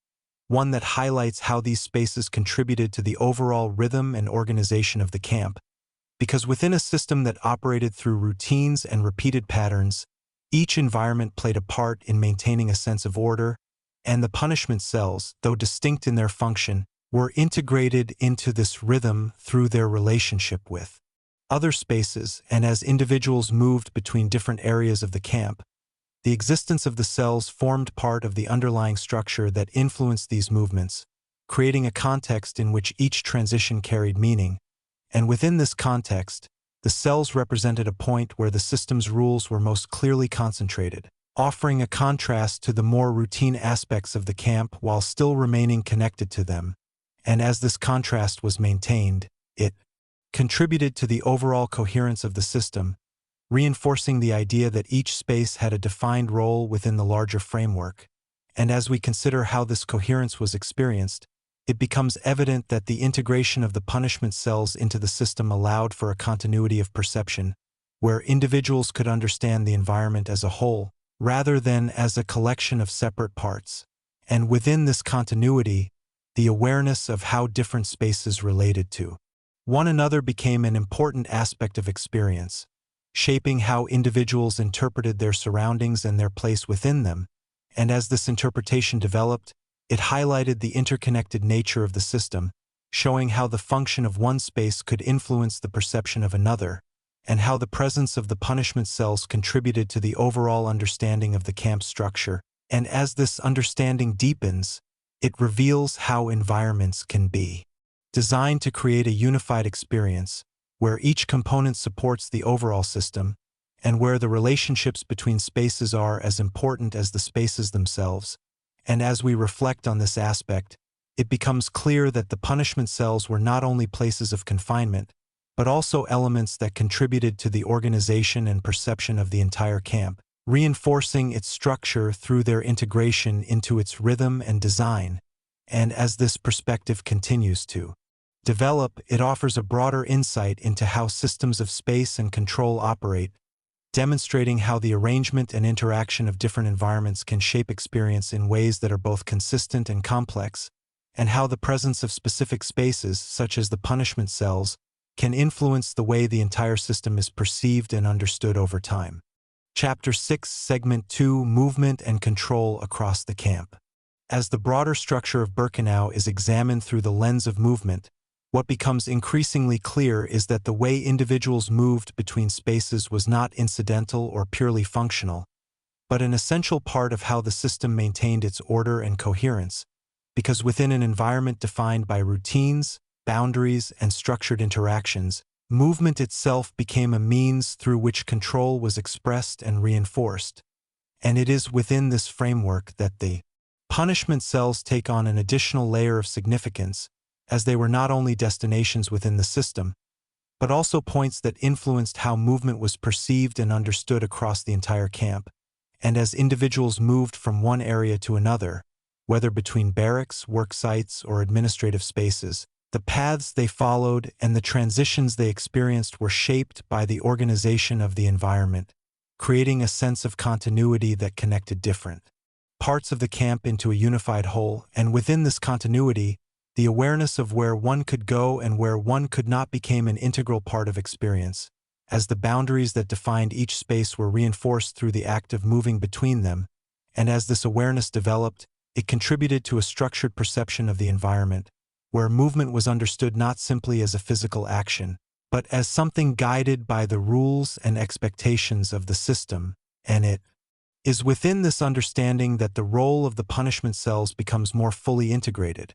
Speaker 1: one that highlights how these spaces contributed to the overall rhythm and organization of the camp. Because within a system that operated through routines and repeated patterns, each environment played a part in maintaining a sense of order, and the punishment cells, though distinct in their function, were integrated into this rhythm through their relationship with other spaces. And as individuals moved between different areas of the camp, the existence of the cells formed part of the underlying structure that influenced these movements, creating a context in which each transition carried meaning. And within this context, the cells represented a point where the system's rules were most clearly concentrated, offering a contrast to the more routine aspects of the camp while still remaining connected to them. And as this contrast was maintained, it contributed to the overall coherence of the system, reinforcing the idea that each space had a defined role within the larger framework. And as we consider how this coherence was experienced, it becomes evident that the integration of the punishment cells into the system allowed for a continuity of perception, where individuals could understand the environment as a whole, rather than as a collection of separate parts. And within this continuity, the awareness of how different spaces related to one another became an important aspect of experience, shaping how individuals interpreted their surroundings and their place within them. And as this interpretation developed, it highlighted the interconnected nature of the system, showing how the function of one space could influence the perception of another, and how the presence of the punishment cells contributed to the overall understanding of the camp's structure. And as this understanding deepens, it reveals how environments can be designed to create a unified experience, where each component supports the overall system, and where the relationships between spaces are as important as the spaces themselves. And as we reflect on this aspect, it becomes clear that the punishment cells were not only places of confinement, but also elements that contributed to the organization and perception of the entire camp, reinforcing its structure through their integration into its rhythm and design. And as this perspective continues to develop, it offers a broader insight into how systems of space and control operate, demonstrating how the arrangement and interaction of different environments can shape experience in ways that are both consistent and complex, and how the presence of specific spaces, such as the punishment cells, can influence the way the entire system is perceived and understood over time. Chapter 6, Segment 2, Movement and Control Across the Camp. As the broader structure of Birkenau is examined through the lens of movement, what becomes increasingly clear is that the way individuals moved between spaces was not incidental or purely functional, but an essential part of how the system maintained its order and coherence, because within an environment defined by routines, boundaries, and structured interactions, movement itself became a means through which control was expressed and reinforced. And it is within this framework that the punishment cells take on an additional layer of significance, as they were not only destinations within the system, but also points that influenced how movement was perceived and understood across the entire camp. And as individuals moved from one area to another, whether between barracks, work sites, or administrative spaces, the paths they followed and the transitions they experienced were shaped by the organization of the environment, creating a sense of continuity that connected different parts of the camp into a unified whole. And within this continuity, the awareness of where one could go and where one could not became an integral part of experience, as the boundaries that defined each space were reinforced through the act of moving between them, and as this awareness developed, it contributed to a structured perception of the environment, where movement was understood not simply as a physical action, but as something guided by the rules and expectations of the system. And it is within this understanding that the role of the punishment cells becomes more fully integrated,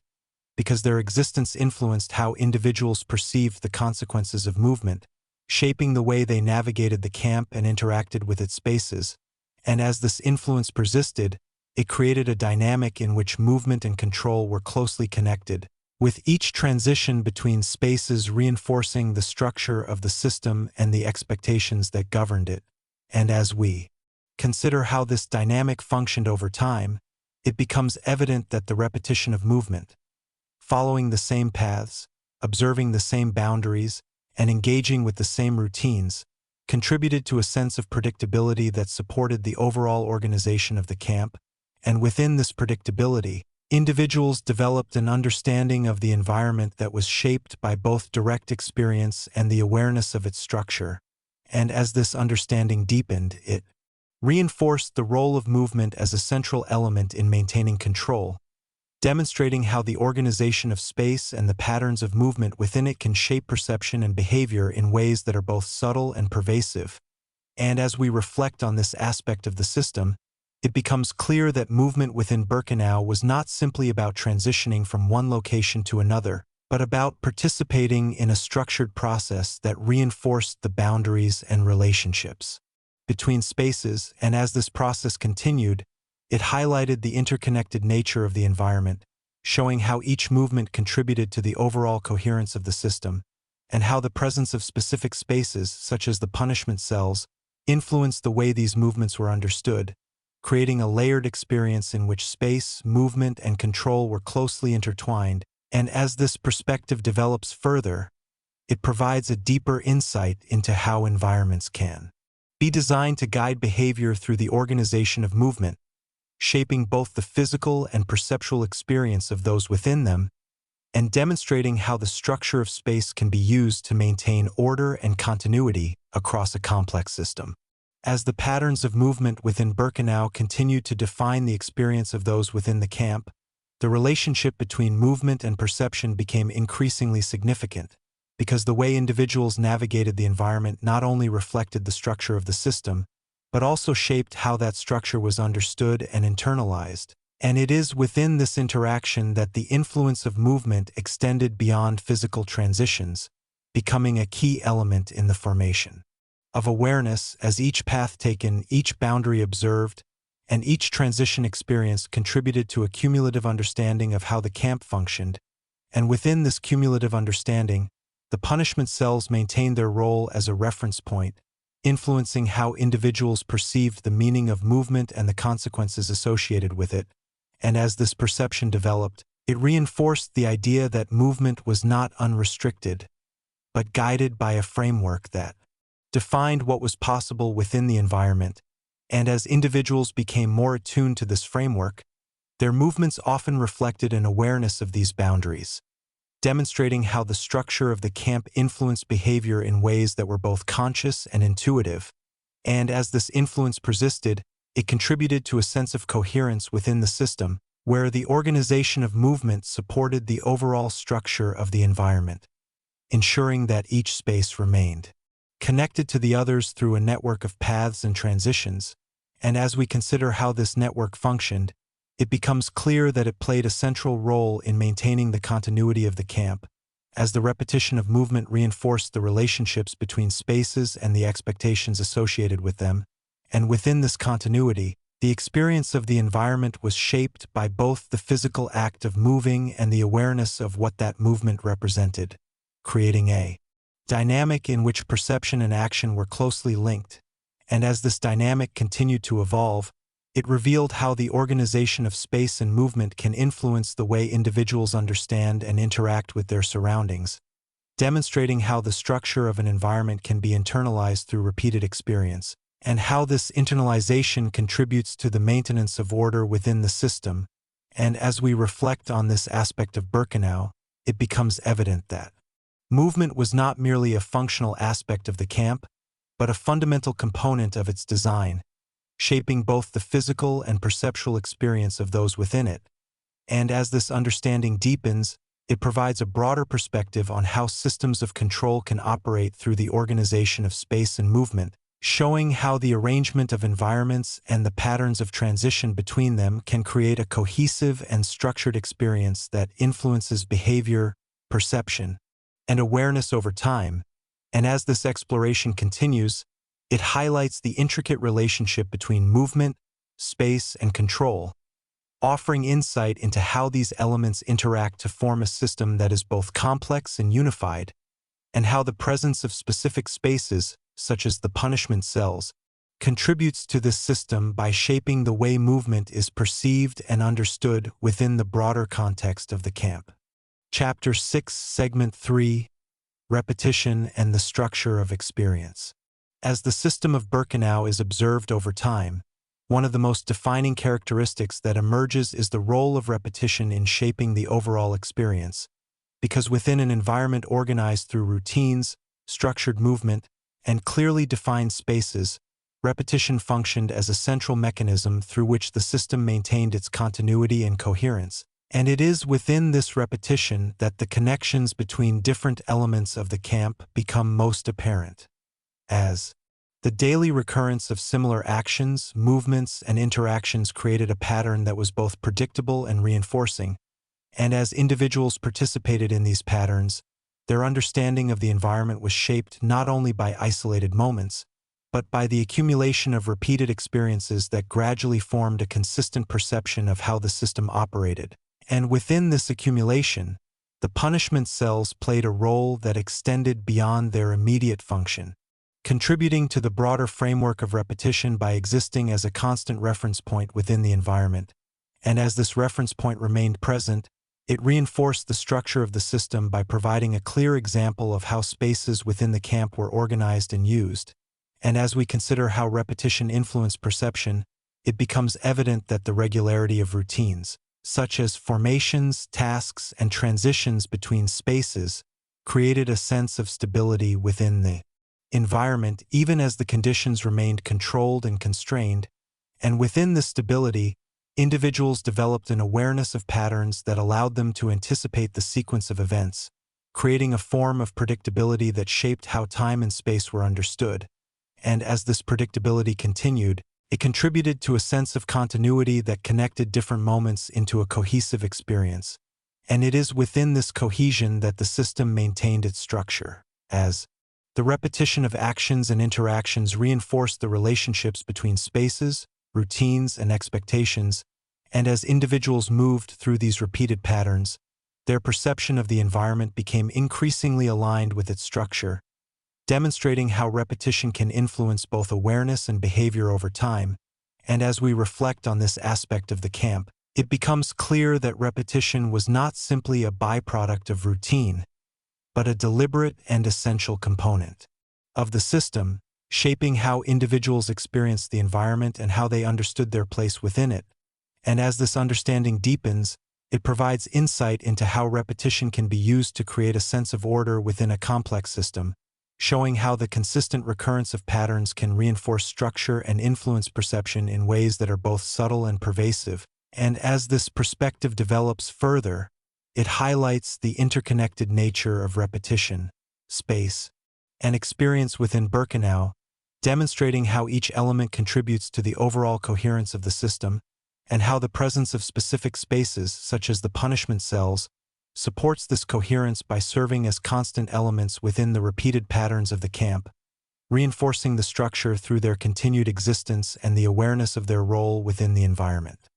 Speaker 1: because their existence influenced how individuals perceived the consequences of movement, shaping the way they navigated the camp and interacted with its spaces. And as this influence persisted, it created a dynamic in which movement and control were closely connected, with each transition between spaces reinforcing the structure of the system and the expectations that governed it. And as we consider how this dynamic functioned over time, it becomes evident that the repetition of movement, following the same paths, observing the same boundaries, and engaging with the same routines, contributed to a sense of predictability that supported the overall organization of the camp. And within this predictability, individuals developed an understanding of the environment that was shaped by both direct experience and the awareness of its structure. And as this understanding deepened, it reinforced the role of movement as a central element in maintaining control, demonstrating how the organization of space and the patterns of movement within it can shape perception and behavior in ways that are both subtle and pervasive. And as we reflect on this aspect of the system, it becomes clear that movement within Birkenau was not simply about transitioning from one location to another, but about participating in a structured process that reinforced the boundaries and relationships between spaces. And as this process continued, it highlighted the interconnected nature of the environment, showing how each movement contributed to the overall coherence of the system, and how the presence of specific spaces, such as the punishment cells, influenced the way these movements were understood, creating a layered experience in which space, movement, and control were closely intertwined. And as this perspective develops further, it provides a deeper insight into how environments can be designed to guide behavior through the organization of movement, shaping both the physical and perceptual experience of those within them, and demonstrating how the structure of space can be used to maintain order and continuity across a complex system. As the patterns of movement within Birkenau continued to define the experience of those within the camp, the relationship between movement and perception became increasingly significant, because the way individuals navigated the environment not only reflected the structure of the system, but also shaped how that structure was understood and internalized. And it is within this interaction that the influence of movement extended beyond physical transitions, becoming a key element in the formation of awareness as each path taken, each boundary observed, and each transition experienced contributed to a cumulative understanding of how the camp functioned, and within this cumulative understanding, the punishment cells maintained their role as a reference point, influencing how individuals perceived the meaning of movement and the consequences associated with it, and as this perception developed, it reinforced the idea that movement was not unrestricted, but guided by a framework that defined what was possible within the environment, and as individuals became more attuned to this framework, their movements often reflected an awareness of these boundaries, demonstrating how the structure of the camp influenced behavior in ways that were both conscious and intuitive, and as this influence persisted, it contributed to a sense of coherence within the system, where the organization of movement supported the overall structure of the environment, ensuring that each space remained connected to the others through a network of paths and transitions. And as we consider how this network functioned, it becomes clear that it played a central role in maintaining the continuity of the camp, as the repetition of movement reinforced the relationships between spaces and the expectations associated with them, and within this continuity, the experience of the environment was shaped by both the physical act of moving and the awareness of what that movement represented, creating a dynamic in which perception and action were closely linked. And as this dynamic continued to evolve, it revealed how the organization of space and movement can influence the way individuals understand and interact with their surroundings, demonstrating how the structure of an environment can be internalized through repeated experience, and how this internalization contributes to the maintenance of order within the system. And as we reflect on this aspect of Birkenau, it becomes evident that movement was not merely a functional aspect of the camp, but a fundamental component of its design, shaping both the physical and perceptual experience of those within it. And as this understanding deepens, it provides a broader perspective on how systems of control can operate through the organization of space and movement, showing how the arrangement of environments and the patterns of transition between them can create a cohesive and structured experience that influences behavior, perception, and awareness over time. And as this exploration continues, it highlights the intricate relationship between movement, space, and control, offering insight into how these elements interact to form a system that is both complex and unified, and how the presence of specific spaces, such as the punishment cells, contributes to this system by shaping the way movement is perceived and understood within the broader context of the camp. Chapter 6, Segment 3, Repetition and the Structure of Experience. As the system of Birkenau is observed over time, one of the most defining characteristics that emerges is the role of repetition in shaping the overall experience, because within an environment organized through routines, structured movement, and clearly defined spaces, repetition functioned as a central mechanism through which the system maintained its continuity and coherence. And it is within this repetition that the connections between different elements of the camp become most apparent, as the daily recurrence of similar actions, movements, and interactions created a pattern that was both predictable and reinforcing, and as individuals participated in these patterns, their understanding of the environment was shaped not only by isolated moments, but by the accumulation of repeated experiences that gradually formed a consistent perception of how the system operated. And within this accumulation, the punishment cells played a role that extended beyond their immediate function, contributing to the broader framework of repetition by existing as a constant reference point within the environment. And as this reference point remained present, it reinforced the structure of the system by providing a clear example of how spaces within the camp were organized and used. And as we consider how repetition influenced perception, it becomes evident that the regularity of routines, such as formations, tasks, and transitions between spaces, created a sense of stability within the environment even as the conditions remained controlled and constrained, and within this stability, individuals developed an awareness of patterns that allowed them to anticipate the sequence of events, creating a form of predictability that shaped how time and space were understood. And as this predictability continued, it contributed to a sense of continuity that connected different moments into a cohesive experience. And it is within this cohesion that the system maintained its structure. as the repetition of actions and interactions reinforced the relationships between spaces, routines, and expectations, and as individuals moved through these repeated patterns, their perception of the environment became increasingly aligned with its structure, demonstrating how repetition can influence both awareness and behavior over time. And as we reflect on this aspect of the camp, it becomes clear that repetition was not simply a byproduct of routine, but a deliberate and essential component of the system, shaping how individuals experienced the environment and how they understood their place within it. And as this understanding deepens, it provides insight into how repetition can be used to create a sense of order within a complex system, showing how the consistent recurrence of patterns can reinforce structure and influence perception in ways that are both subtle and pervasive. And as this perspective develops further, it highlights the interconnected nature of repetition, space, and experience within Birkenau, demonstrating how each element contributes to the overall coherence of the system, and how the presence of specific spaces, such as the punishment cells, supports this coherence by serving as constant elements within the repeated patterns of the camp, reinforcing the structure through their continued existence and the awareness of their role within the environment.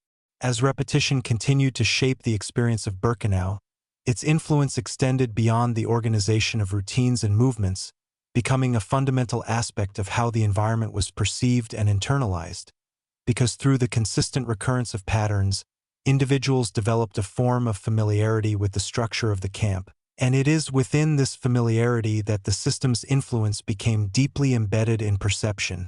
Speaker 1: As repetition continued to shape the experience of Birkenau, its influence extended beyond the organization of routines and movements, becoming a fundamental aspect of how the environment was perceived and internalized, because through the consistent recurrence of patterns, individuals developed a form of familiarity with the structure of the camp, and it is within this familiarity that the system's influence became deeply embedded in perception,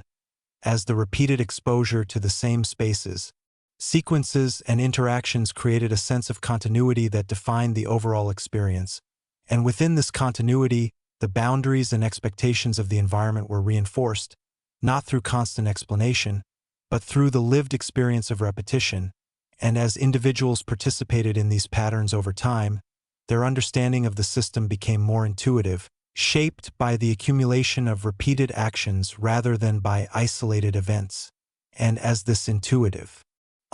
Speaker 1: as the repeated exposure to the same spaces, sequences, and interactions created a sense of continuity that defined the overall experience. And within this continuity, the boundaries and expectations of the environment were reinforced, not through constant explanation, but through the lived experience of repetition. And as individuals participated in these patterns over time, their understanding of the system became more intuitive, shaped by the accumulation of repeated actions rather than by isolated events. And as this intuitive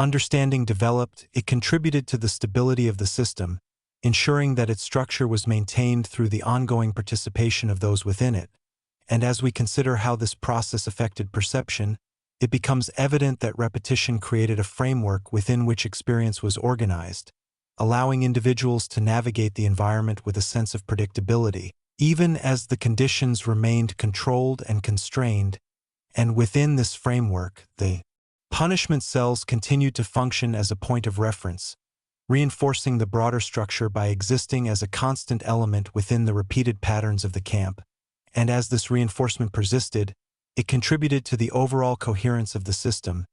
Speaker 1: understanding developed, it contributed to the stability of the system, ensuring that its structure was maintained through the ongoing participation of those within it. And as we consider how this process affected perception, it becomes evident that repetition created a framework within which experience was organized, allowing individuals to navigate the environment with a sense of predictability, even as the conditions remained controlled and constrained. And within this framework, the punishment cells continued to function as a point of reference, reinforcing the broader structure by existing as a constant element within the repeated patterns of the camp. And as this reinforcement persisted, it contributed to the overall coherence of the system,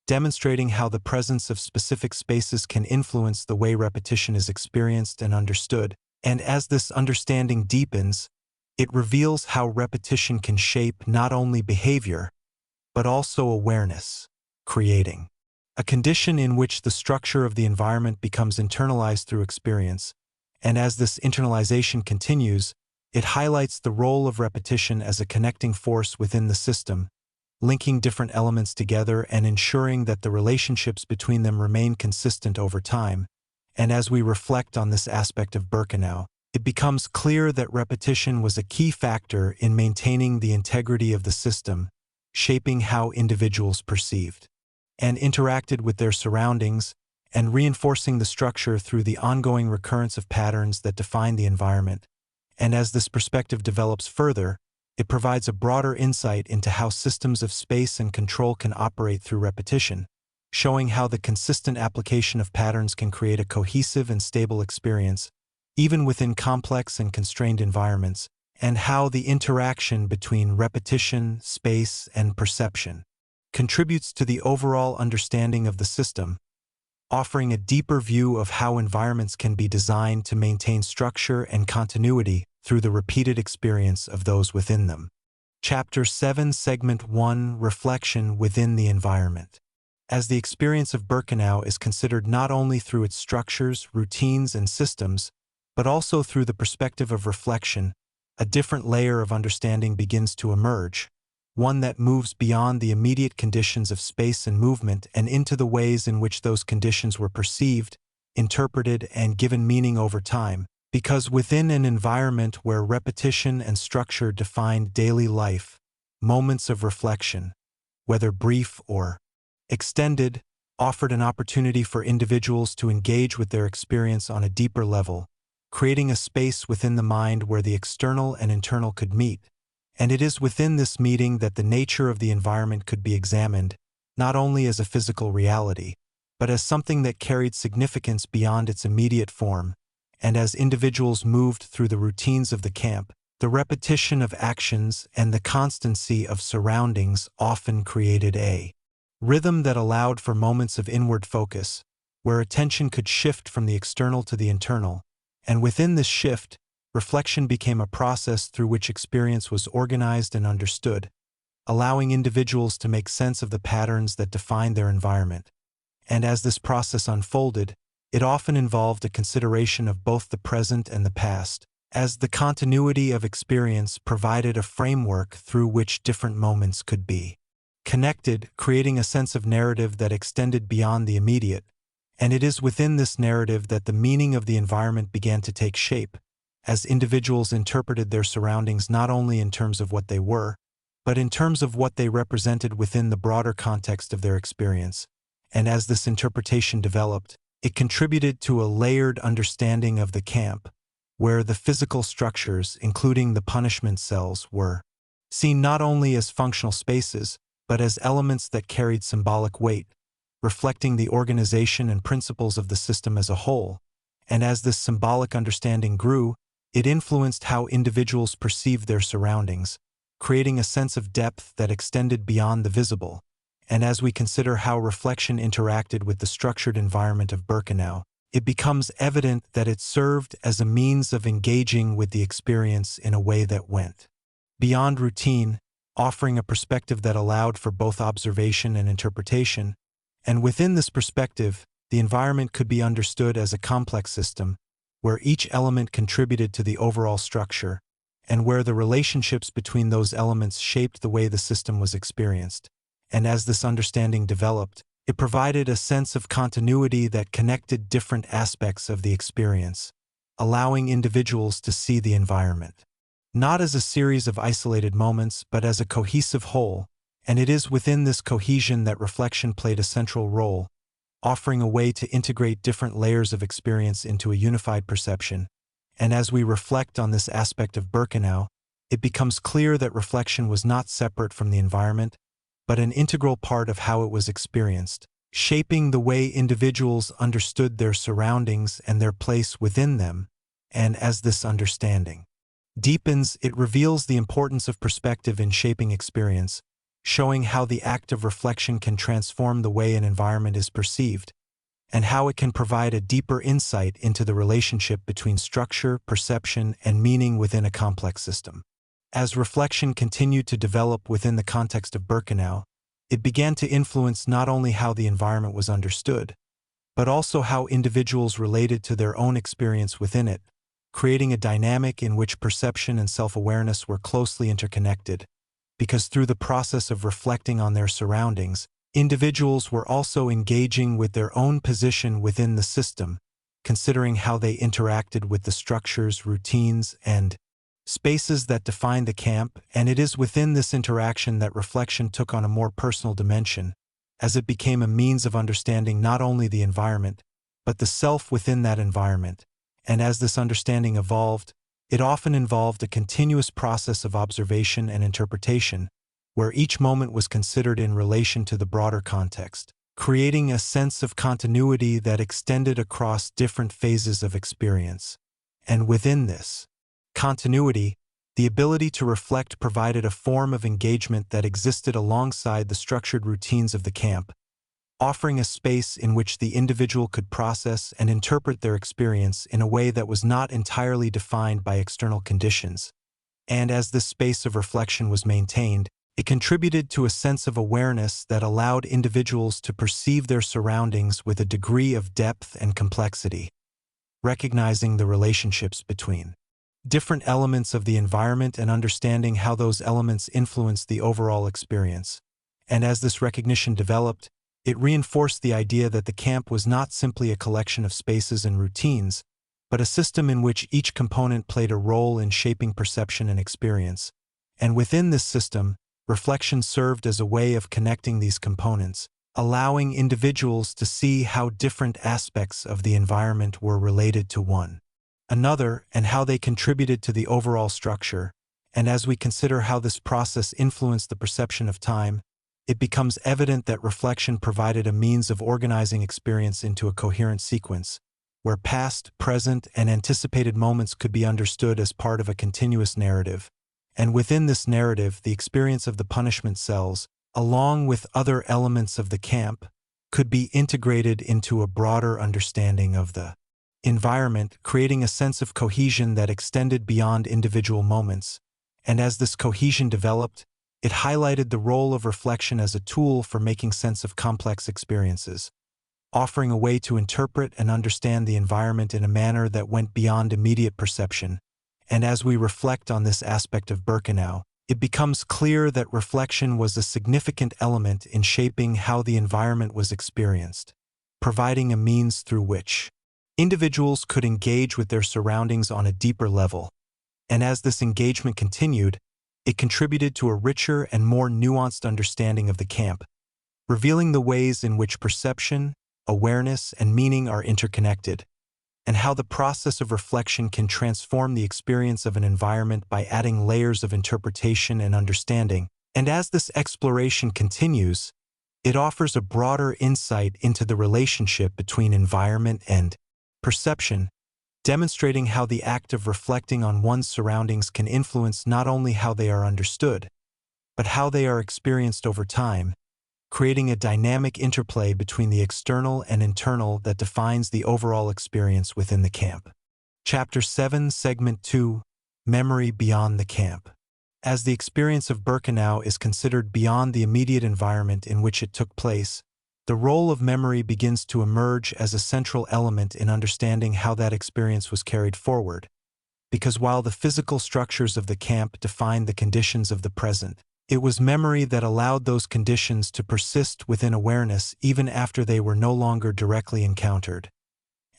Speaker 1: demonstrating how the presence of specific spaces can influence the way repetition is experienced and understood. And as this understanding deepens, it reveals how repetition can shape not only behavior, but also awareness, creating a condition in which the structure of the environment becomes internalized through experience. And as this internalization continues, it highlights the role of repetition as a connecting force within the system, linking different elements together and ensuring that the relationships between them remain consistent over time. And as we reflect on this aspect of Birkenau, it becomes clear that repetition was a key factor in maintaining the integrity of the system, shaping how individuals perceived and interacted with their surroundings, and reinforcing the structure through the ongoing recurrence of patterns that define the environment. And as this perspective develops further, it provides a broader insight into how systems of space and control can operate through repetition, showing how the consistent application of patterns can create a cohesive and stable experience, even within complex and constrained environments, and how the interaction between repetition, space, and perception contributes to the overall understanding of the system, offering a deeper view of how environments can be designed to maintain structure and continuity through the repeated experience of those within them. Chapter 7, Segment 1, Reflection within the environment. As the experience of Birkenau is considered not only through its structures, routines, and systems, but also through the perspective of reflection, a different layer of understanding begins to emerge, one that moves beyond the immediate conditions of space and movement and into the ways in which those conditions were perceived, interpreted, and given meaning over time. Because within an environment where repetition and structure defined daily life, moments of reflection, whether brief or extended, offered an opportunity for individuals to engage with their experience on a deeper level, creating a space within the mind where the external and internal could meet. And it is within this meeting that the nature of the environment could be examined, not only as a physical reality, but as something that carried significance beyond its immediate form. And as individuals moved through the routines of the camp, the repetition of actions and the constancy of surroundings often created a rhythm that allowed for moments of inward focus, where attention could shift from the external to the internal. And within this shift, reflection became a process through which experience was organized and understood, allowing individuals to make sense of the patterns that defined their environment. And as this process unfolded, it often involved a consideration of both the present and the past, as the continuity of experience provided a framework through which different moments could be connected, creating a sense of narrative that extended beyond the immediate. And it is within this narrative that the meaning of the environment began to take shape, as individuals interpreted their surroundings not only in terms of what they were, but in terms of what they represented within the broader context of their experience. And as this interpretation developed, it contributed to a layered understanding of the camp, where the physical structures, including the punishment cells, were seen not only as functional spaces, but as elements that carried symbolic weight, reflecting the organization and principles of the system as a whole. And as this symbolic understanding grew, it influenced how individuals perceived their surroundings, creating a sense of depth that extended beyond the visible. And as we consider how reflection interacted with the structured environment of Birkenau, it becomes evident that it served as a means of engaging with the experience in a way that went beyond routine, offering a perspective that allowed for both observation and interpretation. And within this perspective, the environment could be understood as a complex system, where each element contributed to the overall structure, and where the relationships between those elements shaped the way the system was experienced. And as this understanding developed, it provided a sense of continuity that connected different aspects of the experience, allowing individuals to see the environment not as a series of isolated moments, but as a cohesive whole. And it is within this cohesion that reflection played a central role, offering a way to integrate different layers of experience into a unified perception. And as we reflect on this aspect of Birkenau, it becomes clear that reflection was not separate from the environment, but an integral part of how it was experienced, shaping the way individuals understood their surroundings and their place within them. And as this understanding deepens, it reveals the importance of perspective in shaping experience, showing how the act of reflection can transform the way an environment is perceived, and how it can provide a deeper insight into the relationship between structure, perception, and meaning within a complex system. As reflection continued to develop within the context of Birkenau, it began to influence not only how the environment was understood, but also how individuals related to their own experience within it, creating a dynamic in which perception and self-awareness were closely interconnected, because through the process of reflecting on their surroundings, individuals were also engaging with their own position within the system, considering how they interacted with the structures, routines, and spaces that defined the camp. And it is within this interaction that reflection took on a more personal dimension, as it became a means of understanding not only the environment, but the self within that environment. And as this understanding evolved, it often involved a continuous process of observation and interpretation, where each moment was considered in relation to the broader context, creating a sense of continuity that extended across different phases of experience. And within this continuity, the ability to reflect provided a form of engagement that existed alongside the structured routines of the camp, offering a space in which the individual could process and interpret their experience in a way that was not entirely defined by external conditions. And as this space of reflection was maintained, it contributed to a sense of awareness that allowed individuals to perceive their surroundings with a degree of depth and complexity, recognizing the relationships between different elements of the environment and understanding how those elements influenced the overall experience. And as this recognition developed, it reinforced the idea that the camp was not simply a collection of spaces and routines, but a system in which each component played a role in shaping perception and experience. And within this system, reflection served as a way of connecting these components, allowing individuals to see how different aspects of the environment were related to one another and how they contributed to the overall structure. And as we consider how this process influenced the perception of time, it becomes evident that reflection provided a means of organizing experience into a coherent sequence, where past, present, and anticipated moments could be understood as part of a continuous narrative. And within this narrative, the experience of the punishment cells, along with other elements of the camp, could be integrated into a broader understanding of the environment, creating a sense of cohesion that extended beyond individual moments. And as this cohesion developed, it highlighted the role of reflection as a tool for making sense of complex experiences, offering a way to interpret and understand the environment in a manner that went beyond immediate perception. And as we reflect on this aspect of Birkenau, it becomes clear that reflection was a significant element in shaping how the environment was experienced, providing a means through which individuals could engage with their surroundings on a deeper level. And as this engagement continued, it contributed to a richer and more nuanced understanding of the camp, revealing the ways in which perception, awareness, and meaning are interconnected, and how the process of reflection can transform the experience of an environment by adding layers of interpretation and understanding. And as this exploration continues, it offers a broader insight into the relationship between environment and perception, demonstrating how the act of reflecting on one's surroundings can influence not only how they are understood, but how they are experienced over time, creating a dynamic interplay between the external and internal that defines the overall experience within the camp. Chapter 7, Segment 2, Memory Beyond the Camp. As the experience of Birkenau is considered beyond the immediate environment in which it took place, the role of memory begins to emerge as a central element in understanding how that experience was carried forward. Because while the physical structures of the camp defined the conditions of the present, it was memory that allowed those conditions to persist within awareness even after they were no longer directly encountered.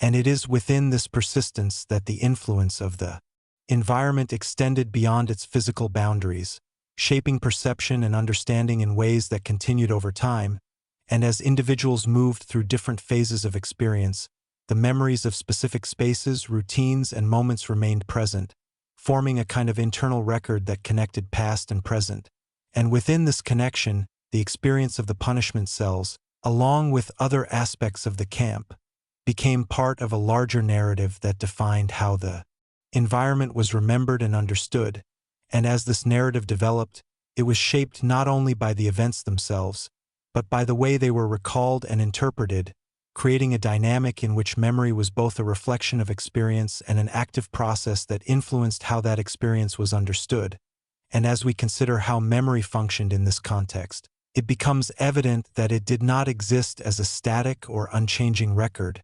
Speaker 1: And it is within this persistence that the influence of the environment extended beyond its physical boundaries, shaping perception and understanding in ways that continued over time. And as individuals moved through different phases of experience, the memories of specific spaces, routines, and moments remained present, forming a kind of internal record that connected past and present. And within this connection, the experience of the punishment cells, along with other aspects of the camp, became part of a larger narrative that defined how the environment was remembered and understood. And as this narrative developed, it was shaped not only by the events themselves, but by the way they were recalled and interpreted, creating a dynamic in which memory was both a reflection of experience and an active process that influenced how that experience was understood. And as we consider how memory functioned in this context, it becomes evident that it did not exist as a static or unchanging record,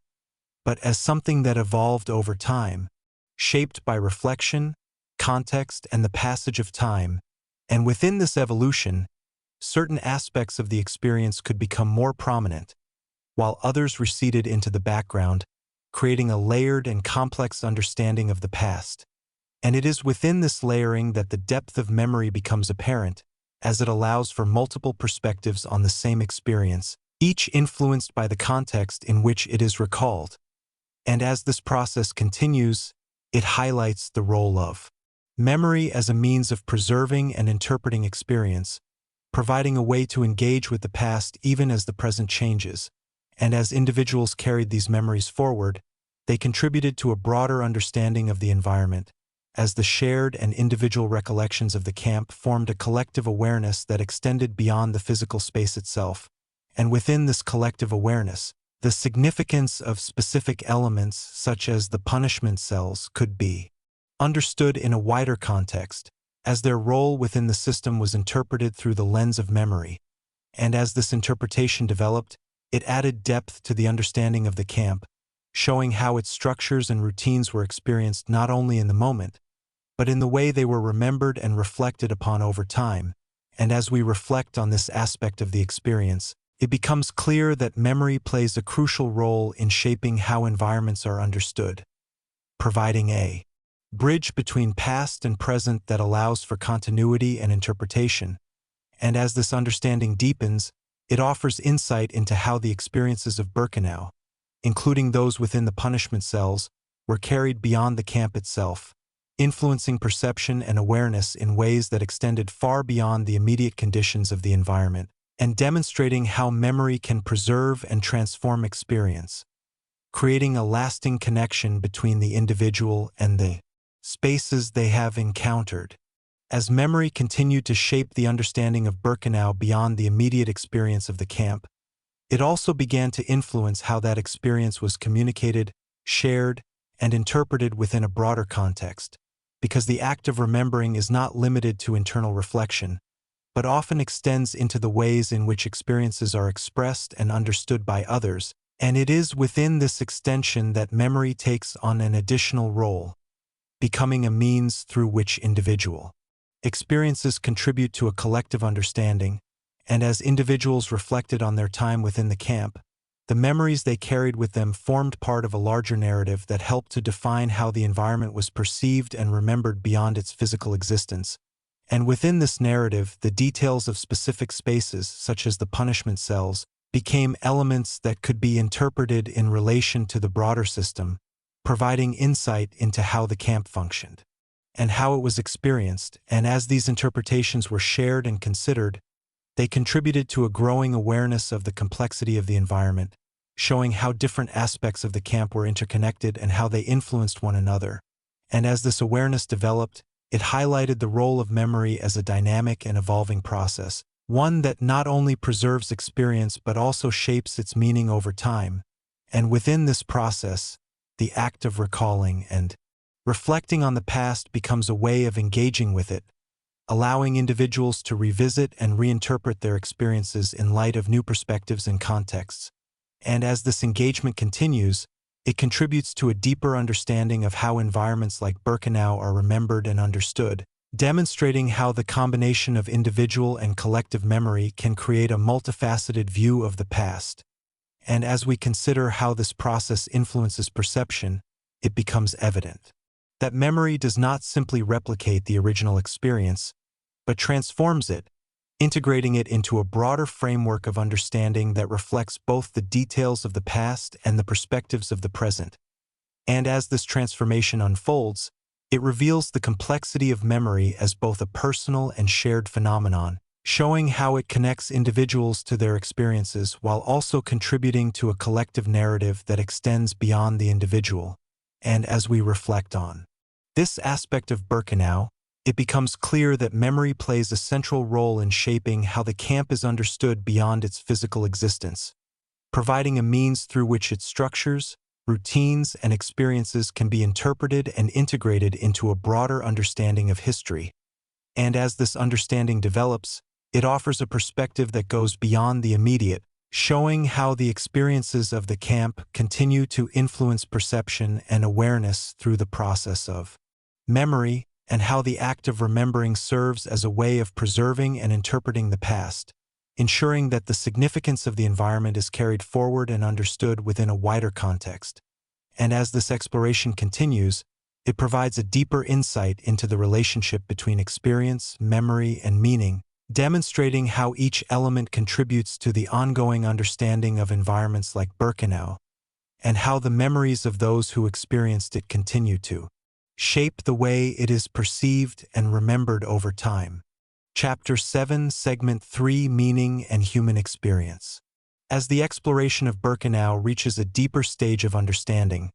Speaker 1: but as something that evolved over time, shaped by reflection, context, and the passage of time. And within this evolution, certain aspects of the experience could become more prominent, while others receded into the background, creating a layered and complex understanding of the past. And it is within this layering that the depth of memory becomes apparent, as it allows for multiple perspectives on the same experience, each influenced by the context in which it is recalled. And as this process continues, it highlights the role of memory as a means of preserving and interpreting experience, providing a way to engage with the past even as the present changes. And as individuals carried these memories forward, they contributed to a broader understanding of the environment, as the shared and individual recollections of the camp formed a collective awareness that extended beyond the physical space itself. And within this collective awareness, the significance of specific elements such as the punishment cells could be understood in a wider context, as their role within the system was interpreted through the lens of memory. And as this interpretation developed, it added depth to the understanding of the camp, showing how its structures and routines were experienced not only in the moment, but in the way they were remembered and reflected upon over time. And as we reflect on this aspect of the experience, it becomes clear that memory plays a crucial role in shaping how environments are understood. providing a bridge between past and present that allows for continuity and interpretation. And as this understanding deepens, it offers insight into how the experiences of Birkenau, including those within the punishment cells, were carried beyond the camp itself, influencing perception and awareness in ways that extended far beyond the immediate conditions of the environment, and demonstrating how memory can preserve and transform experience, creating a lasting connection between the individual and the spaces they have encountered. As memory continued to shape the understanding of Birkenau beyond the immediate experience of the camp, it also began to influence how that experience was communicated, shared, and interpreted within a broader context, because the act of remembering is not limited to internal reflection, but often extends into the ways in which experiences are expressed and understood by others, and it is within this extension that memory takes on an additional role, becoming a means through which individual experiences contribute to a collective understanding, and as individuals reflected on their time within the camp, the memories they carried with them formed part of a larger narrative that helped to define how the environment was perceived and remembered beyond its physical existence. And within this narrative, the details of specific spaces, such as the punishment cells, became elements that could be interpreted in relation to the broader system, providing insight into how the camp functioned and how it was experienced. And as these interpretations were shared and considered, they contributed to a growing awareness of the complexity of the environment, showing how different aspects of the camp were interconnected and how they influenced one another. And as this awareness developed, it highlighted the role of memory as a dynamic and evolving process, one that not only preserves experience but also shapes its meaning over time. And within this process, the act of recalling and reflecting on the past becomes a way of engaging with it, allowing individuals to revisit and reinterpret their experiences in light of new perspectives and contexts. And as this engagement continues, it contributes to a deeper understanding of how environments like Birkenau are remembered and understood, demonstrating how the combination of individual and collective memory can create a multifaceted view of the past. And as we consider how this process influences perception, it becomes evident that memory does not simply replicate the original experience, but transforms it, integrating it into a broader framework of understanding that reflects both the details of the past and the perspectives of the present. And as this transformation unfolds, it reveals the complexity of memory as both a personal and shared phenomenon, showing how it connects individuals to their experiences while also contributing to a collective narrative that extends beyond the individual. And as we reflect on this aspect of Birkenau, it becomes clear that memory plays a central role in shaping how the camp is understood beyond its physical existence, providing a means through which its structures, routines, and experiences can be interpreted and integrated into a broader understanding of history. And as this understanding develops, it offers a perspective that goes beyond the immediate, showing how the experiences of the camp continue to influence perception and awareness through the process of memory, and how the act of remembering serves as a way of preserving and interpreting the past, ensuring that the significance of the environment is carried forward and understood within a wider context. And as this exploration continues, it provides a deeper insight into the relationship between experience, memory, and meaning, demonstrating how each element contributes to the ongoing understanding of environments like Birkenau, and how the memories of those who experienced it continue to shape the way it is perceived and remembered over time. Chapter 7, Segment 3, Meaning and Human Experience. As the exploration of Birkenau reaches a deeper stage of understanding,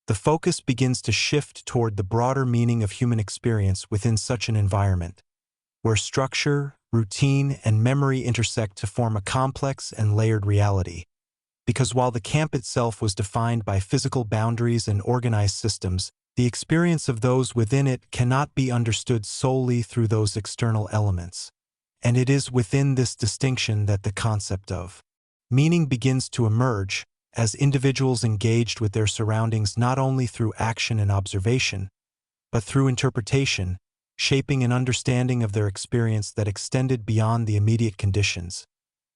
Speaker 1: the focus begins to shift toward the broader meaning of human experience within such an environment, where structure, routine, and memory intersect to form a complex and layered reality. Because while the camp itself was defined by physical boundaries and organized systems, the experience of those within it cannot be understood solely through those external elements. And it is within this distinction that the concept of meaning begins to emerge, as individuals engaged with their surroundings not only through action and observation, but through interpretation, shaping an understanding of their experience that extended beyond the immediate conditions.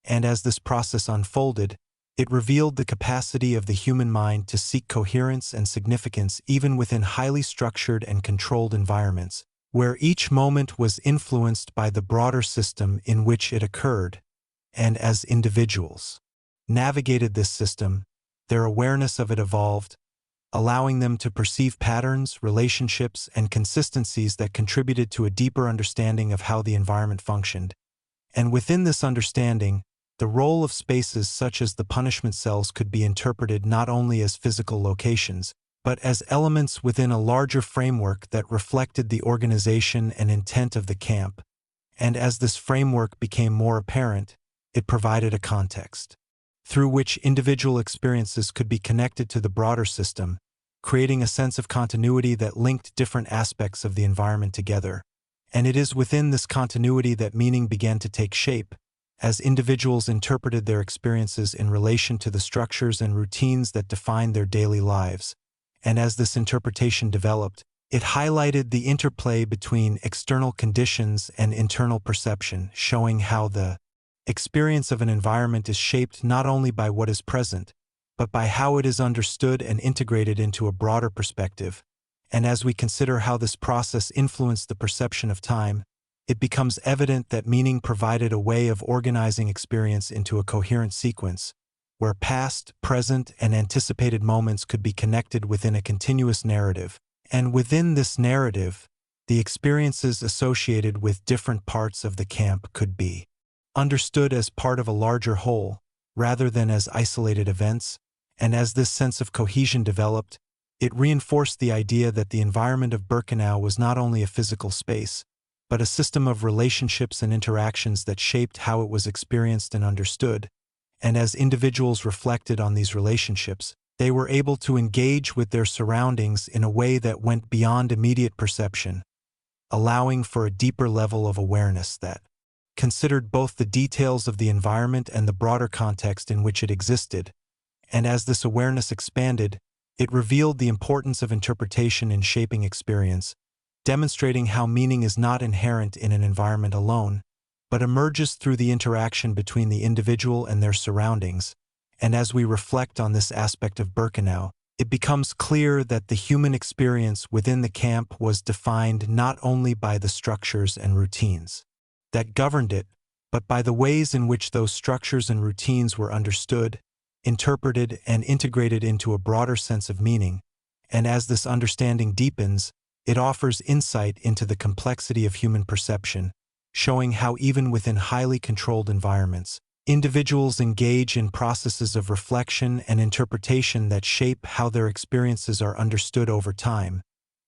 Speaker 1: And as this process unfolded, It revealed the capacity of the human mind to seek coherence and significance even within highly structured and controlled environments, where each moment was influenced by the broader system in which it occurred, and as individuals navigated this system, their awareness of it evolved, allowing them to perceive patterns, relationships, and consistencies that contributed to a deeper understanding of how the environment functioned. And within this understanding, the role of spaces such as the punishment cells could be interpreted not only as physical locations, but as elements within a larger framework that reflected the organization and intent of the camp. And as this framework became more apparent, it provided a context through which individual experiences could be connected to the broader system, creating a sense of continuity that linked different aspects of the environment together. And it is within this continuity that meaning began to take shape, as individuals interpreted their experiences in relation to the structures and routines that defined their daily lives. And as this interpretation developed, it highlighted the interplay between external conditions and internal perception, showing how the experience of an environment is shaped not only by what is present, but by how it is understood and integrated into a broader perspective. And as we consider how this process influenced the perception of time, it becomes evident that meaning provided a way of organizing experience into a coherent sequence, where past, present, and anticipated moments could be connected within a continuous narrative. And within this narrative, the experiences associated with different parts of the camp could be understood as part of a larger whole, rather than as isolated events. And as this sense of cohesion developed, it reinforced the idea that the environment of Birkenau was not only a physical space, but a system of relationships and interactions that shaped how it was experienced and understood. And as individuals reflected on these relationships, they were able to engage with their surroundings in a way that went beyond immediate perception, allowing for a deeper level of awareness that considered both the details of the environment and the broader context in which it existed. And as this awareness expanded, it revealed the importance of interpretation in shaping experience, demonstrating how meaning is not inherent in an environment alone, but emerges through the interaction between the individual and their surroundings. And as we reflect on this aspect of Birkenau, it becomes clear that the human experience within the camp was defined not only by the structures and routines that governed it, but by the ways in which those structures and routines were understood, interpreted, and integrated into a broader sense of meaning. And as this understanding deepens, it offers insight into the complexity of human perception, showing how even within highly controlled environments, individuals engage in processes of reflection and interpretation that shape how their experiences are understood over time,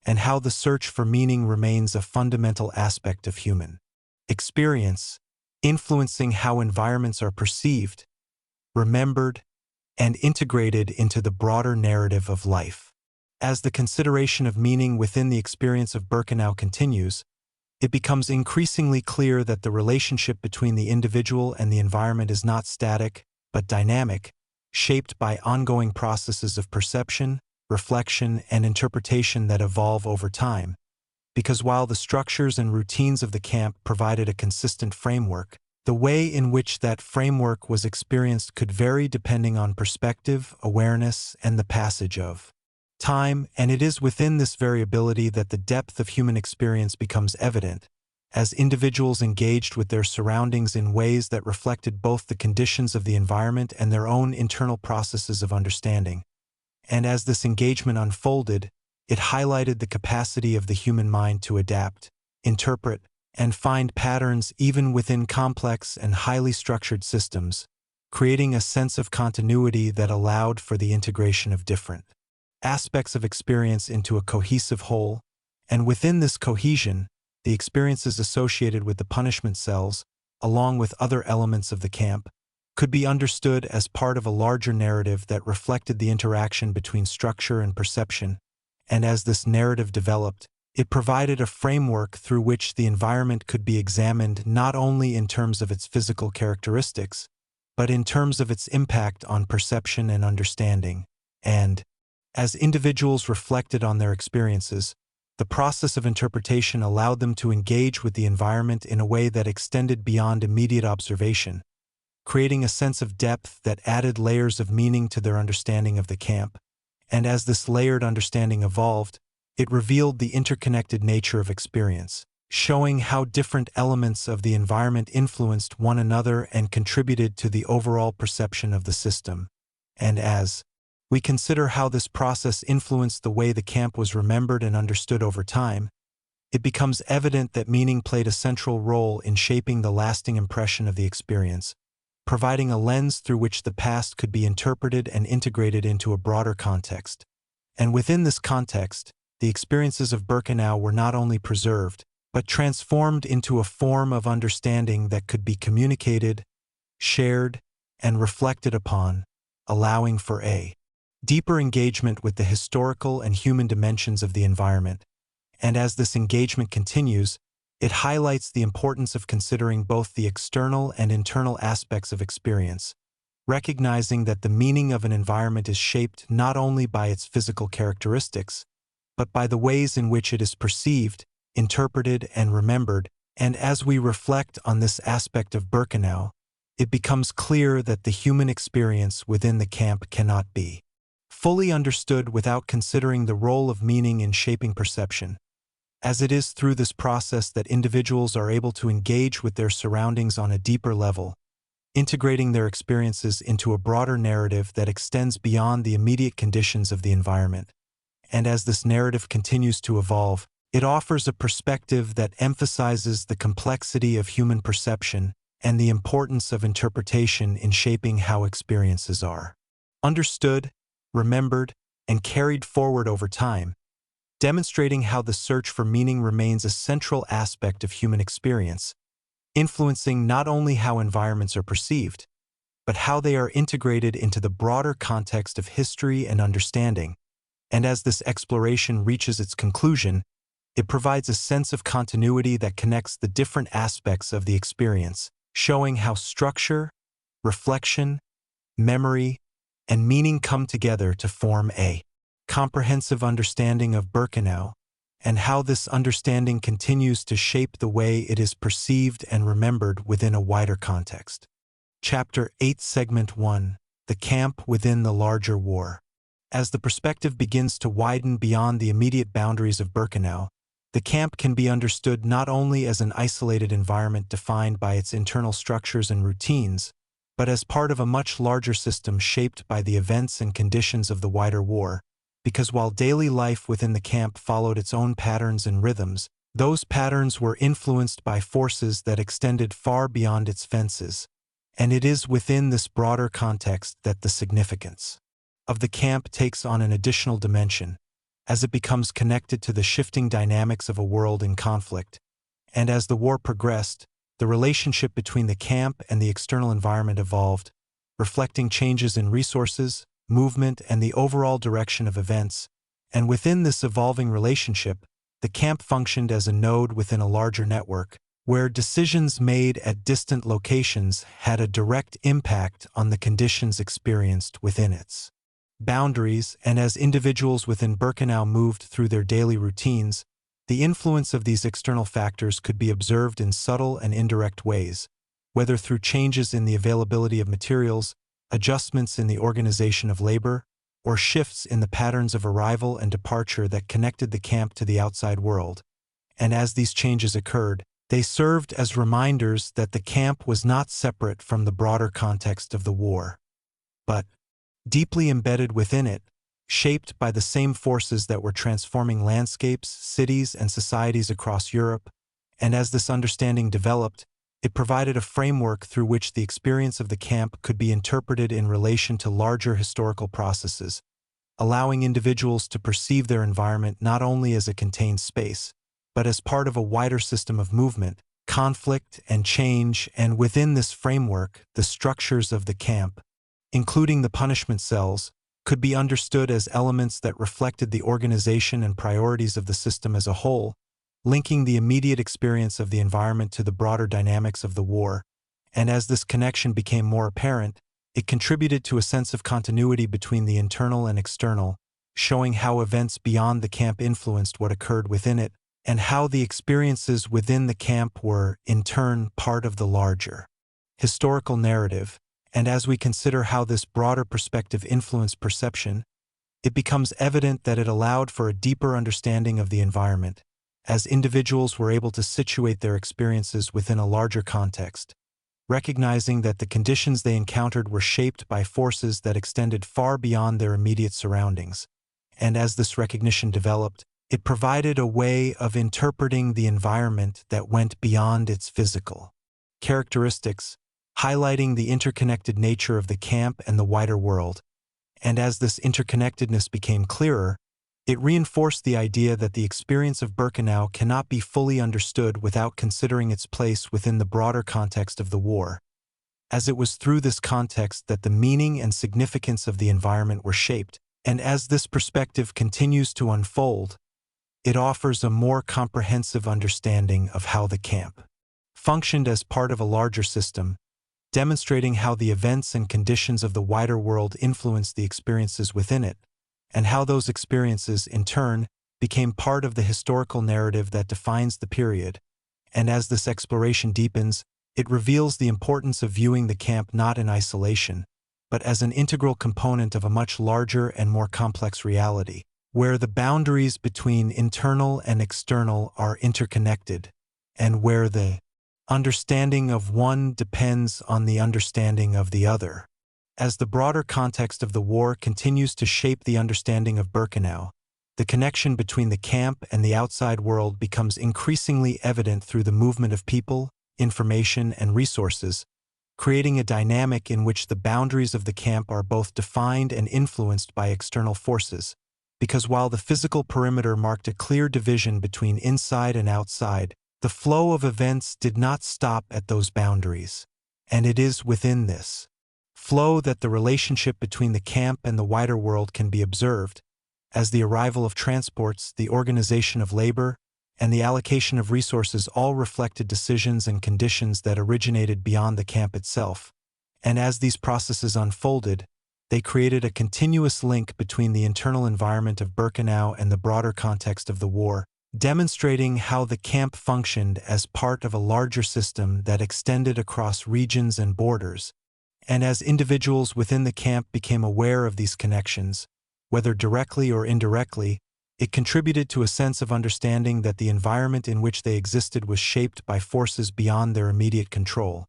Speaker 1: and how the search for meaning remains a fundamental aspect of human experience, influencing how environments are perceived, remembered, and integrated into the broader narrative of life. As the consideration of meaning within the experience of Birkenau continues, it becomes increasingly clear that the relationship between the individual and the environment is not static, but dynamic, shaped by ongoing processes of perception, reflection, and interpretation that evolve over time. Because while the structures and routines of the camp provided a consistent framework, the way in which that framework was experienced could vary depending on perspective, awareness, and the passage of time. And it is within this variability that the depth of human experience becomes evident, as individuals engaged with their surroundings in ways that reflected both the conditions of the environment and their own internal processes of understanding. And as this engagement unfolded, it highlighted the capacity of the human mind to adapt, interpret, and find patterns even within complex and highly structured systems, creating a sense of continuity that allowed for the integration of different aspects of experience into a cohesive whole. And within this cohesion, the experiences associated with the punishment cells, along with other elements of the camp, could be understood as part of a larger narrative that reflected the interaction between structure and perception. And as this narrative developed, it provided a framework through which the environment could be examined not only in terms of its physical characteristics, but in terms of its impact on perception and understanding. And as individuals reflected on their experiences, the process of interpretation allowed them to engage with the environment in a way that extended beyond immediate observation, creating a sense of depth that added layers of meaning to their understanding of the camp. And as this layered understanding evolved, it revealed the interconnected nature of experience, showing how different elements of the environment influenced one another and contributed to the overall perception of the system. And as we consider how this process influenced the way the camp was remembered and understood over time, it becomes evident that meaning played a central role in shaping the lasting impression of the experience, providing a lens through which the past could be interpreted and integrated into a broader context. And within this context, the experiences of Birkenau were not only preserved, but transformed into a form of understanding that could be communicated, shared, and reflected upon, allowing for a deeper engagement with the historical and human dimensions of the environment. And as this engagement continues, it highlights the importance of considering both the external and internal aspects of experience, recognizing that the meaning of an environment is shaped not only by its physical characteristics, but by the ways in which it is perceived, interpreted, and remembered. And as we reflect on this aspect of Birkenau, it becomes clear that the human experience within the camp cannot be fully understood without considering the role of meaning in shaping perception, as it is through this process that individuals are able to engage with their surroundings on a deeper level, integrating their experiences into a broader narrative that extends beyond the immediate conditions of the environment. And as this narrative continues to evolve, it offers a perspective that emphasizes the complexity of human perception and the importance of interpretation in shaping how experiences are understood, remembered, and carried forward over time, demonstrating how the search for meaning remains a central aspect of human experience, influencing not only how environments are perceived, but how they are integrated into the broader context of history and understanding. And as this exploration reaches its conclusion, it provides a sense of continuity that connects the different aspects of the experience, showing how structure, reflection, memory, and meaning come together to form a comprehensive understanding of Birkenau, and how this understanding continues to shape the way it is perceived and remembered within a wider context. Chapter 8, Segment 1: The Camp Within the Larger War. As the perspective begins to widen beyond the immediate boundaries of Birkenau, the camp can be understood not only as an isolated environment defined by its internal structures and routines, but as part of a much larger system shaped by the events and conditions of the wider war. Because while daily life within the camp followed its own patterns and rhythms, those patterns were influenced by forces that extended far beyond its fences. And it is within this broader context that the significance of the camp takes on an additional dimension, as it becomes connected to the shifting dynamics of a world in conflict. And as the war progressed, the relationship between the camp and the external environment evolved, reflecting changes in resources, movement, and the overall direction of events. And within this evolving relationship, the camp functioned as a node within a larger network, where decisions made at distant locations had a direct impact on the conditions experienced within its boundaries. And as individuals within Birkenau moved through their daily routines, the influence of these external factors could be observed in subtle and indirect ways, whether through changes in the availability of materials, adjustments in the organization of labor, or shifts in the patterns of arrival and departure that connected the camp to the outside world. And as these changes occurred, they served as reminders that the camp was not separate from the broader context of the war, but deeply embedded within it, shaped by the same forces that were transforming landscapes, cities, and societies across Europe. And as this understanding developed, it provided a framework through which the experience of the camp could be interpreted in relation to larger historical processes, allowing individuals to perceive their environment not only as a contained space, but as part of a wider system of movement, conflict, and change. And within this framework, the structures of the camp, including the punishment cells, could be understood as elements that reflected the organization and priorities of the system as a whole, linking the immediate experience of the environment to the broader dynamics of the war. And as this connection became more apparent, it contributed to a sense of continuity between the internal and external, showing how events beyond the camp influenced what occurred within it, and how the experiences within the camp were, in turn, part of the larger historical narrative, and as we consider how this broader perspective influenced perception, it becomes evident that it allowed for a deeper understanding of the environment, as individuals were able to situate their experiences within a larger context, recognizing that the conditions they encountered were shaped by forces that extended far beyond their immediate surroundings. And as this recognition developed, it provided a way of interpreting the environment that went beyond its physical characteristics, highlighting the interconnected nature of the camp and the wider world. And as this interconnectedness became clearer, it reinforced the idea that the experience of Birkenau cannot be fully understood without considering its place within the broader context of the war, as it was through this context that the meaning and significance of the environment were shaped. And as this perspective continues to unfold, it offers a more comprehensive understanding of how the camp functioned as part of a larger system, demonstrating how the events and conditions of the wider world influenced the experiences within it, and how those experiences, in turn, became part of the historical narrative that defines the period. And as this exploration deepens, it reveals the importance of viewing the camp not in isolation, but as an integral component of a much larger and more complex reality, where the boundaries between internal and external are interconnected, and where the understanding of one depends on the understanding of the other. As the broader context of the war continues to shape the understanding of Birkenau, the connection between the camp and the outside world becomes increasingly evident through the movement of people, information, and resources, creating a dynamic in which the boundaries of the camp are both defined and influenced by external forces. Because while the physical perimeter marked a clear division between inside and outside, the flow of events did not stop at those boundaries. And it is within this flow that the relationship between the camp and the wider world can be observed, as the arrival of transports, the organization of labor, and the allocation of resources all reflected decisions and conditions that originated beyond the camp itself. And as these processes unfolded, they created a continuous link between the internal environment of Birkenau and the broader context of the war, demonstrating how the camp functioned as part of a larger system that extended across regions and borders. And as individuals within the camp became aware of these connections, whether directly or indirectly, it contributed to a sense of understanding that the environment in which they existed was shaped by forces beyond their immediate control.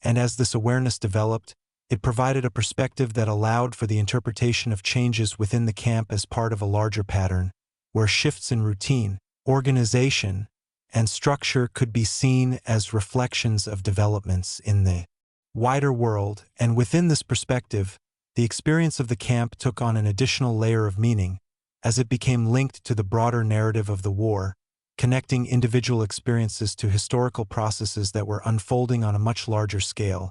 Speaker 1: And as this awareness developed, it provided a perspective that allowed for the interpretation of changes within the camp as part of a larger pattern, where shifts in routine, organization, and structure could be seen as reflections of developments in the wider world. And within this perspective, the experience of the camp took on an additional layer of meaning, as it became linked to the broader narrative of the war, connecting individual experiences to historical processes that were unfolding on a much larger scale.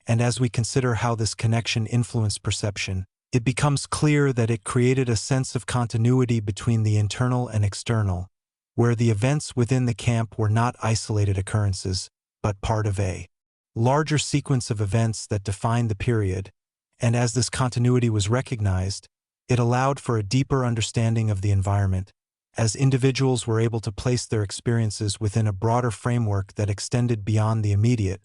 Speaker 1: And as we consider how this connection influenced perception, it becomes clear that it created a sense of continuity between the internal and external, where the events within the camp were not isolated occurrences, but part of a larger sequence of events that defined the period. And as this continuity was recognized, it allowed for a deeper understanding of the environment, as individuals were able to place their experiences within a broader framework that extended beyond the immediate.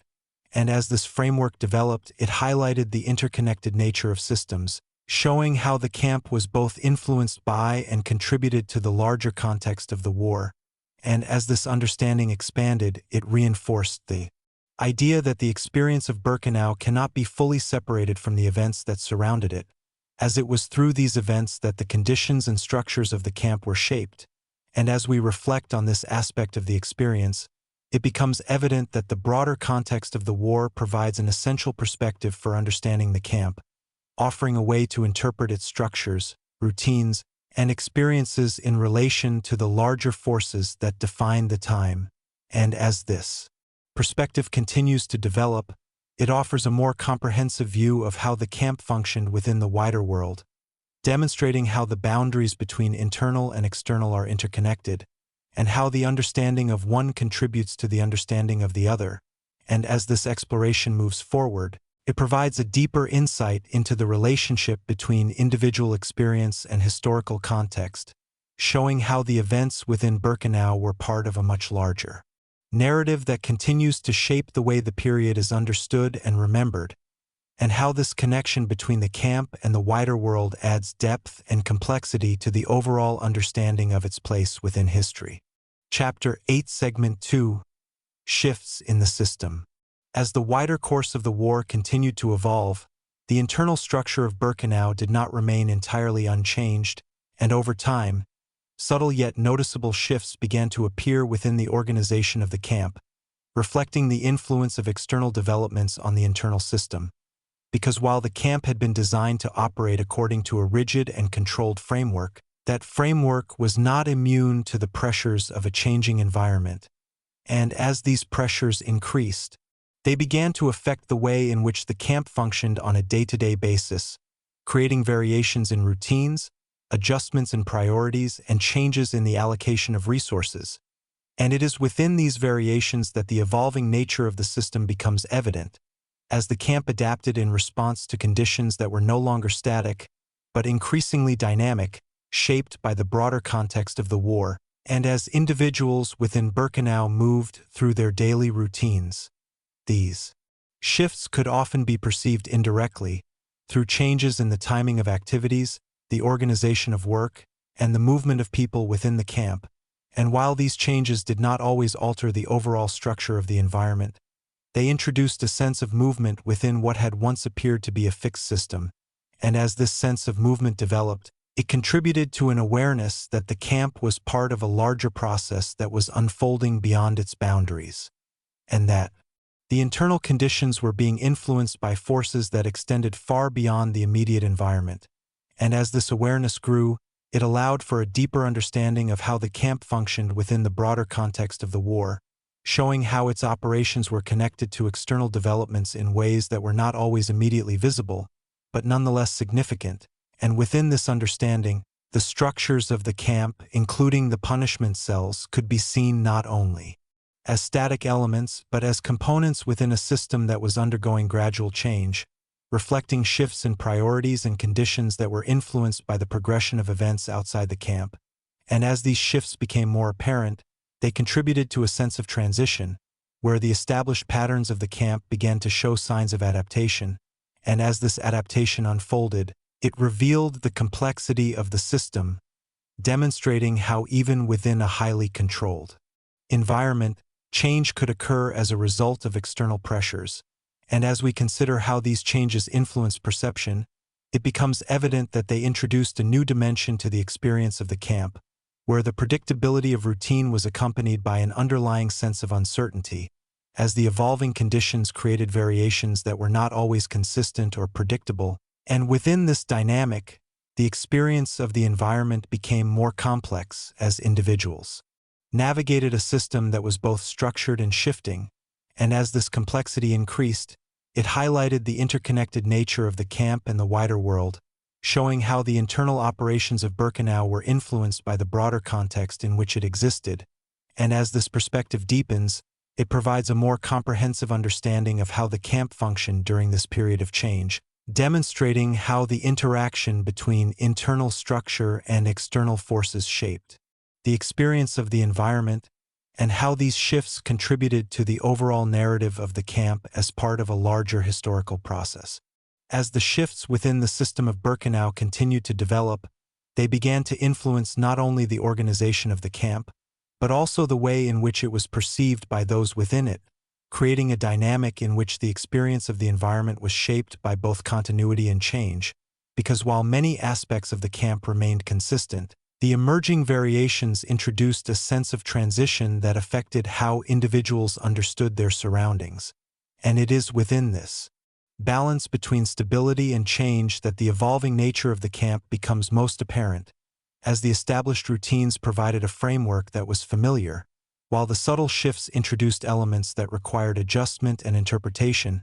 Speaker 1: And as this framework developed, it highlighted the interconnected nature of systems, showing how the camp was both influenced by and contributed to the larger context of the war. And as this understanding expanded, it reinforced the idea that the experience of Birkenau cannot be fully separated from the events that surrounded it, as it was through these events that the conditions and structures of the camp were shaped. And as we reflect on this aspect of the experience, it becomes evident that the broader context of the war provides an essential perspective for understanding the camp, offering a way to interpret its structures, routines, and experiences in relation to the larger forces that define the time. And as this perspective continues to develop, it offers a more comprehensive view of how the camp functioned within the wider world, demonstrating how the boundaries between internal and external are interconnected, and how the understanding of one contributes to the understanding of the other. And as this exploration moves forward, it provides a deeper insight into the relationship between individual experience and historical context, showing how the events within Birkenau were part of a much larger narrative that continues to shape the way the period is understood and remembered, and how this connection between the camp and the wider world adds depth and complexity to the overall understanding of its place within history. Chapter 8, Segment 2: Shifts in the System. As the wider course of the war continued to evolve, the internal structure of Birkenau did not remain entirely unchanged, and over time, subtle yet noticeable shifts began to appear within the organization of the camp, reflecting the influence of external developments on the internal system. Because while the camp had been designed to operate according to a rigid and controlled framework, that framework was not immune to the pressures of a changing environment. And as these pressures increased, they began to affect the way in which the camp functioned on a day-to-day basis, creating variations in routines, adjustments in priorities, and changes in the allocation of resources. And it is within these variations that the evolving nature of the system becomes evident, as the camp adapted in response to conditions that were no longer static, but increasingly dynamic, shaped by the broader context of the war, and as individuals within Birkenau moved through their daily routines. These shifts could often be perceived indirectly, through changes in the timing of activities, the organization of work, and the movement of people within the camp. And while these changes did not always alter the overall structure of the environment, they introduced a sense of movement within what had once appeared to be a fixed system, and as this sense of movement developed, it contributed to an awareness that the camp was part of a larger process that was unfolding beyond its boundaries, and that the internal conditions were being influenced by forces that extended far beyond the immediate environment. And as this awareness grew, it allowed for a deeper understanding of how the camp functioned within the broader context of the war, showing how its operations were connected to external developments in ways that were not always immediately visible, but nonetheless significant. And within this understanding, the structures of the camp, including the punishment cells, could be seen not only as static elements, but as components within a system that was undergoing gradual change, reflecting shifts in priorities and conditions that were influenced by the progression of events outside the camp. And as these shifts became more apparent, they contributed to a sense of transition, where the established patterns of the camp began to show signs of adaptation, and as this adaptation unfolded, it revealed the complexity of the system, demonstrating how even within a highly controlled environment, change could occur as a result of external pressures. And as we consider how these changes influence perception, it becomes evident that they introduced a new dimension to the experience of the camp, where the predictability of routine was accompanied by an underlying sense of uncertainty, as the evolving conditions created variations that were not always consistent or predictable. And within this dynamic, the experience of the environment became more complex as individuals navigated a system that was both structured and shifting. And as this complexity increased, it highlighted the interconnected nature of the camp and the wider world, showing how the internal operations of Birkenau were influenced by the broader context in which it existed. And as this perspective deepens, it provides a more comprehensive understanding of how the camp functioned during this period of change, demonstrating how the interaction between internal structure and external forces shaped the experience of the environment, and how these shifts contributed to the overall narrative of the camp as part of a larger historical process. As the shifts within the system of Birkenau continued to develop, they began to influence not only the organization of the camp, but also the way in which it was perceived by those within it, creating a dynamic in which the experience of the environment was shaped by both continuity and change, because while many aspects of the camp remained consistent, the emerging variations introduced a sense of transition that affected how individuals understood their surroundings. And it is within this balance between stability and change that the evolving nature of the camp becomes most apparent, as the established routines provided a framework that was familiar, while the subtle shifts introduced elements that required adjustment and interpretation.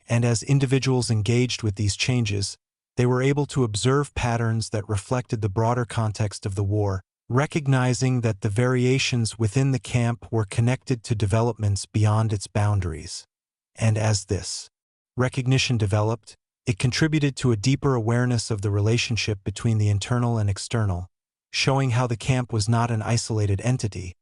Speaker 1: And as individuals engaged with these changes, they were able to observe patterns that reflected the broader context of the war, recognizing that the variations within the camp were connected to developments beyond its boundaries. And as this recognition developed, it contributed to a deeper awareness of the relationship between the internal and external, showing how the camp was not an isolated entity,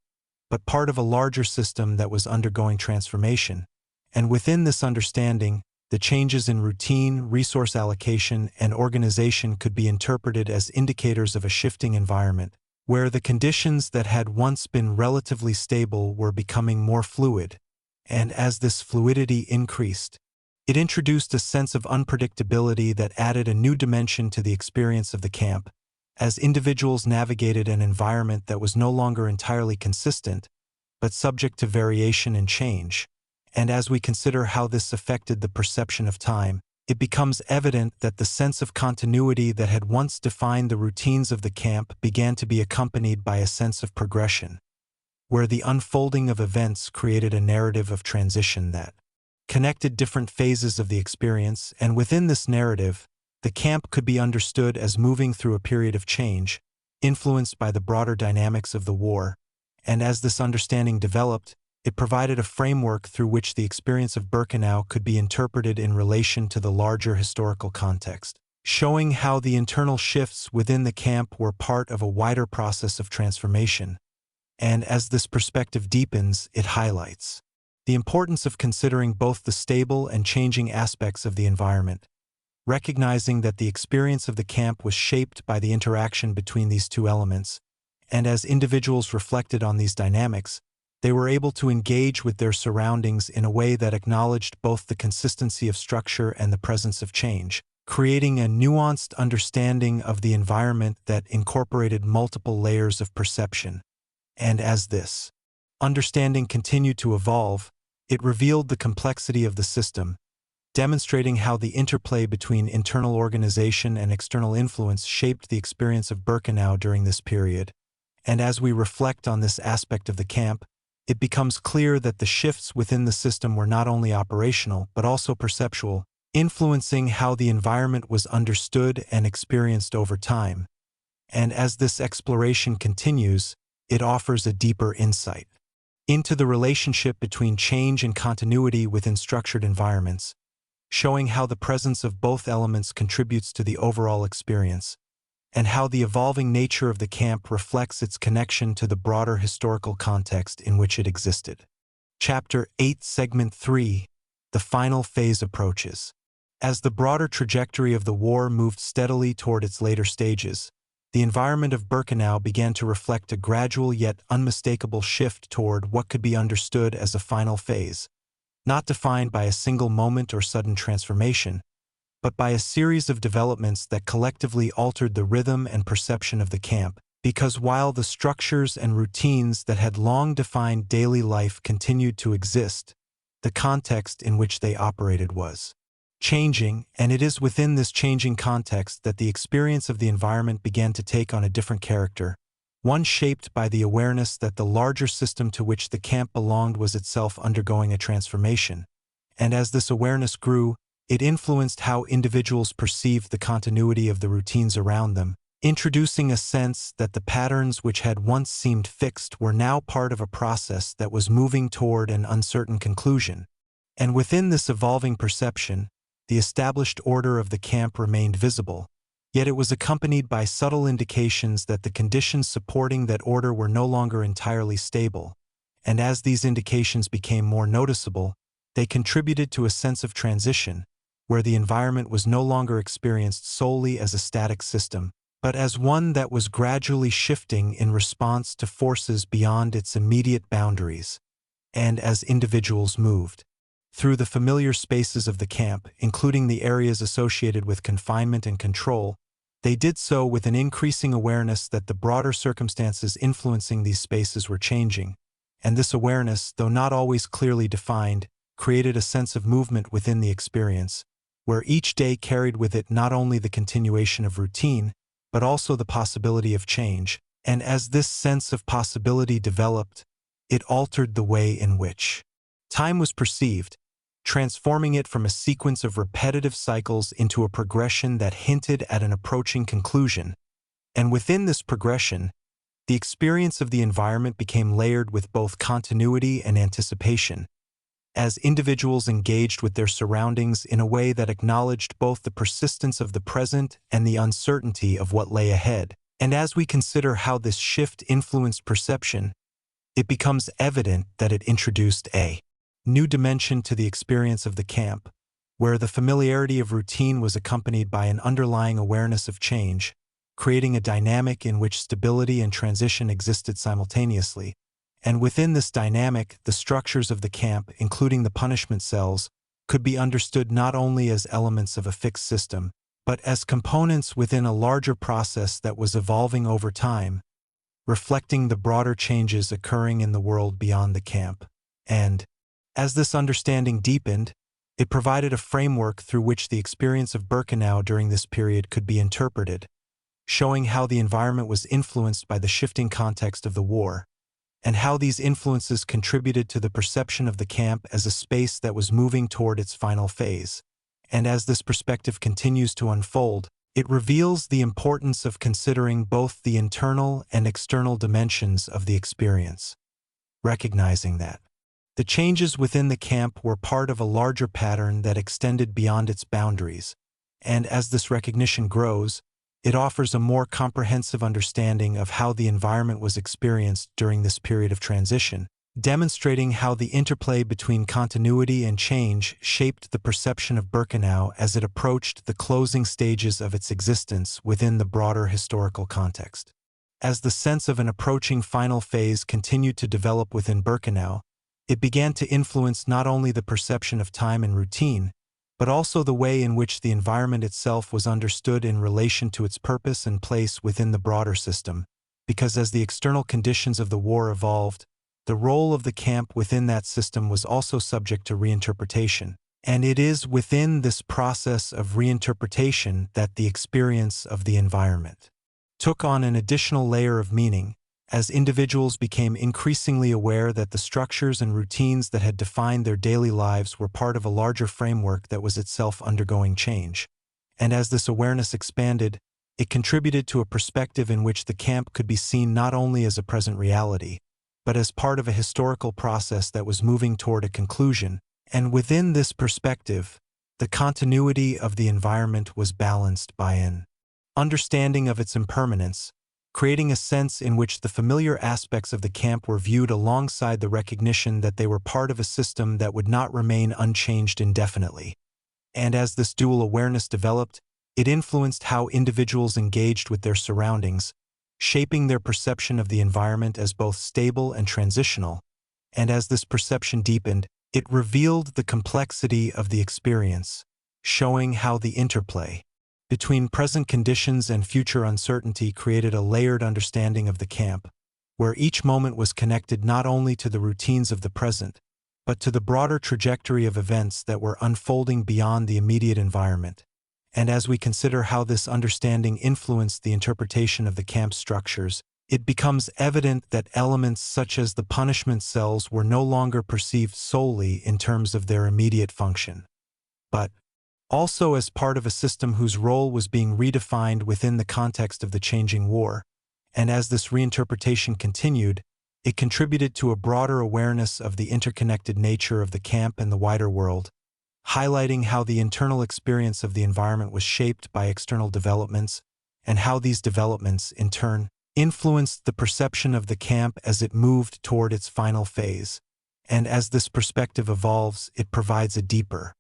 Speaker 1: but part of a larger system that was undergoing transformation. And within this understanding, the changes in routine, resource allocation, and organization could be interpreted as indicators of a shifting environment, where the conditions that had once been relatively stable were becoming more fluid. And as this fluidity increased, it introduced a sense of unpredictability that added a new dimension to the experience of the camp, as individuals navigated an environment that was no longer entirely consistent, but subject to variation and change. And as we consider how this affected the perception of time, it becomes evident that the sense of continuity that had once defined the routines of the camp began to be accompanied by a sense of progression, where the unfolding of events created a narrative of transition that connected different phases of the experience, and within this narrative, the camp could be understood as moving through a period of change, influenced by the broader dynamics of the war. And as this understanding developed, it provided a framework through which the experience of Birkenau could be interpreted in relation to the larger historical context, showing how the internal shifts within the camp were part of a wider process of transformation. And as this perspective deepens, it highlights the importance of considering both the stable and changing aspects of the environment, recognizing that the experience of the camp was shaped by the interaction between these two elements, and as individuals reflected on these dynamics, they were able to engage with their surroundings in a way that acknowledged both the consistency of structure and the presence of change, creating a nuanced understanding of the environment that incorporated multiple layers of perception. And as this understanding continued to evolve, it revealed the complexity of the system, demonstrating how the interplay between internal organization and external influence shaped the experience of Birkenau during this period. And as we reflect on this aspect of the camp, it becomes clear that the shifts within the system were not only operational but also perceptual, influencing how the environment was understood and experienced over time. And as this exploration continues, it offers a deeper insight into the relationship between change and continuity within structured environments, showing how the presence of both elements contributes to the overall experience, and how the evolving nature of the camp reflects its connection to the broader historical context in which it existed. Chapter 8, Segment 3, The Final Phase approaches. As the broader trajectory of the war moved steadily toward its later stages, the environment of Birkenau began to reflect a gradual yet unmistakable shift toward what could be understood as a final phase, not defined by a single moment or sudden transformation, but by a series of developments that collectively altered the rhythm and perception of the camp, because while the structures and routines that had long defined daily life continued to exist, the context in which they operated was changing, and it is within this changing context that the experience of the environment began to take on a different character, one shaped by the awareness that the larger system to which the camp belonged was itself undergoing a transformation. And as this awareness grew, it influenced how individuals perceived the continuity of the routines around them, introducing a sense that the patterns which had once seemed fixed were now part of a process that was moving toward an uncertain conclusion. And within this evolving perception, the established order of the camp remained visible, yet it was accompanied by subtle indications that the conditions supporting that order were no longer entirely stable. And as these indications became more noticeable, they contributed to a sense of transition, where the environment was no longer experienced solely as a static system, but as one that was gradually shifting in response to forces beyond its immediate boundaries. And as individuals moved through the familiar spaces of the camp, including the areas associated with confinement and control, they did so with an increasing awareness that the broader circumstances influencing these spaces were changing, and this awareness, though not always clearly defined, created a sense of movement within the experience, where each day carried with it not only the continuation of routine, but also the possibility of change. And as this sense of possibility developed, it altered the way in which time was perceived, transforming it from a sequence of repetitive cycles into a progression that hinted at an approaching conclusion. And within this progression, the experience of the environment became layered with both continuity and anticipation, as individuals engaged with their surroundings in a way that acknowledged both the persistence of the present and the uncertainty of what lay ahead. And as we consider how this shift influenced perception, it becomes evident that it introduced a new dimension to the experience of the camp, where the familiarity of routine was accompanied by an underlying awareness of change, creating a dynamic in which stability and transition existed simultaneously. And within this dynamic, the structures of the camp, including the punishment cells, could be understood not only as elements of a fixed system, but as components within a larger process that was evolving over time, reflecting the broader changes occurring in the world beyond the camp. And, as this understanding deepened, it provided a framework through which the experience of Birkenau during this period could be interpreted, showing how the environment was influenced by the shifting context of the war, and how these influences contributed to the perception of the camp as a space that was moving toward its final phase. And as this perspective continues to unfold, it reveals the importance of considering both the internal and external dimensions of the experience, recognizing that the changes within the camp were part of a larger pattern that extended beyond its boundaries, and as this recognition grows, it offers a more comprehensive understanding of how the environment was experienced during this period of transition, demonstrating how the interplay between continuity and change shaped the perception of Birkenau as it approached the closing stages of its existence within the broader historical context. As the sense of an approaching final phase continued to develop within Birkenau, it began to influence not only the perception of time and routine, but also the way in which the environment itself was understood in relation to its purpose and place within the broader system, because as the external conditions of the war evolved, the role of the camp within that system was also subject to reinterpretation. And it is within this process of reinterpretation that the experience of the environment took on an additional layer of meaning, as individuals became increasingly aware that the structures and routines that had defined their daily lives were part of a larger framework that was itself undergoing change. And as this awareness expanded, it contributed to a perspective in which the camp could be seen not only as a present reality, but as part of a historical process that was moving toward a conclusion. And within this perspective, the continuity of the environment was balanced by an understanding of its impermanence, creating a sense in which the familiar aspects of the camp were viewed alongside the recognition that they were part of a system that would not remain unchanged indefinitely. And as this dual awareness developed, it influenced how individuals engaged with their surroundings, shaping their perception of the environment as both stable and transitional. And as this perception deepened, it revealed the complexity of the experience, showing how the interplay between present conditions and future uncertainty created a layered understanding of the camp, where each moment was connected not only to the routines of the present, but to the broader trajectory of events that were unfolding beyond the immediate environment. And as we consider how this understanding influenced the interpretation of the camp's structures, it becomes evident that elements such as the punishment cells were no longer perceived solely in terms of their immediate function, but also as part of a system whose role was being redefined within the context of the changing war. And as this reinterpretation continued, it contributed to a broader awareness of the interconnected nature of the camp and the wider world, highlighting how the internal experience of the environment was shaped by external developments, and how these developments, in turn, influenced the perception of the camp as it moved toward its final phase. And as this perspective evolves, it provides a deeper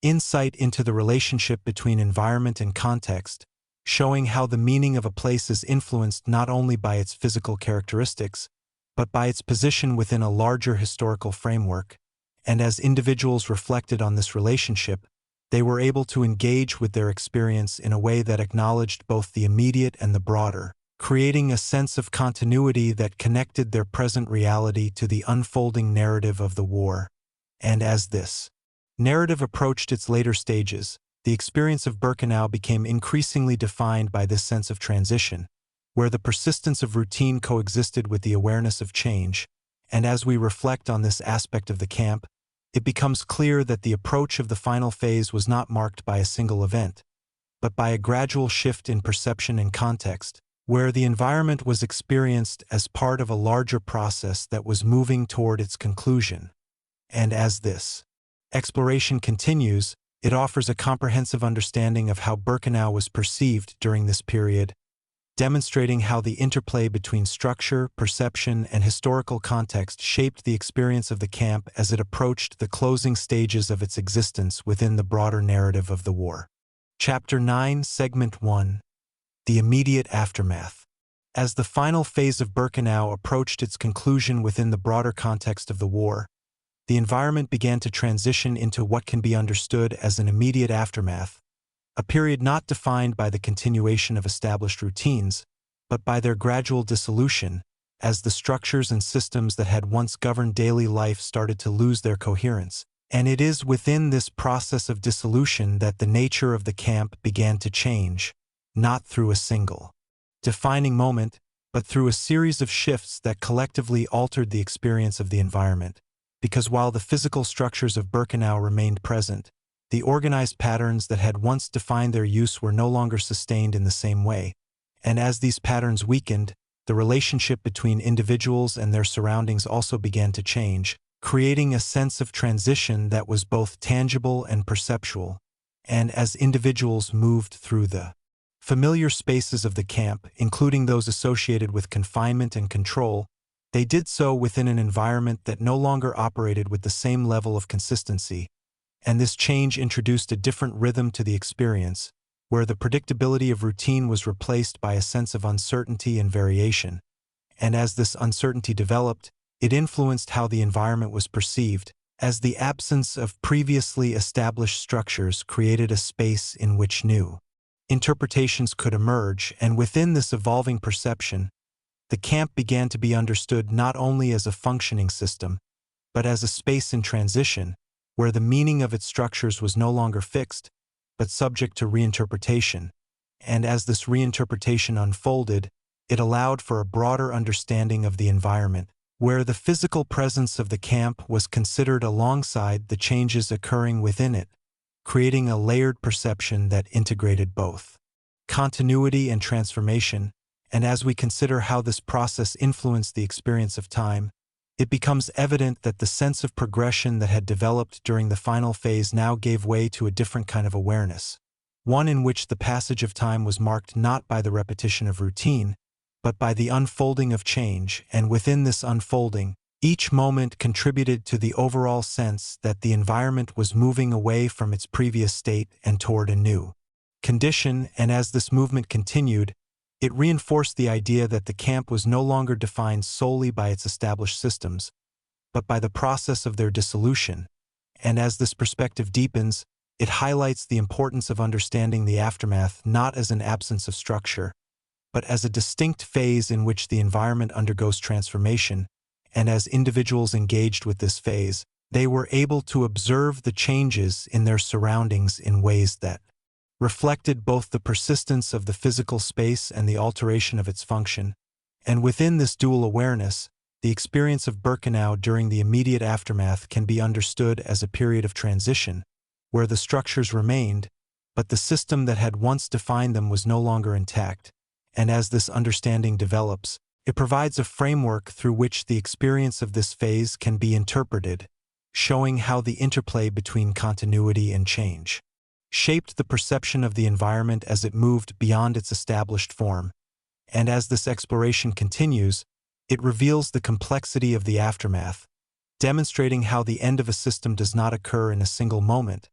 Speaker 1: insight into the relationship between environment and context, showing how the meaning of a place is influenced not only by its physical characteristics, but by its position within a larger historical framework. And as individuals reflected on this relationship, they were able to engage with their experience in a way that acknowledged both the immediate and the broader, creating a sense of continuity that connected their present reality to the unfolding narrative of the war. And as this narrative approached its later stages, the experience of Birkenau became increasingly defined by this sense of transition, where the persistence of routine coexisted with the awareness of change. And as we reflect on this aspect of the camp, it becomes clear that the approach of the final phase was not marked by a single event, but by a gradual shift in perception and context, where the environment was experienced as part of a larger process that was moving toward its conclusion. And as this exploration continues, it offers a comprehensive understanding of how Birkenau was perceived during this period, demonstrating how the interplay between structure, perception, and historical context shaped the experience of the camp as it approached the closing stages of its existence within the broader narrative of the war. Chapter 9, Segment 1. The Immediate Aftermath. As the final phase of Birkenau approached its conclusion within the broader context of the war, the environment began to transition into what can be understood as an immediate aftermath, a period not defined by the continuation of established routines, but by their gradual dissolution, as the structures and systems that had once governed daily life started to lose their coherence. And it is within this process of dissolution that the nature of the camp began to change, not through a single defining moment, but through a series of shifts that collectively altered the experience of the environment. Because while the physical structures of Birkenau remained present, the organized patterns that had once defined their use were no longer sustained in the same way. And as these patterns weakened, the relationship between individuals and their surroundings also began to change, creating a sense of transition that was both tangible and perceptual. And as individuals moved through the familiar spaces of the camp, including those associated with confinement and control, they did so within an environment that no longer operated with the same level of consistency. And this change introduced a different rhythm to the experience, where the predictability of routine was replaced by a sense of uncertainty and variation. And as this uncertainty developed, it influenced how the environment was perceived, as the absence of previously established structures created a space in which new interpretations could emerge, and within this evolving perception, the camp began to be understood not only as a functioning system, but as a space in transition, where the meaning of its structures was no longer fixed, but subject to reinterpretation. And as this reinterpretation unfolded, it allowed for a broader understanding of the environment, where the physical presence of the camp was considered alongside the changes occurring within it, creating a layered perception that integrated both continuity and transformation. And as we consider how this process influenced the experience of time, it becomes evident that the sense of progression that had developed during the final phase now gave way to a different kind of awareness, one in which the passage of time was marked not by the repetition of routine, but by the unfolding of change. And within this unfolding, each moment contributed to the overall sense that the environment was moving away from its previous state and toward a new condition. And as this movement continued, it reinforced the idea that the camp was no longer defined solely by its established systems, but by the process of their dissolution. And as this perspective deepens, it highlights the importance of understanding the aftermath not as an absence of structure, but as a distinct phase in which the environment undergoes transformation. And as individuals engaged with this phase, they were able to observe the changes in their surroundings in ways that reflected both the persistence of the physical space and the alteration of its function. And within this dual awareness, the experience of Birkenau during the immediate aftermath can be understood as a period of transition, where the structures remained, but the system that had once defined them was no longer intact. And as this understanding develops, it provides a framework through which the experience of this phase can be interpreted, showing how the interplay between continuity and change shaped the perception of the environment as it moved beyond its established form. And as this exploration continues, it reveals the complexity of the aftermath, demonstrating how the end of a system does not occur in a single moment,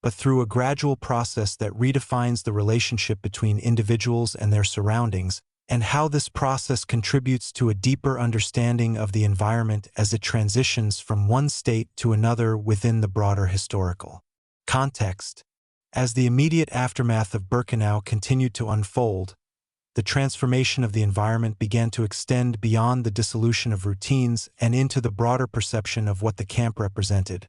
Speaker 1: but through a gradual process that redefines the relationship between individuals and their surroundings, and how this process contributes to a deeper understanding of the environment as it transitions from one state to another within the broader historical context. As the immediate aftermath of Birkenau continued to unfold, the transformation of the environment began to extend beyond the dissolution of routines and into the broader perception of what the camp represented,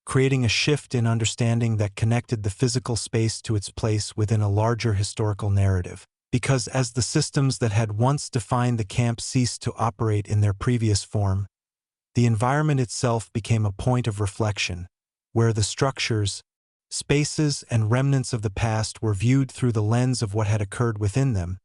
Speaker 1: creating a shift in understanding that connected the physical space to its place within a larger historical narrative. Because as the systems that had once defined the camp ceased to operate in their previous form, the environment itself became a point of reflection, where the structures, spaces, and remnants of the past were viewed through the lens of what had occurred within them.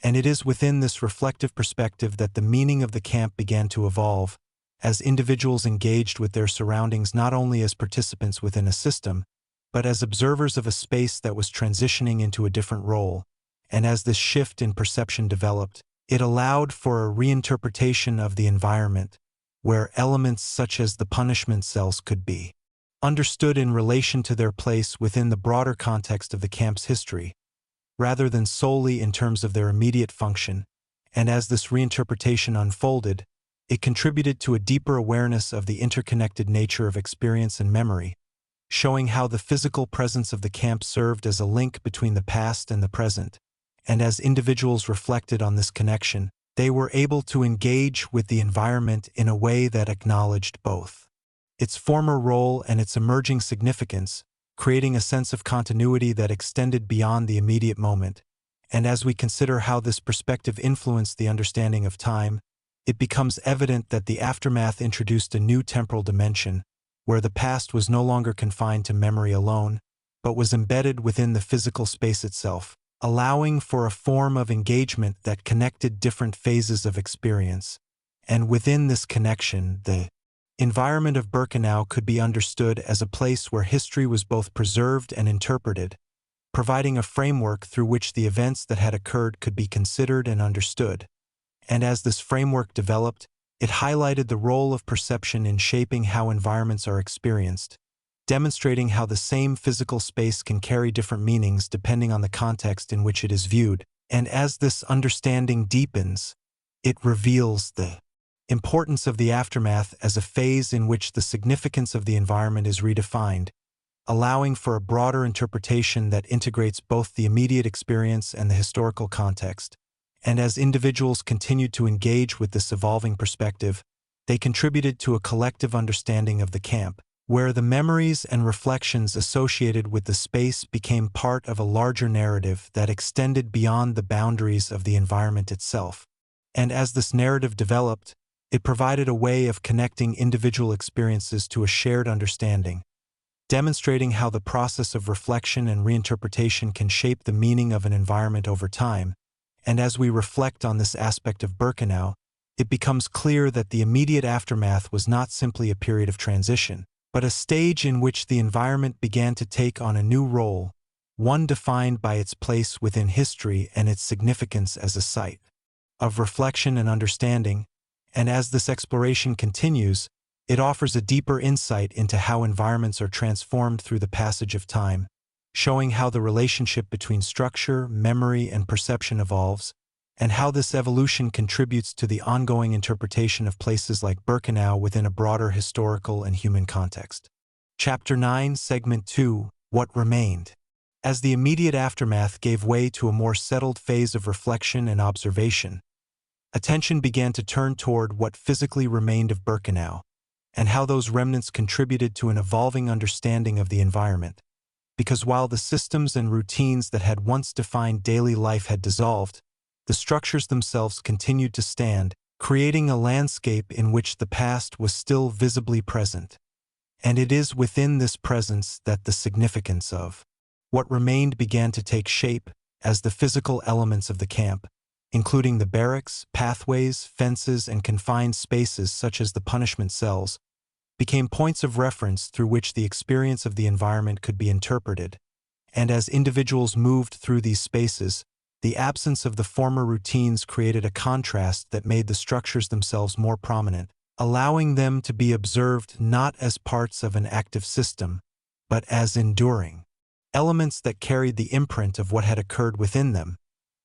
Speaker 1: And it is within this reflective perspective that the meaning of the camp began to evolve, as individuals engaged with their surroundings not only as participants within a system, but as observers of a space that was transitioning into a different role. and as this shift in perception developed, it allowed for a reinterpretation of the environment, where elements such as the punishment cells could be understood in relation to their place within the broader context of the camp's history, rather than solely in terms of their immediate function. And as this reinterpretation unfolded, it contributed to a deeper awareness of the interconnected nature of experience and memory, showing how the physical presence of the camp served as a link between the past and the present. And as individuals reflected on this connection, they were able to engage with the environment in a way that acknowledged both its former role and its emerging significance, creating a sense of continuity that extended beyond the immediate moment. And as we consider how this perspective influenced the understanding of time, it becomes evident that the aftermath introduced a new temporal dimension, where the past was no longer confined to memory alone, but was embedded within the physical space itself, allowing for a form of engagement that connected different phases of experience. And within this connection, the environment of Birkenau could be understood as a place where history was both preserved and interpreted, providing a framework through which the events that had occurred could be considered and understood. And as this framework developed, it highlighted the role of perception in shaping how environments are experienced, demonstrating how the same physical space can carry different meanings depending on the context in which it is viewed. And as this understanding deepens, it reveals the importance of the aftermath as a phase in which the significance of the environment is redefined, allowing for a broader interpretation that integrates both the immediate experience and the historical context. And as individuals continued to engage with this evolving perspective, they contributed to a collective understanding of the camp, where the memories and reflections associated with the space became part of a larger narrative that extended beyond the boundaries of the environment itself. And as this narrative developed, it provided a way of connecting individual experiences to a shared understanding, demonstrating how the process of reflection and reinterpretation can shape the meaning of an environment over time. And as we reflect on this aspect of Birkenau, it becomes clear that the immediate aftermath was not simply a period of transition, but a stage in which the environment began to take on a new role, one defined by its place within history and its significance as a site of reflection and understanding. And as this exploration continues, it offers a deeper insight into how environments are transformed through the passage of time, showing how the relationship between structure, memory, and perception evolves, and how this evolution contributes to the ongoing interpretation of places like Birkenau within a broader historical and human context. Chapter 9, Segment 2, What Remained. As the immediate aftermath gave way to a more settled phase of reflection and observation, attention began to turn toward what physically remained of Birkenau, and how those remnants contributed to an evolving understanding of the environment. Because while the systems and routines that had once defined daily life had dissolved, the structures themselves continued to stand, creating a landscape in which the past was still visibly present. And it is within this presence that the significance of what remained began to take shape, as the physical elements of the camp, including the barracks, pathways, fences, and confined spaces such as the punishment cells, became points of reference through which the experience of the environment could be interpreted. And as individuals moved through these spaces, the absence of the former routines created a contrast that made the structures themselves more prominent, allowing them to be observed not as parts of an active system, but as enduring elements that carried the imprint of what had occurred within them.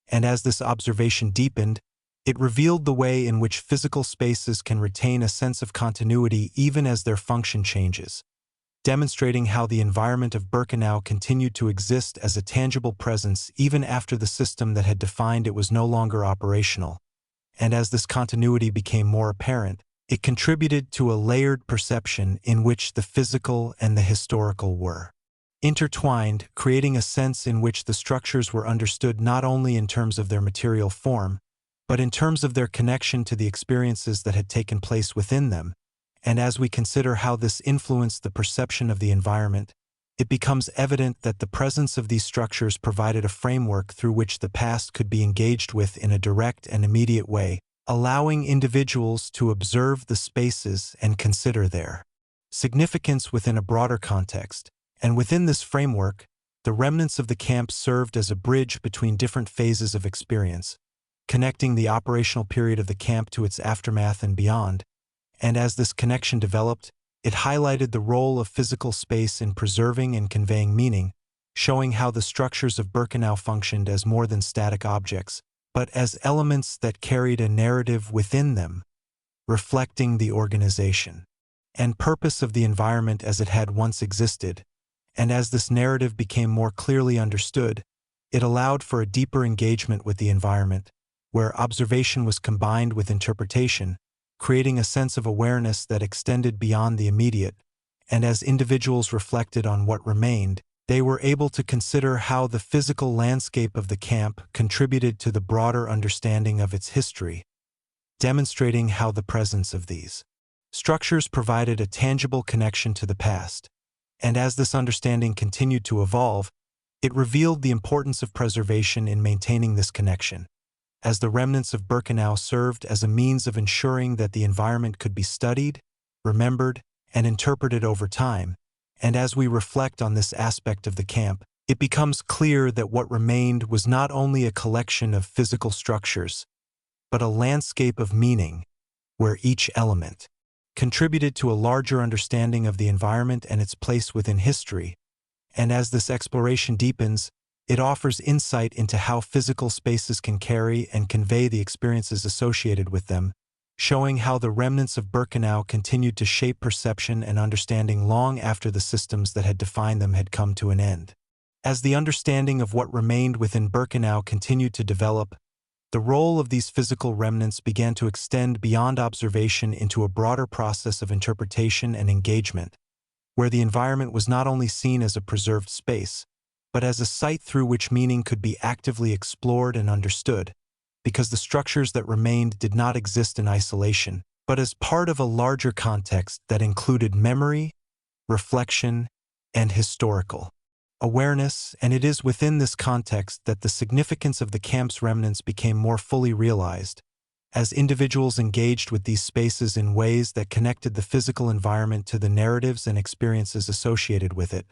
Speaker 1: And as this observation deepened, it revealed the way in which physical spaces can retain a sense of continuity even as their function changes, demonstrating how the environment of Birkenau continued to exist as a tangible presence even after the system that had defined it was no longer operational. And as this continuity became more apparent, it contributed to a layered perception in which the physical and the historical were intertwined, creating a sense in which the structures were understood not only in terms of their material form, but in terms of their connection to the experiences that had taken place within them. And as we consider how this influenced the perception of the environment, it becomes evident that the presence of these structures provided a framework through which the past could be engaged with in a direct and immediate way, allowing individuals to observe the spaces and consider their significance within a broader context. And within this framework, The remnants of the camp served as a bridge between different phases of experience, connecting the operational period of the camp to its aftermath and beyond. And as this connection developed, it highlighted the role of physical space in preserving and conveying meaning, showing how the structures of Birkenau functioned as more than static objects, but as elements that carried a narrative within them, reflecting the organization and purpose of the environment as it had once existed. And as this narrative became more clearly understood, it allowed for a deeper engagement with the environment, where observation was combined with interpretation, creating a sense of awareness that extended beyond the immediate. And as individuals reflected on what remained, they were able to consider how the physical landscape of the camp contributed to the broader understanding of its history, demonstrating how the presence of these structures provided a tangible connection to the past. And as this understanding continued to evolve, it revealed the importance of preservation in maintaining this connection, as the remnants of Birkenau served as a means of ensuring that the environment could be studied, remembered, and interpreted over time. And as we reflect on this aspect of the camp, it becomes clear that what remained was not only a collection of physical structures, but a landscape of meaning, where each element contributed to a larger understanding of the environment and its place within history. And as this exploration deepens, it offers insight into how physical spaces can carry and convey the experiences associated with them, showing how the remnants of Birkenau continued to shape perception and understanding long after the systems that had defined them had come to an end. As the understanding of what remained within Birkenau continued to develop, the role of these physical remnants began to extend beyond observation into a broader process of interpretation and engagement, where the environment was not only seen as a preserved space, but as a site through which meaning could be actively explored and understood, because the structures that remained did not exist in isolation, but as part of a larger context that included memory, reflection, and historical awareness. And it is within this context that the significance of the camp's remnants became more fully realized, as individuals engaged with these spaces in ways that connected the physical environment to the narratives and experiences associated with it.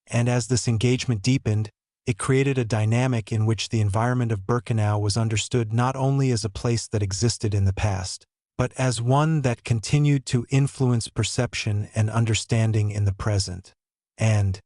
Speaker 1: And as this engagement deepened, it created a dynamic in which the environment of Birkenau was understood not only as a place that existed in the past, but as one that continued to influence perception and understanding in the present. And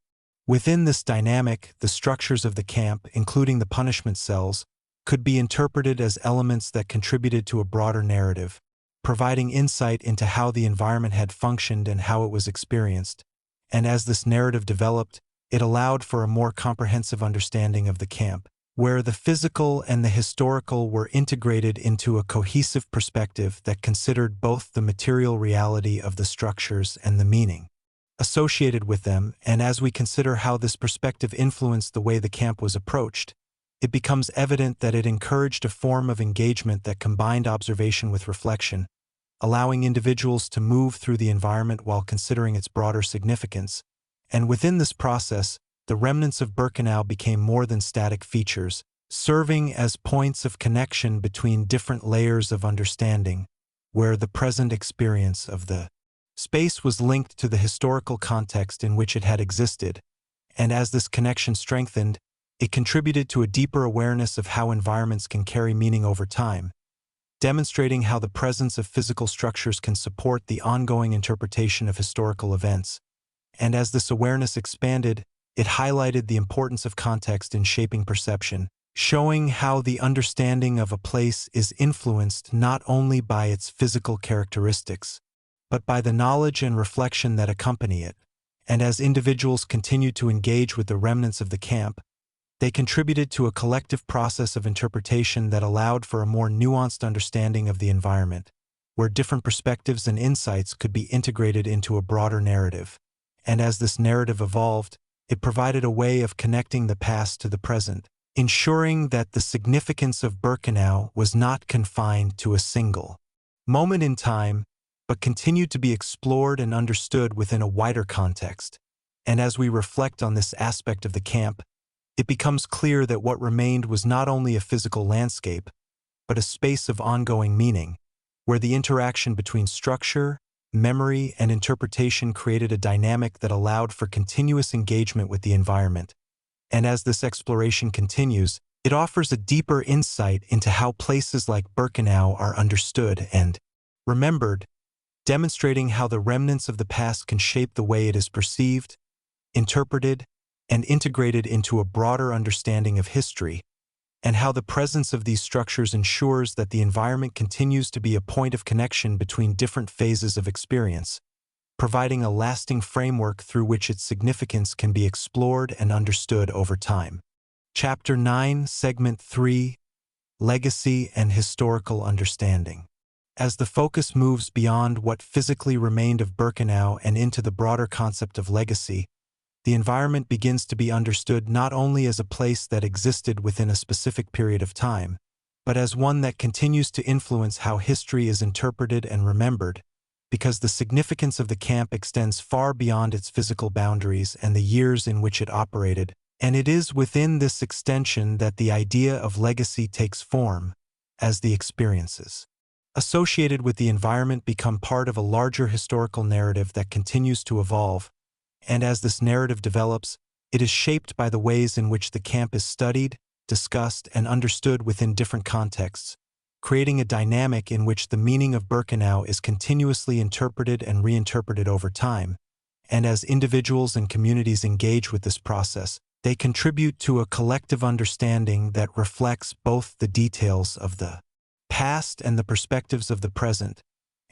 Speaker 1: within this dynamic, the structures of the camp, including the punishment cells, could be interpreted as elements that contributed to a broader narrative, providing insight into how the environment had functioned and how it was experienced. And as this narrative developed, it allowed for a more comprehensive understanding of the camp, where the physical and the historical were integrated into a cohesive perspective that considered both the material reality of the structures and the meaning associated with them. And as we consider how this perspective influenced the way the camp was approached, it becomes evident that it encouraged a form of engagement that combined observation with reflection, allowing individuals to move through the environment while considering its broader significance. And within this process, the remnants of Birkenau became more than static features, serving as points of connection between different layers of understanding, where the present experience of the space was linked to the historical context in which it had existed. And as this connection strengthened, it contributed to a deeper awareness of how environments can carry meaning over time, demonstrating how the presence of physical structures can support the ongoing interpretation of historical events. And as this awareness expanded, it highlighted the importance of context in shaping perception, showing how the understanding of a place is influenced not only by its physical characteristics, but by the knowledge and reflection that accompany it. And as individuals continued to engage with the remnants of the camp, they contributed to a collective process of interpretation that allowed for a more nuanced understanding of the environment, where different perspectives and insights could be integrated into a broader narrative. And as this narrative evolved, it provided a way of connecting the past to the present, ensuring that the significance of Birkenau was not confined to a single moment in time, but continued to be explored and understood within a wider context. And as we reflect on this aspect of the camp, it becomes clear that what remained was not only a physical landscape, but a space of ongoing meaning, where the interaction between structure, memory, and interpretation created a dynamic that allowed for continuous engagement with the environment. And as this exploration continues, it offers a deeper insight into how places like Birkenau are understood and remembered, demonstrating how the remnants of the past can shape the way it is perceived, interpreted, and integrated into a broader understanding of history, and how the presence of these structures ensures that the environment continues to be a point of connection between different phases of experience, providing a lasting framework through which its significance can be explored and understood over time. Chapter 9, Segment 3, Legacy and Historical Understanding. As the focus moves beyond what physically remained of Birkenau and into the broader concept of legacy, the environment begins to be understood not only as a place that existed within a specific period of time, but as one that continues to influence how history is interpreted and remembered, because the significance of the camp extends far beyond its physical boundaries and the years in which it operated, and it is within this extension that the idea of legacy takes form, as the experiences associated with the environment become part of a larger historical narrative that continues to evolve, and as this narrative develops, it is shaped by the ways in which the camp is studied, discussed, and understood within different contexts, creating a dynamic in which the meaning of Birkenau is continuously interpreted and reinterpreted over time, and as individuals and communities engage with this process, they contribute to a collective understanding that reflects both the details of the past and the perspectives of the present,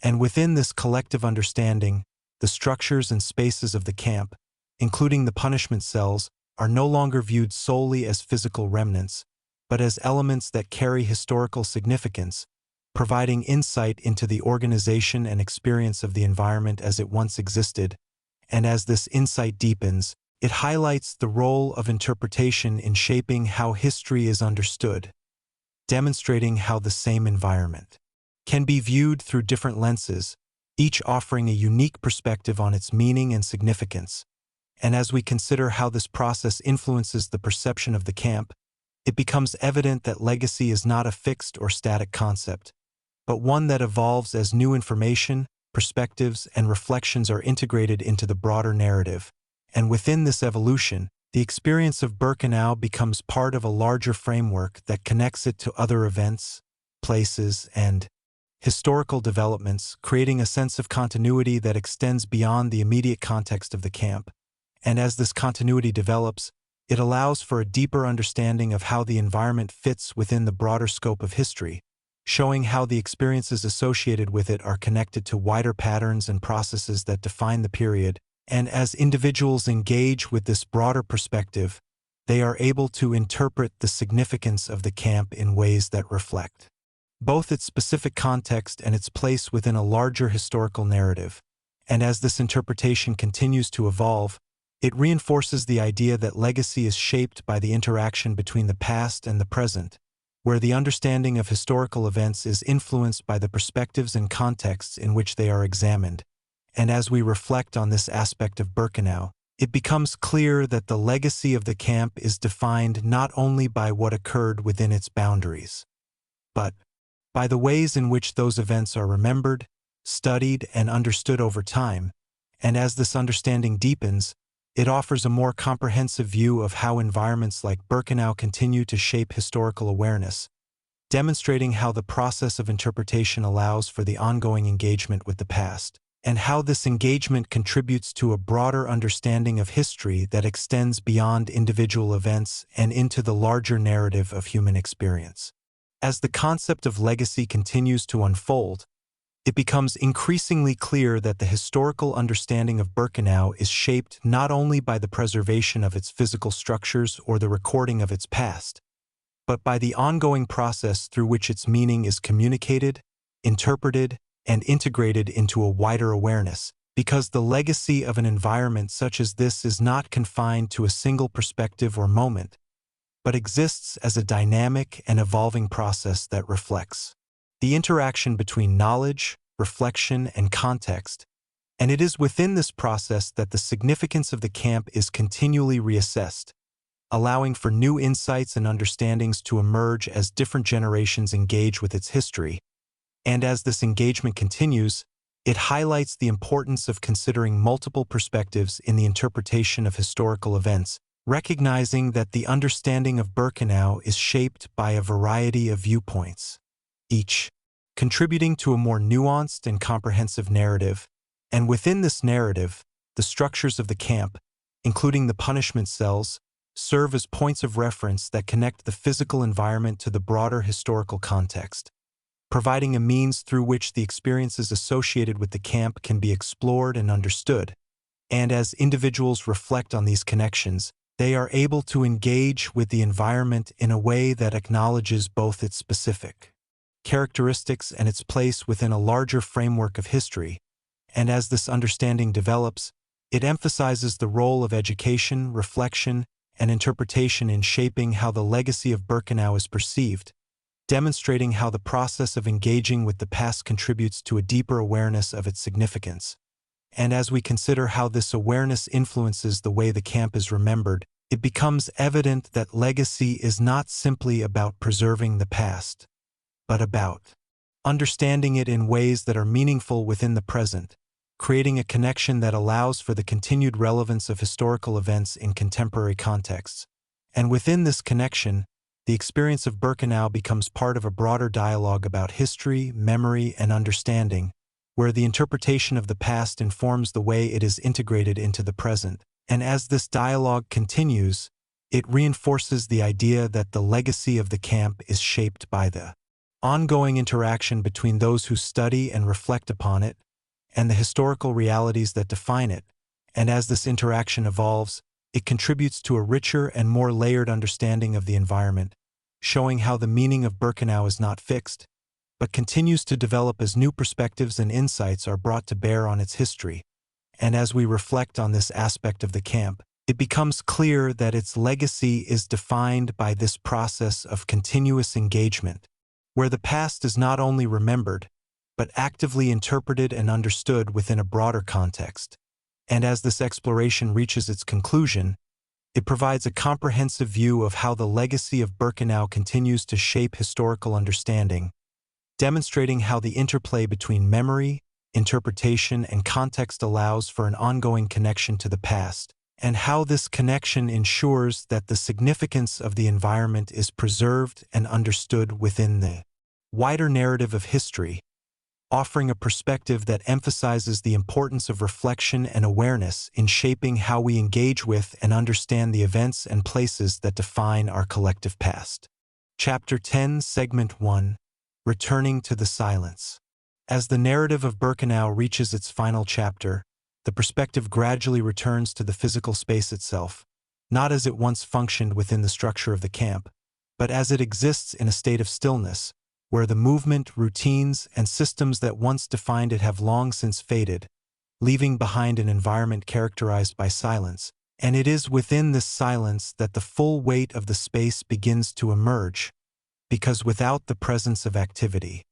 Speaker 1: and within this collective understanding, the structures and spaces of the camp, including the punishment cells, are no longer viewed solely as physical remnants, but as elements that carry historical significance, providing insight into the organization and experience of the environment as it once existed, and as this insight deepens, it highlights the role of interpretation in shaping how history is understood, demonstrating how the same environment can be viewed through different lenses, each offering a unique perspective on its meaning and significance. And as we consider how this process influences the perception of the camp, it becomes evident that legacy is not a fixed or static concept, but one that evolves as new information, perspectives, and reflections are integrated into the broader narrative. And within this evolution, the experience of Birkenau becomes part of a larger framework that connects it to other events, places, and historical developments, creating a sense of continuity that extends beyond the immediate context of the camp. And as this continuity develops, it allows for a deeper understanding of how the environment fits within the broader scope of history, showing how the experiences associated with it are connected to wider patterns and processes that define the period. And as individuals engage with this broader perspective, they are able to interpret the significance of the camp in ways that reflect both its specific context and its place within a larger historical narrative. And as this interpretation continues to evolve, it reinforces the idea that legacy is shaped by the interaction between the past and the present, where the understanding of historical events is influenced by the perspectives and contexts in which they are examined. And as we reflect on this aspect of Birkenau, it becomes clear that the legacy of the camp is defined not only by what occurred within its boundaries, but by the ways in which those events are remembered, studied, and understood over time. And as this understanding deepens, it offers a more comprehensive view of how environments like Birkenau continue to shape historical awareness, demonstrating how the process of interpretation allows for the ongoing engagement with the past, and how this engagement contributes to a broader understanding of history that extends beyond individual events and into the larger narrative of human experience. As the concept of legacy continues to unfold, it becomes increasingly clear that the historical understanding of Birkenau is shaped not only by the preservation of its physical structures or the recording of its past, but by the ongoing process through which its meaning is communicated, interpreted, and integrated into a wider awareness, because the legacy of an environment such as this is not confined to a single perspective or moment, but exists as a dynamic and evolving process that reflects the interaction between knowledge, reflection, and context, and it is within this process that the significance of the camp is continually reassessed, allowing for new insights and understandings to emerge as different generations engage with its history. And as this engagement continues, it highlights the importance of considering multiple perspectives in the interpretation of historical events, recognizing that the understanding of Birkenau is shaped by a variety of viewpoints, each contributing to a more nuanced and comprehensive narrative. And within this narrative, the structures of the camp, including the punishment cells, serve as points of reference that connect the physical environment to the broader historical context, providing a means through which the experiences associated with the camp can be explored and understood. And as individuals reflect on these connections, they are able to engage with the environment in a way that acknowledges both its specific characteristics and its place within a larger framework of history. And as this understanding develops, it emphasizes the role of education, reflection, and interpretation in shaping how the legacy of Birkenau is perceived, demonstrating how the process of engaging with the past contributes to a deeper awareness of its significance. And as we consider how this awareness influences the way the camp is remembered, it becomes evident that legacy is not simply about preserving the past, but about understanding it in ways that are meaningful within the present, creating a connection that allows for the continued relevance of historical events in contemporary contexts. And within this connection, the experience of Birkenau becomes part of a broader dialogue about history, memory, and understanding, where the interpretation of the past informs the way it is integrated into the present. And as this dialogue continues, it reinforces the idea that the legacy of the camp is shaped by the ongoing interaction between those who study and reflect upon it, and the historical realities that define it. And as this interaction evolves, it contributes to a richer and more layered understanding of the environment, showing how the meaning of Birkenau is not fixed, but continues to develop as new perspectives and insights are brought to bear on its history. And as we reflect on this aspect of the camp, it becomes clear that its legacy is defined by this process of continuous engagement, where the past is not only remembered, but actively interpreted and understood within a broader context. And as this exploration reaches its conclusion, it provides a comprehensive view of how the legacy of Birkenau continues to shape historical understanding, demonstrating how the interplay between memory, interpretation, and context allows for an ongoing connection to the past, and how this connection ensures that the significance of the environment is preserved and understood within the wider narrative of history, offering a perspective that emphasizes the importance of reflection and awareness in shaping how we engage with and understand the events and places that define our collective past. Chapter 10, Segment 1, Returning to the Silence. As the narrative of Birkenau reaches its final chapter, the perspective gradually returns to the physical space itself, not as it once functioned within the structure of the camp, but as it exists in a state of stillness, where the movement, routines, and systems that once defined it have long since faded, leaving behind an environment characterized by silence. And it is within this silence that the full weight of the space begins to emerge, because without the presence of activity,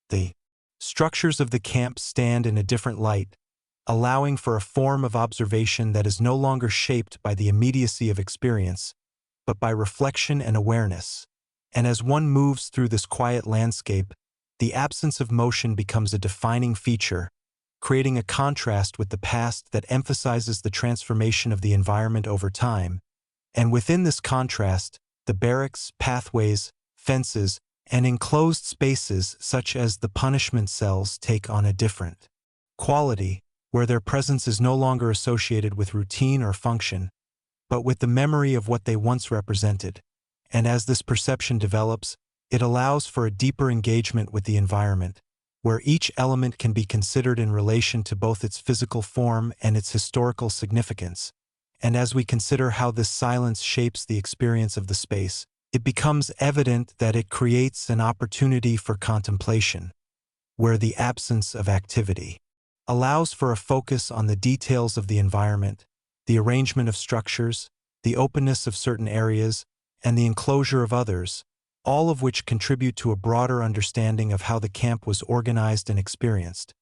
Speaker 1: the structures of the camp stand in a different light, allowing for a form of observation that is no longer shaped by the immediacy of experience, but by reflection and awareness. And as one moves through this quiet landscape, the absence of motion becomes a defining feature, creating a contrast with the past that emphasizes the transformation of the environment over time. And within this contrast, the barracks, pathways, fences, and enclosed spaces such as the punishment cells take on a different quality, where their presence is no longer associated with routine or function, but with the memory of what they once represented. And as this perception develops, it allows for a deeper engagement with the environment, where each element can be considered in relation to both its physical form and its historical significance. And as we consider how this silence shapes the experience of the space, it becomes evident that it creates an opportunity for contemplation, where the absence of activity allows for a focus on the details of the environment, the arrangement of structures, the openness of certain areas, and the enclosure of others, all of which contribute to a broader understanding of how the camp was organized and experienced.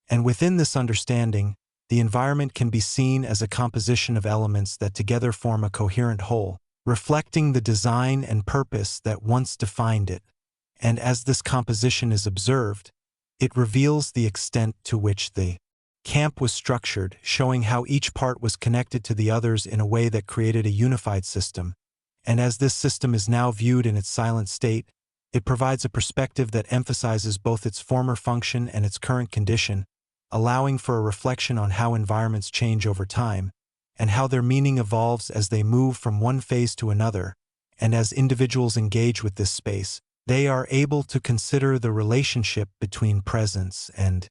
Speaker 1: And within this understanding, the environment can be seen as a composition of elements that together form a coherent whole, reflecting the design and purpose that once defined it. And as this composition is observed, it reveals the extent to which the camp was structured, showing how each part was connected to the others in a way that created a unified system. And as this system is now viewed in its silent state, it provides a perspective that emphasizes both its former function and its current condition, allowing for a reflection on how environments change over time, and how their meaning evolves as they move from one phase to another. And as individuals engage with this space, they are able to consider the relationship between presence and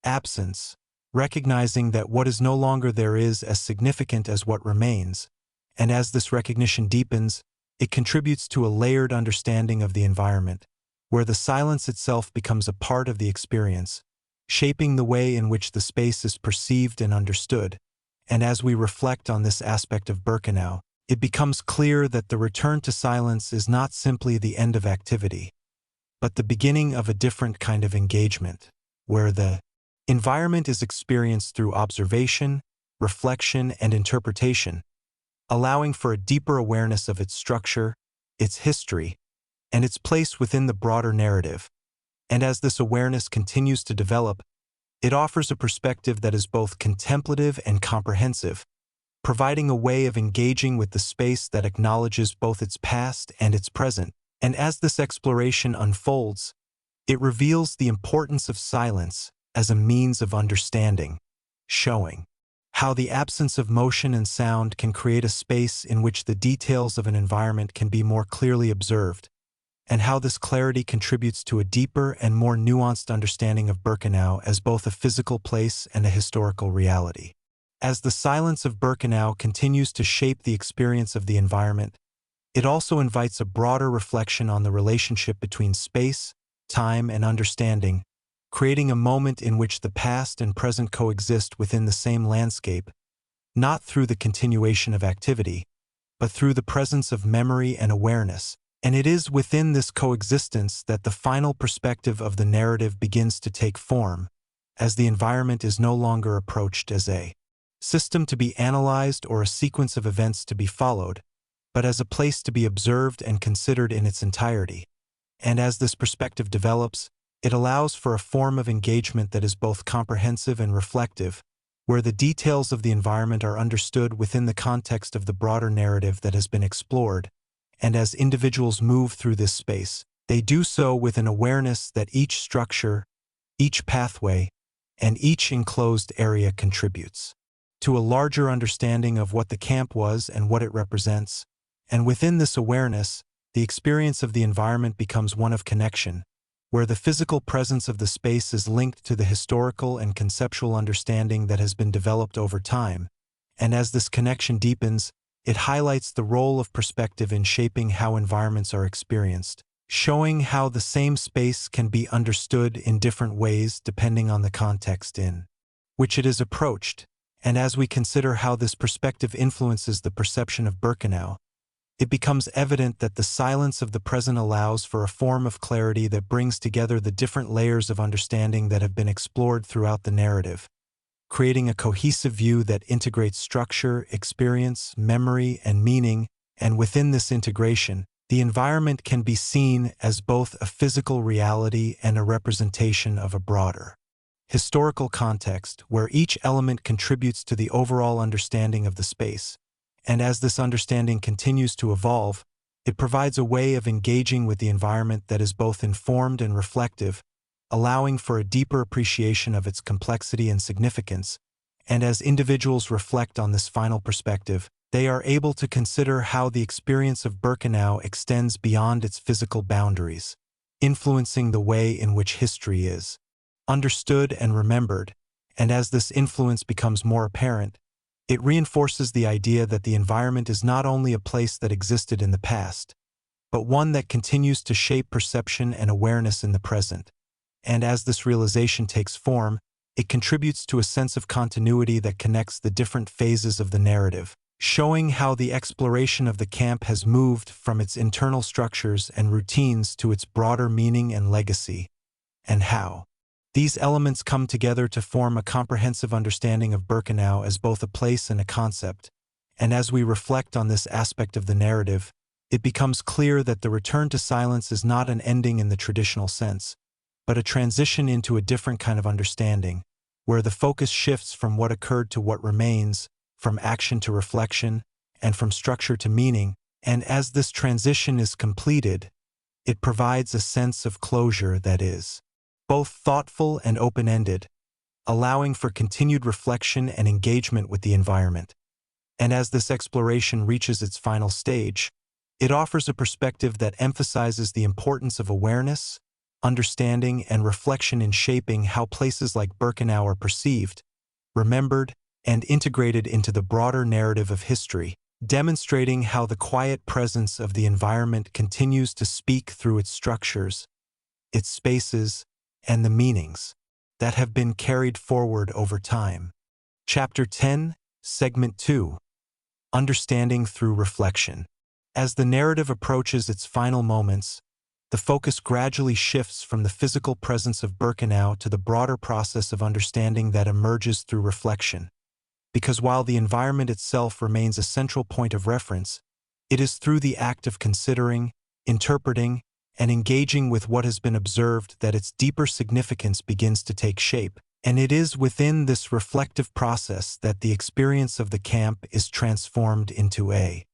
Speaker 1: absence, recognizing that what is no longer there is as significant as what remains. And as this recognition deepens, it contributes to a layered understanding of the environment, where the silence itself becomes a part of the experience, shaping the way in which the space is perceived and understood. And as we reflect on this aspect of Birkenau, it becomes clear that the return to silence is not simply the end of activity, but the beginning of a different kind of engagement, where the environment is experienced through observation, reflection, and interpretation, allowing for a deeper awareness of its structure, its history, and its place within the broader narrative. And as this awareness continues to develop, it offers a perspective that is both contemplative and comprehensive, providing a way of engaging with the space that acknowledges both its past and its present. And as this exploration unfolds, it reveals the importance of silence as a means of understanding, showing how the absence of motion and sound can create a space in which the details of an environment can be more clearly observed, and how this clarity contributes to a deeper and more nuanced understanding of Birkenau as both a physical place and a historical reality. As the silence of Birkenau continues to shape the experience of the environment, it also invites a broader reflection on the relationship between space, time, and understanding, creating a moment in which the past and present coexist within the same landscape, not through the continuation of activity, but through the presence of memory and awareness. And it is within this coexistence that the final perspective of the narrative begins to take form, as the environment is no longer approached as a system to be analyzed or a sequence of events to be followed, but as a place to be observed and considered in its entirety. And as this perspective develops, it allows for a form of engagement that is both comprehensive and reflective, where the details of the environment are understood within the context of the broader narrative that has been explored. And as individuals move through this space, they do so with an awareness that each structure, each pathway, and each enclosed area contributes to a larger understanding of what the camp was and what it represents. And within this awareness, the experience of the environment becomes one of connection, where the physical presence of the space is linked to the historical and conceptual understanding that has been developed over time. And as this connection deepens, it highlights the role of perspective in shaping how environments are experienced, showing how the same space can be understood in different ways depending on the context in which it is approached. And as we consider how this perspective influences the perception of Birkenau, it becomes evident that the silence of the present allows for a form of clarity that brings together the different layers of understanding that have been explored throughout the narrative, creating a cohesive view that integrates structure, experience, memory, and meaning. And within this integration, the environment can be seen as both a physical reality and a representation of a broader historical context, where each element contributes to the overall understanding of the space. And as this understanding continues to evolve, it provides a way of engaging with the environment that is both informed and reflective, allowing for a deeper appreciation of its complexity and significance. And as individuals reflect on this final perspective, they are able to consider how the experience of Birkenau extends beyond its physical boundaries, influencing the way in which history is understood and remembered. And as this influence becomes more apparent, it reinforces the idea that the environment is not only a place that existed in the past, but one that continues to shape perception and awareness in the present. And as this realization takes form, it contributes to a sense of continuity that connects the different phases of the narrative, showing how the exploration of the camp has moved from its internal structures and routines to its broader meaning and legacy, and how these elements come together to form a comprehensive understanding of Birkenau as both a place and a concept. And as we reflect on this aspect of the narrative, it becomes clear that the return to silence is not an ending in the traditional sense, but a transition into a different kind of understanding, where the focus shifts from what occurred to what remains, from action to reflection, and from structure to meaning, and as this transition is completed, it provides a sense of closure that is both thoughtful and open-ended, allowing for continued reflection and engagement with the environment. And as this exploration reaches its final stage, it offers a perspective that emphasizes the importance of awareness, understanding, and reflection in shaping how places like Birkenau are perceived, remembered, and integrated into the broader narrative of history, demonstrating how the quiet presence of the environment continues to speak through its structures, its spaces, and the meanings that have been carried forward over time. Chapter 10, Segment 2, Understanding Through Reflection. As the narrative approaches its final moments, the focus gradually shifts from the physical presence of Birkenau to the broader process of understanding that emerges through reflection. Because while the environment itself remains a central point of reference, it is through the act of considering, interpreting, and engaging with what has been observed that its deeper significance begins to take shape. And it is within this reflective process that the experience of the camp is transformed into a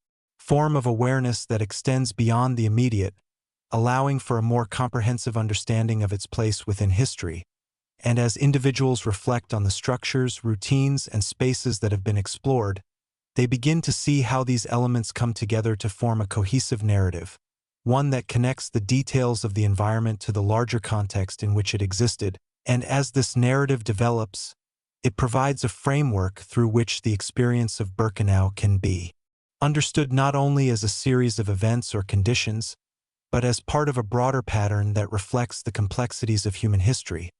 Speaker 1: form of awareness that extends beyond the immediate, allowing for a more comprehensive understanding of its place within history. And as individuals reflect on the structures, routines, and spaces that have been explored, they begin to see how these elements come together to form a cohesive narrative, one that connects the details of the environment to the larger context in which it existed. And as this narrative develops, it provides a framework through which the experience of Birkenau can be understood not only as a series of events or conditions, but as part of a broader pattern that reflects the complexities of human history.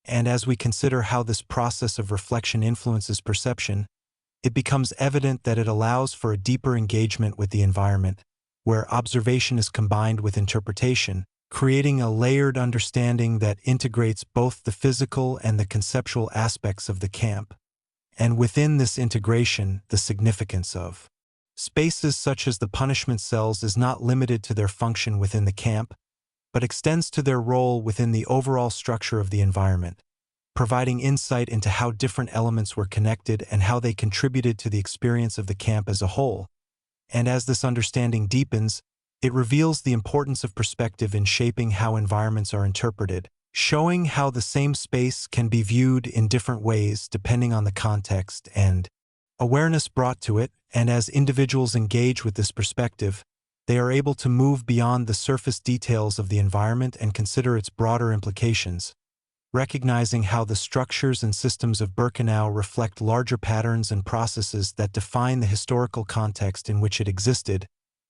Speaker 1: And as we consider how this process of reflection influences perception, it becomes evident that it allows for a deeper engagement with the environment, where observation is combined with interpretation, creating a layered understanding that integrates both the physical and the conceptual aspects of the camp. And within this integration, the significance of spaces such as the punishment cells is not limited to their function within the camp, but extends to their role within the overall structure of the environment, providing insight into how different elements were connected and how they contributed to the experience of the camp as a whole. And as this understanding deepens, it reveals the importance of perspective in shaping how environments are interpreted, showing how the same space can be viewed in different ways depending on the context and awareness brought to it. And as individuals engage with this perspective, they are able to move beyond the surface details of the environment and consider its broader implications, recognizing how the structures and systems of Birkenau reflect larger patterns and processes that define the historical context in which it existed.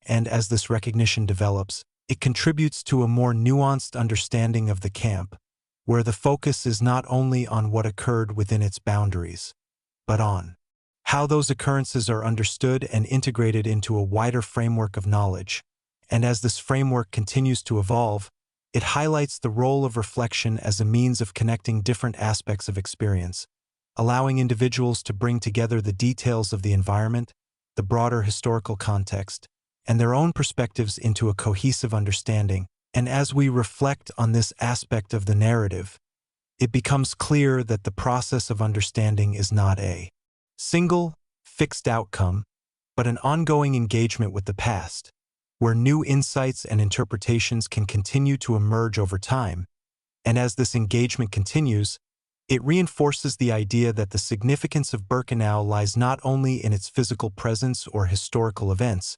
Speaker 1: And as this recognition develops, it contributes to a more nuanced understanding of the camp, where the focus is not only on what occurred within its boundaries, but on how those occurrences are understood and integrated into a wider framework of knowledge. And as this framework continues to evolve, it highlights the role of reflection as a means of connecting different aspects of experience, allowing individuals to bring together the details of the environment, the broader historical context, and their own perspectives into a cohesive understanding. And as we reflect on this aspect of the narrative, it becomes clear that the process of understanding is not a single, fixed outcome, but an ongoing engagement with the past, where new insights and interpretations can continue to emerge over time. And as this engagement continues, it reinforces the idea that the significance of Birkenau lies not only in its physical presence or historical events,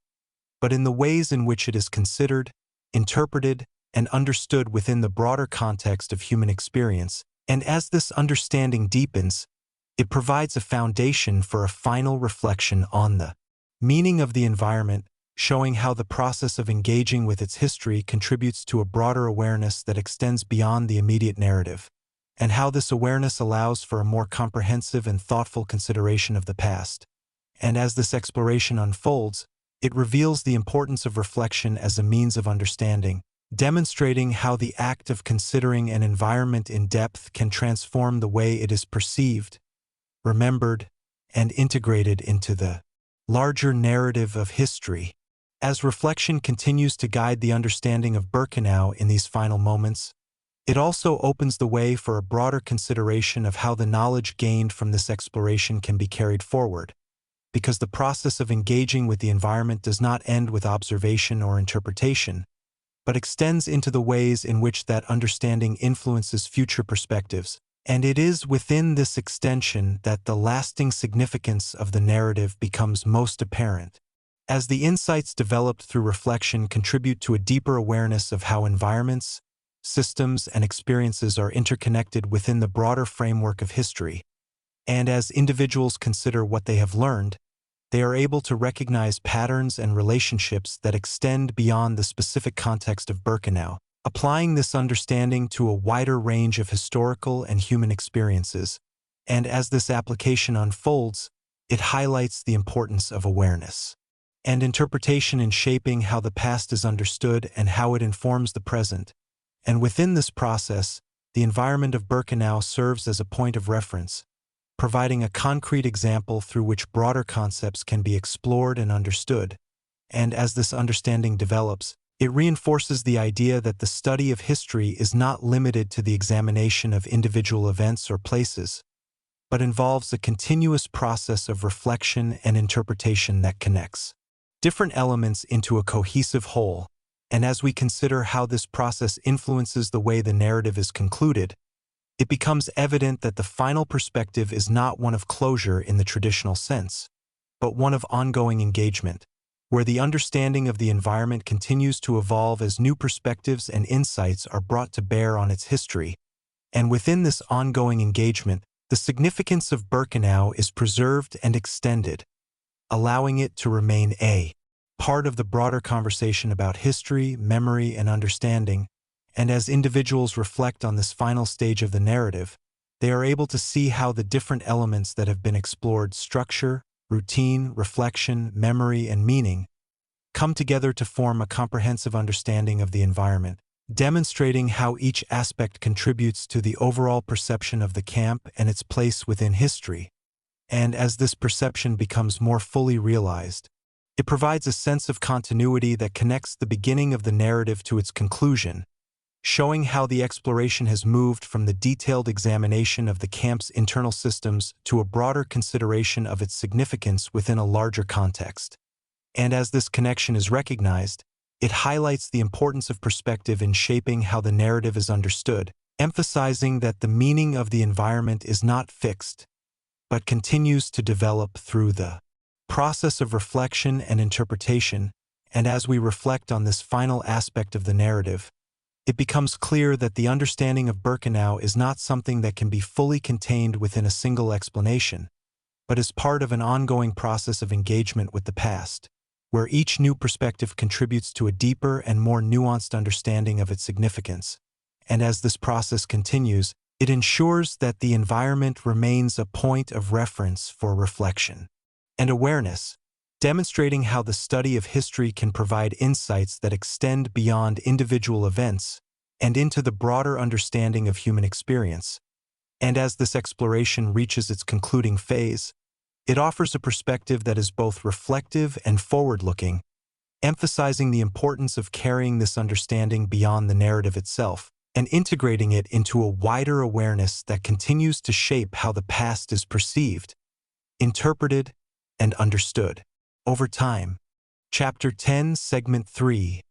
Speaker 1: but in the ways in which it is considered, interpreted, and understood within the broader context of human experience. And as this understanding deepens, it provides a foundation for a final reflection on the meaning of the environment, showing how the process of engaging with its history contributes to a broader awareness that extends beyond the immediate narrative, and how this awareness allows for a more comprehensive and thoughtful consideration of the past. And as this exploration unfolds, it reveals the importance of reflection as a means of understanding, demonstrating how the act of considering an environment in depth can transform the way it is perceived, remembered, and integrated into the larger narrative of history. As reflection continues to guide the understanding of Birkenau in these final moments, It also opens the way for a broader consideration of how the knowledge gained from this exploration can be carried forward, because the process of engaging with the environment does not end with observation or interpretation, but extends into the ways in which that understanding influences future perspectives. And it is within this extension that the lasting significance of the narrative becomes most apparent. As the insights developed through reflection contribute to a deeper awareness of how environments, systems, and experiences are interconnected within the broader framework of history, and as individuals consider what they have learned, they are able to recognize patterns and relationships that extend beyond the specific context of Birkenau, applying this understanding to a wider range of historical and human experiences. And as this application unfolds, it highlights the importance of awareness and interpretation in shaping how the past is understood and how it informs the present. And within this process, the environment of Birkenau serves as a point of reference, providing a concrete example through which broader concepts can be explored and understood. And as this understanding develops, it reinforces the idea that the study of history is not limited to the examination of individual events or places, but involves a continuous process of reflection and interpretation that connects different elements into a cohesive whole. And as we consider how this process influences the way the narrative is concluded, it becomes evident that the final perspective is not one of closure in the traditional sense, but one of ongoing engagement, where the understanding of the environment continues to evolve as new perspectives and insights are brought to bear on its history. And within this ongoing engagement, the significance of Birkenau is preserved and extended, allowing it to remain a part of the broader conversation about history, memory, and understanding. And as individuals reflect on this final stage of the narrative, they are able to see how the different elements that have been explored, structure, routine, reflection, memory, and meaning, come together to form a comprehensive understanding of the environment, demonstrating how each aspect contributes to the overall perception of the camp and its place within history. And as this perception becomes more fully realized, it provides a sense of continuity that connects the beginning of the narrative to its conclusion, showing how the exploration has moved from the detailed examination of the camp's internal systems to a broader consideration of its significance within a larger context. And as this connection is recognized, it highlights the importance of perspective in shaping how the narrative is understood, emphasizing that the meaning of the environment is not fixed, but continues to develop through the process of reflection and interpretation. And as we reflect on this final aspect of the narrative, it becomes clear that the understanding of Birkenau is not something that can be fully contained within a single explanation, but is part of an ongoing process of engagement with the past, where each new perspective contributes to a deeper and more nuanced understanding of its significance. And as this process continues, it ensures that the environment remains a point of reference for reflection and awareness, demonstrating how the study of history can provide insights that extend beyond individual events and into the broader understanding of human experience. And as this exploration reaches its concluding phase, it offers a perspective that is both reflective and forward-looking, emphasizing the importance of carrying this understanding beyond the narrative itself and integrating it into a wider awareness that continues to shape how the past is perceived, interpreted, and understood over time. Chapter 10, Segment 3,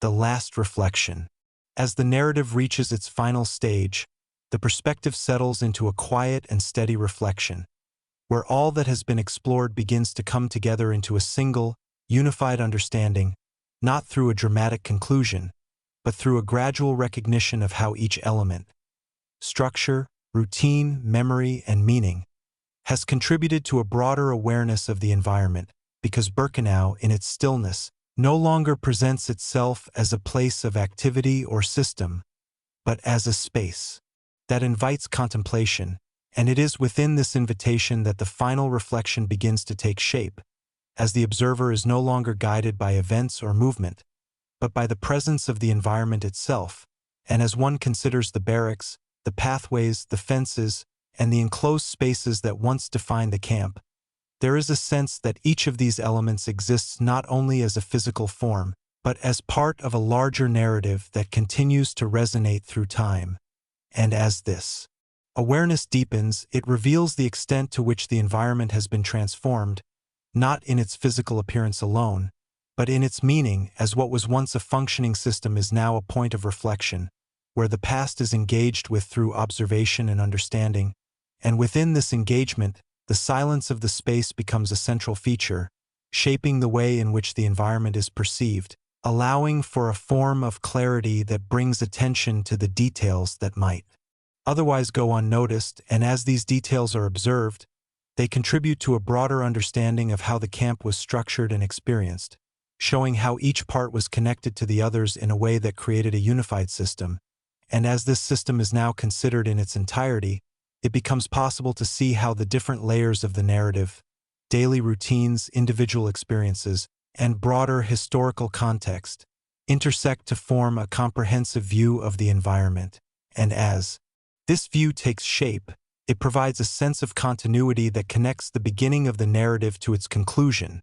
Speaker 1: The Last Reflection. As the narrative reaches its final stage, the perspective settles into a quiet and steady reflection, where all that has been explored begins to come together into a single, unified understanding, not through a dramatic conclusion, but through a gradual recognition of how each element, structure, routine, memory, and meaning, has contributed to a broader awareness of the environment, because Birkenau, in its stillness, no longer presents itself as a place of activity or system, but as a space that invites contemplation. And it is within this invitation that the final reflection begins to take shape, as the observer is no longer guided by events or movement, but by the presence of the environment itself. And as one considers the barracks, the pathways, the fences, and the enclosed spaces that once defined the camp, there is a sense that each of these elements exists not only as a physical form, but as part of a larger narrative that continues to resonate through time. And as this awareness deepens, it reveals the extent to which the environment has been transformed, not in its physical appearance alone, but in its meaning, as what was once a functioning system is now a point of reflection, where the past is engaged with through observation and understanding, and within this engagement, the silence of the space becomes a central feature, shaping the way in which the environment is perceived, allowing for a form of clarity that brings attention to the details that might otherwise go unnoticed, and as these details are observed, they contribute to a broader understanding of how the camp was structured and experienced, showing how each part was connected to the others in a way that created a unified system. And as this system is now considered in its entirety, it becomes possible to see how the different layers of the narrative, daily routines, individual experiences, and broader historical context, intersect to form a comprehensive view of the environment. And as this view takes shape, it provides a sense of continuity that connects the beginning of the narrative to its conclusion,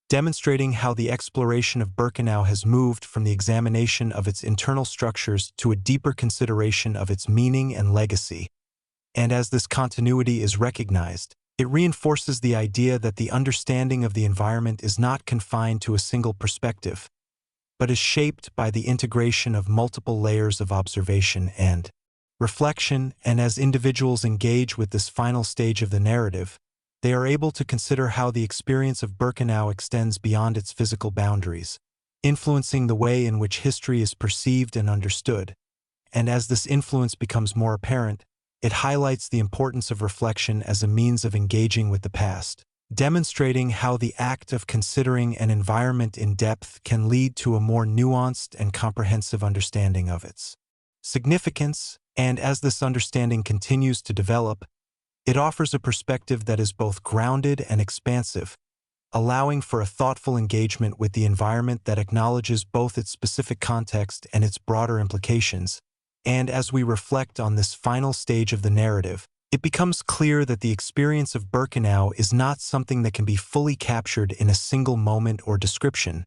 Speaker 1: demonstrating how the exploration of Birkenau has moved from the examination of its internal structures to a deeper consideration of its meaning and legacy. And as this continuity is recognized, it reinforces the idea that the understanding of the environment is not confined to a single perspective, but is shaped by the integration of multiple layers of observation and reflection. And as individuals engage with this final stage of the narrative, they are able to consider how the experience of Birkenau extends beyond its physical boundaries, influencing the way in which history is perceived and understood. And as this influence becomes more apparent, it highlights the importance of reflection as a means of engaging with the past, demonstrating how the act of considering an environment in depth can lead to a more nuanced and comprehensive understanding of its significance. And as this understanding continues to develop, it offers a perspective that is both grounded and expansive, allowing for a thoughtful engagement with the environment that acknowledges both its specific context and its broader implications. And as we reflect on this final stage of the narrative, it becomes clear that the experience of Birkenau is not something that can be fully captured in a single moment or description,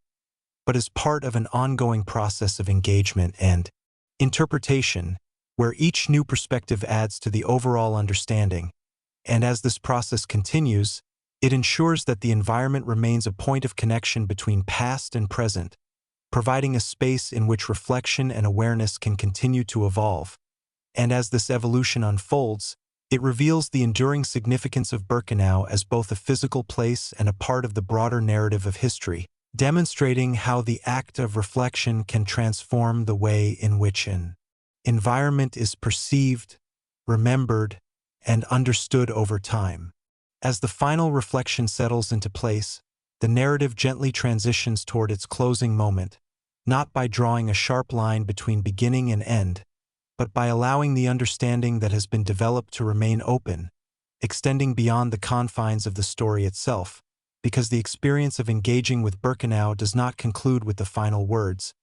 Speaker 1: but is part of an ongoing process of engagement and interpretation, where each new perspective adds to the overall understanding. And as this process continues, it ensures that the environment remains a point of connection between past and present, providing a space in which reflection and awareness can continue to evolve. And as this evolution unfolds, it reveals the enduring significance of Birkenau as both a physical place and a part of the broader narrative of history, demonstrating how the act of reflection can transform the way in which an environment is perceived, remembered, and understood over time. As the final reflection settles into place, the narrative gently transitions toward its closing moment, not by drawing a sharp line between beginning and end, but by allowing the understanding that has been developed to remain open, extending beyond the confines of the story itself, because the experience of engaging with Birkenau does not conclude with the final words,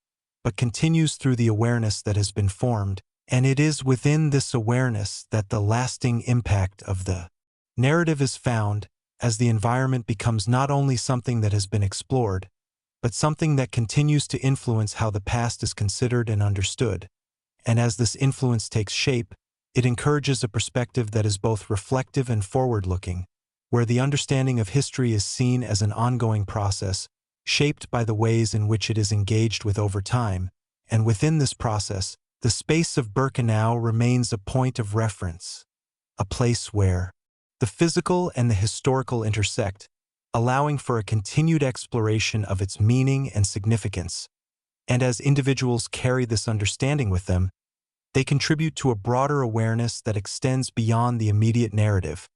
Speaker 1: but continues through the awareness that has been formed, and it is within this awareness that the lasting impact of the narrative is found, as the environment becomes not only something that has been explored, but something that continues to influence how the past is considered and understood. And as this influence takes shape, it encourages a perspective that is both reflective and forward-looking, where the understanding of history is seen as an ongoing process, shaped by the ways in which it is engaged with over time. And within this process, the space of Birkenau remains a point of reference, a place where the physical and the historical intersect, allowing for a continued exploration of its meaning and significance. And as individuals carry this understanding with them, they contribute to a broader awareness that extends beyond the immediate narrative,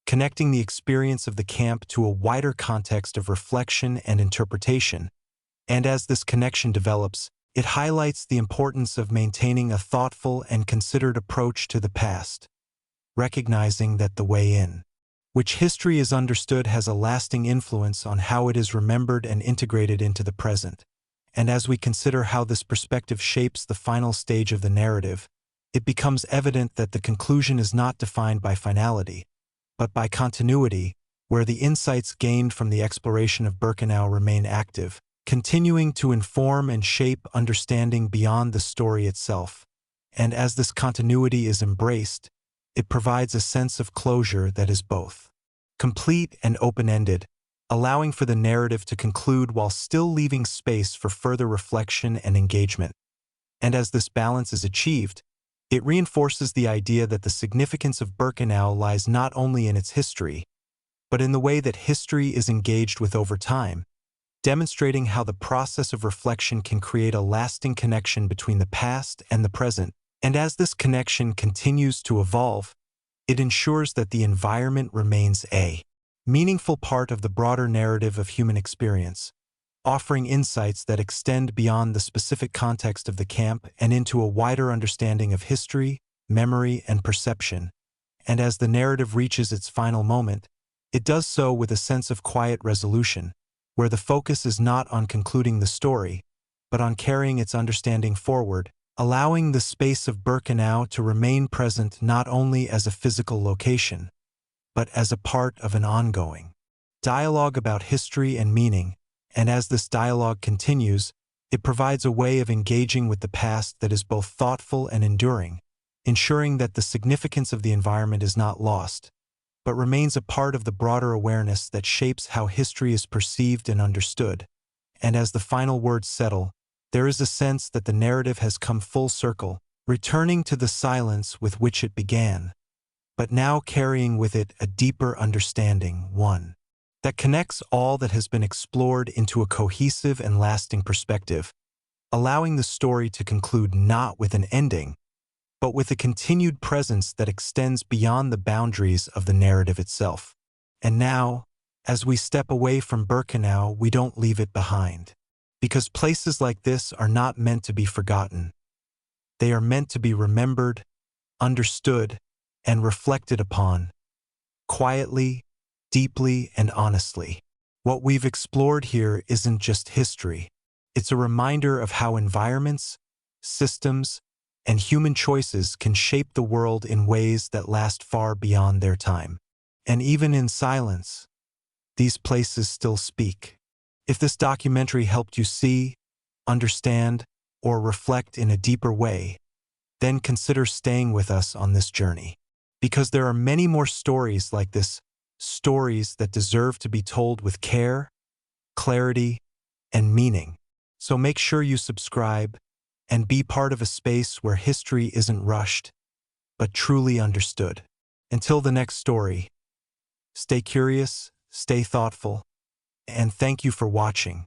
Speaker 1: connecting the experience of the camp to a wider context of reflection and interpretation. And as this connection develops, it highlights the importance of maintaining a thoughtful and considered approach to the past, recognizing that the way in which history is understood has a lasting influence on how it is remembered and integrated into the present. And as we consider how this perspective shapes the final stage of the narrative, it becomes evident that the conclusion is not defined by finality, but by continuity, where the insights gained from the exploration of Birkenau remain active, continuing to inform and shape understanding beyond the story itself. And as this continuity is embraced, it provides a sense of closure that is both complete and open-ended, allowing for the narrative to conclude while still leaving space for further reflection and engagement. And as this balance is achieved, it reinforces the idea that the significance of Birkenau lies not only in its history, but in the way that history is engaged with over time, demonstrating how the process of reflection can create a lasting connection between the past and the present. And as this connection continues to evolve, it ensures that the environment remains a meaningful part of the broader narrative of human experience, offering insights that extend beyond the specific context of the camp and into a wider understanding of history, memory, and perception. And as the narrative reaches its final moment, it does so with a sense of quiet resolution, where the focus is not on concluding the story, but on carrying its understanding forward, allowing the space of Birkenau to remain present not only as a physical location, but as a part of an ongoing dialogue about history and meaning. And as this dialogue continues, it provides a way of engaging with the past that is both thoughtful and enduring, ensuring that the significance of the environment is not lost, but remains a part of the broader awareness that shapes how history is perceived and understood. And as the final words settle, there is a sense that the narrative has come full circle, returning to the silence with which it began, but now carrying with it a deeper understanding, one that connects all that has been explored into a cohesive and lasting perspective, allowing the story to conclude not with an ending, but with a continued presence that extends beyond the boundaries of the narrative itself. And now, as we step away from Birkenau, we don't leave it behind. Because places like this are not meant to be forgotten. They are meant to be remembered, understood, and reflected upon, quietly, deeply, and honestly. What we've explored here isn't just history. It's a reminder of how environments, systems, and human choices can shape the world in ways that last far beyond their time. And even in silence, these places still speak. If this documentary helped you see, understand, or reflect in a deeper way, then consider staying with us on this journey. Because there are many more stories like this, stories that deserve to be told with care, clarity, and meaning. So make sure you subscribe and be part of a space where history isn't rushed, but truly understood. Until the next story, stay curious, stay thoughtful, and thank you for watching.